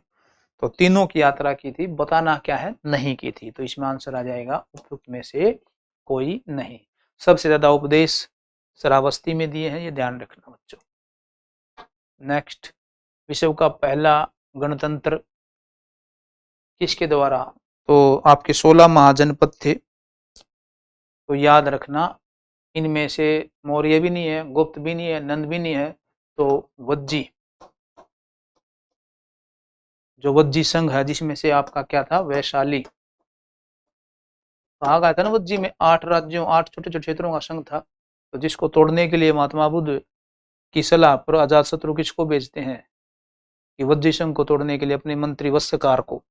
तो तीनों की यात्रा की थी, बताना क्या है? नहीं की थी। तो इसमें आंसर आ जाएगा उपयुक्त में से कोई नहीं। सबसे ज्यादा उपदेश श्रावस्ती में दिए हैं, ये ध्यान रखना बच्चों। नेक्स्ट, विश्व का पहला गणतंत्र किसके द्वारा? तो आपके 16 महाजनपद थे, तो याद रखना इनमें से मौर्य भी नहीं है, गुप्त भी नहीं है, नंद भी नहीं है, तो वज्जी, जो वज्जी संघ है, जिसमें से आपका क्या था? वैशाली। कहा गया था ना वज्जी में 8 राज्यों 8 छोटे छोटे क्षेत्रों का संघ था। तो जिसको तोड़ने के लिए महात्मा बुद्ध की सलाह पर अजात शत्रु किसको भेजते हैं? कि वज्जी संघ को तोड़ने के लिए अपने मंत्री वत्सकार को।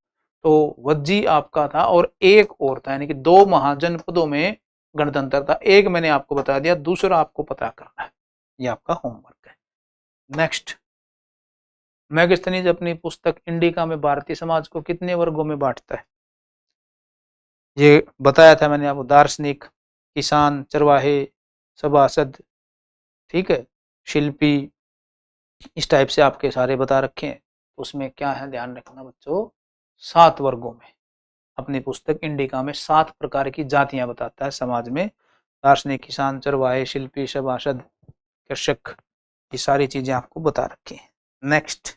तो वज्जी आपका था, और एक और था, यानी कि 2 महाजनपदों में गणतंत्र था। एक मैंने आपको बता दिया, दूसरा आपको पता करना है, ये आपका होमवर्क है। नेक्स्ट, मैगस्थनीज अपनी पुस्तक इंडिका में भारतीय समाज को कितने वर्गों में बांटता है? ये बताया था मैंने आपको, दार्शनिक, किसान, चरवाहे, सभासद, ठीक है, शिल्पी, इस टाइप से आपके सारे बता रखे हैं। उसमें क्या है ध्यान रखना बच्चों? 7 वर्गों में। अपनी पुस्तक इंडिका में 7 प्रकार की जातियां बताता है समाज में। दार्शनिक, किसान, चरवाहे, शिल्पी, सभासद, कृषक, ये सारी चीजें आपको बता रखी हैं। नेक्स्ट,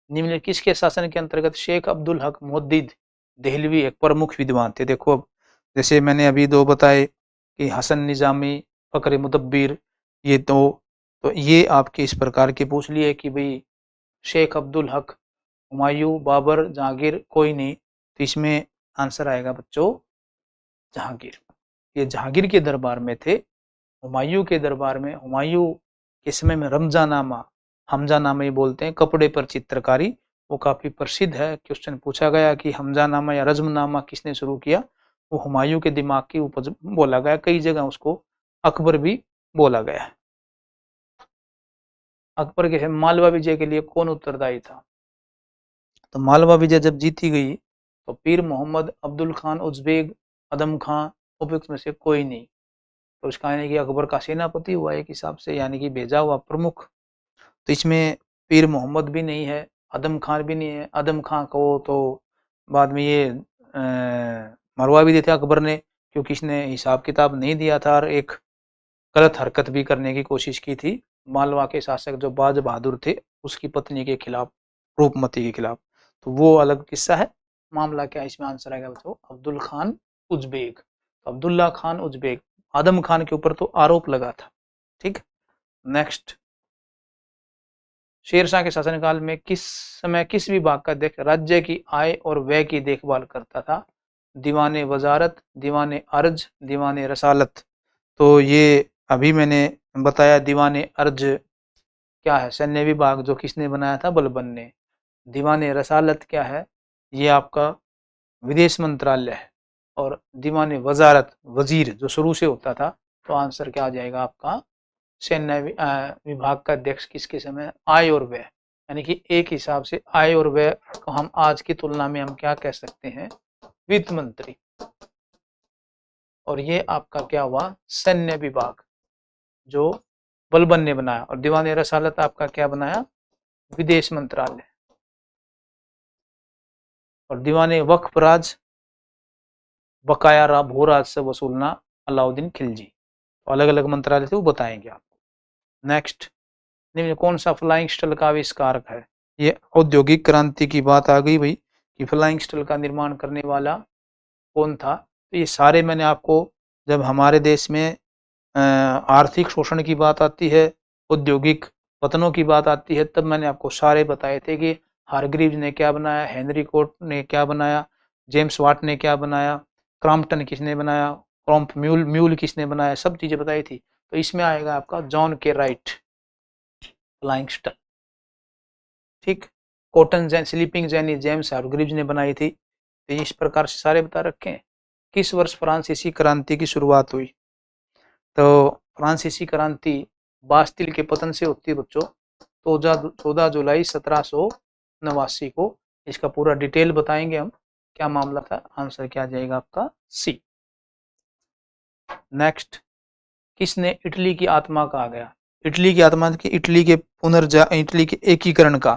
निम्नलिखित किसके शासन के अंतर्गत शेख अब्दुल हक मुहद्दिद देहलवी एक प्रमुख विद्वान थे? देखो अब जैसे मैंने अभी 2 बताए कि हसन निजामी, फखर मुदब्बिर, ये तो ये आपके इस प्रकार के पूछ लिए कि भाई शेख अब्दुल हक, हुमायूं, बाबर, जहांगीर, कोई नहीं, तो इसमें आंसर आएगा बच्चों जहांगीर। ये जहांगीर के दरबार में थे। हुमायूं के दरबार में, हुमायूं के समय में रमजानामा, हमजानामा ही बोलते हैं, कपड़े पर चित्रकारी, वो काफी प्रसिद्ध है। क्वेश्चन पूछा गया कि हमजानामा या रज्मनामा किसने शुरू किया, वो हुमायूं के दिमाग की उपज बोला गया। कई जगह उसको अकबर भी बोला गया है। अकबर के मालवा विजय के लिए कौन उत्तरदायी था? तो मालवा विजय जब जीती गई तो पीर मोहम्मद, अब्दुल खान उज्बेक, अदम खां, उपयुक्त में से कोई नहीं। तो उसका यानी कि अकबर का सेनापति हुआ एक हिसाब से, यानी कि भेजा हुआ प्रमुख। तो इसमें पीर मोहम्मद भी नहीं है, अदम खान भी नहीं है। अदम खान को तो बाद में ये मरवा भी दिया था अकबर ने, क्योंकि इसने हिसाब किताब नहीं दिया था और एक गलत हरकत भी करने की कोशिश की थी मालवा के शासक जो बाज बहादुर थे उसकी पत्नी के खिलाफ, रूपमती के खिलाफ। तो वो अलग किस्सा है। मामला क्या है इसमें? आंसर आएगा बच्चों अब्दुल खान उज्बेक। तो अब्दुल्ला खान उज्बेक, आदम खान के ऊपर तो आरोप लगा था। ठीक। नेक्स्ट, शेरशाह के शासनकाल में किस समय किस विभाग का अध्यक्ष राज्य की आय और व्यय की देखभाल करता था? दीवाने वजारत, दीवाने अर्ज, दीवाने रसालत। तो ये अभी मैंने बताया दीवाने अर्ज क्या है? सैन्य विभाग, जो किसने बनाया था? बलबन ने। दीवाने रसालत क्या है? ये आपका विदेश मंत्रालय है। और दीवाने वजारत, वजीर जो शुरू से होता था। तो आंसर क्या आ जाएगा आपका? सैन्य विभाग का अध्यक्ष किसके समय? आय और व्यय, यानी कि एक हिसाब से आय और व्यय को हम आज की तुलना में हम क्या कह सकते हैं? वित्त मंत्री। और ये आपका क्या हुआ? सैन्य विभाग जो बलबन ने बनाया। और दीवान रसालत आपका क्या बनाया? विदेश मंत्रालय। और दीवाने वक्फ राज, बकाया भूराज से वसूलना, अलाउद्दीन खिलजी। तो अलग अलग मंत्रालय थे, वो बताएंगे आपको। नेक्स्ट, निम्न कौन सा फ्लाइंग स्टल का आविष्कारक है? ये औद्योगिक क्रांति की बात आ गई भाई कि फ्लाइंग स्टल का निर्माण करने वाला कौन था। तो ये सारे मैंने आपको, जब हमारे देश में आर्थिक शोषण की बात आती है, औद्योगिक पतनों की बात आती है, तब मैंने आपको सारे बताए थे कि हारग्रीव्स ने क्या बनाया, हेनरी कोट ने क्या बनाया, जेम्स वाट ने क्या बनाया, क्रॉम्पटन किसने बनाया, क्रॉम्प म्यूल म्यूल किसने बनाया, सब चीजें बताई थी। तो इसमें आएगा आपका John Kay right flying shuttle. ठीक। Cotton gin spinning jenny James Hargreaves ने बनाई थी। तो इस प्रकार से सारे बता रखे हैं। किस वर्ष फ्रांसीसी क्रांति की शुरुआत हुई? तो फ्रांसीसी क्रांति बास्तिल के पतन से होती है बच्चों, 14 जुलाई 1789 को। इसका पूरा डिटेल बताएंगे हम, क्या मामला था। आंसर क्या आ जाएगा आपका? सी। नेक्स्ट, किसने इटली की आत्मा कहा गया? इटली की आत्मा की इटली के एकीकरण का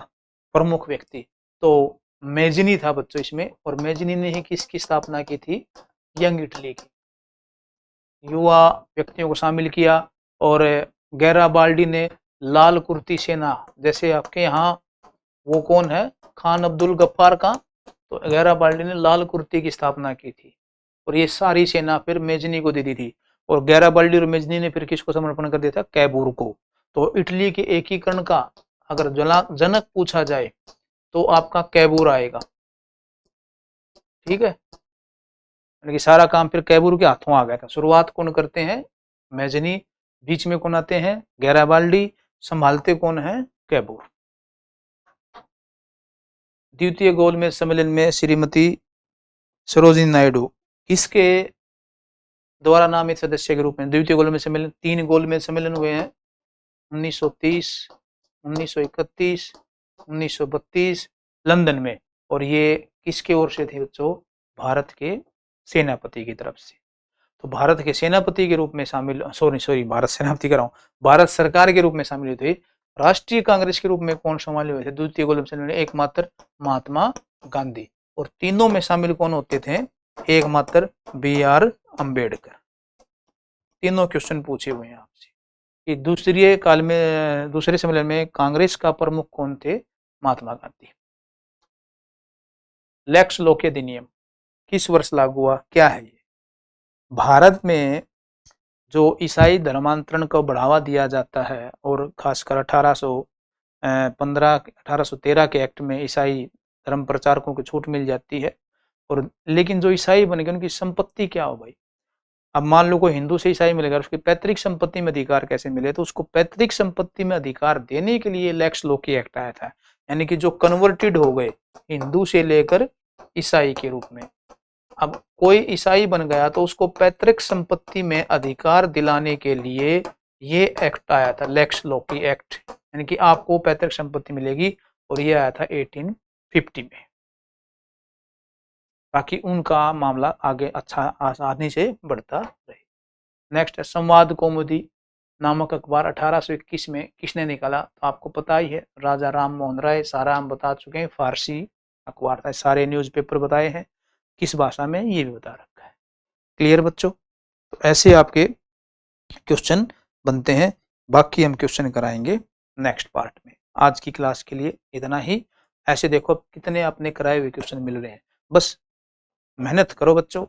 प्रमुख व्यक्ति तो मेजनी था बच्चों इसमें। और मेजनी ने ही किसकी स्थापना की थी? यंग इटली की। युवा व्यक्तियों को शामिल किया। और गैराबाल्डी ने लाल कुर्ती सेना, जैसे आपके यहाँ वो कौन है? खान अब्दुल गफ्फार का। तो गैराबाल्डी ने लाल कुर्ती की स्थापना की थी। और ये सारी सेना फिर मेजनी को दे दी थी। और गैराबाल्डी और मेजनी ने फिर किसको समर्पण कर दिया था? कैबूर को। तो इटली के एकीकरण का अगर जनक पूछा जाए तो आपका कैबूर आएगा। ठीक है, यानी कि सारा काम फिर कैबूर के हाथों आ गया था। शुरुआत कौन करते हैं? मेजनी। बीच में कौन आते हैं? गैराबाल्डी। संभालते कौन है? कैबूर। द्वितीय गोलमेज सम्मेलन में श्रीमती सरोजिनी नायडू किसके द्वारा नामित सदस्य के रूप में? द्वितीय गोलमेज सम्मेलन, 3 गोलमेज सम्मेलन हुए हैं, 1930, 1931, 1932 लंदन में। और ये किसके ओर से थे बच्चों? भारत के सेनापति की तरफ से। तो भारत के सेनापति के रूप में शामिल, भारत सेनापति कर रहा हूँ, भारत सरकार के रूप में शामिल हुए थे। राष्ट्रीय कांग्रेस के रूप में कौन शामिल हुए थे द्वितीय गोलमेज सम्मेलन में? एकमात्र महात्मा गांधी। और तीनों में शामिल कौन होते थे? एकमात्र BR अम्बेडकर। तीनों क्वेश्चन पूछे हुए हैं आपसे कि दूसरे सम्मेलन में कांग्रेस का प्रमुख कौन थे? महात्मा गांधी। लेक्स लोक अधिनियम किस वर्ष लागू हुआ? क्या है ये? भारत में जो ईसाई धर्मांतरण को बढ़ावा दिया जाता है और खासकर 1813 के एक्ट में ईसाई धर्म प्रचारकों को छूट मिल जाती है। और लेकिन जो ईसाई बन गए उनकी संपत्ति क्या हो भाई? अब मान लो कोई हिंदू से ईसाई मिलेगा, उसकी पैतृक संपत्ति में अधिकार कैसे मिले? तो उसको पैतृक संपत्ति में अधिकार देने के लिए लेक्स लोकी एक्ट आया था। यानी कि जो कन्वर्टेड हो गए हिंदू से लेकर ईसाई के रूप में, अब कोई ईसाई बन गया तो उसको पैतृक संपत्ति में अधिकार दिलाने के लिए ये एक्ट आया था, लेक्स लोकी एक्ट। यानी कि आपको पैतृक संपत्ति मिलेगी, और ये आया था 1850 में। ताकि उनका मामला आगे अच्छा आसानी से बढ़ता रहे। नेक्स्ट है संवाद कौमुदी नामक अखबार 1821 में किसने निकाला? तो आपको पता ही है, राजा राम मोहन राय। सारा हम बता चुके हैं, फारसी अखबार था। सारे न्यूज़पेपर बताए हैं, किस भाषा में ये भी बता रखा है। क्लियर बच्चों? तो ऐसे आपके क्वेश्चन बनते हैं। बाकी हम क्वेश्चन कराएंगे नेक्स्ट पार्ट में। आज की क्लास के लिए इतना ही। ऐसे देखो कितने अपने कराए हुए क्वेश्चन मिल रहे हैं। बस मेहनत करो बच्चों,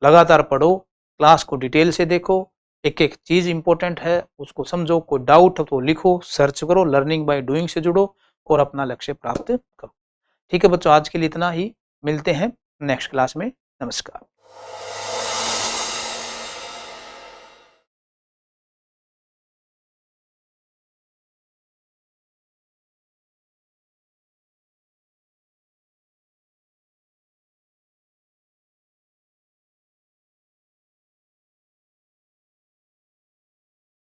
लगातार पढ़ो, क्लास को डिटेल से देखो, एक एक चीज इंपॉर्टेंट है उसको समझो। कोई डाउट हो तो लिखो, सर्च करो, लर्निंग बाय डूइंग से जुड़ो और अपना लक्ष्य प्राप्त करो। ठीक है बच्चों, आज के लिए इतना ही। मिलते हैं नेक्स्ट क्लास में। नमस्कार।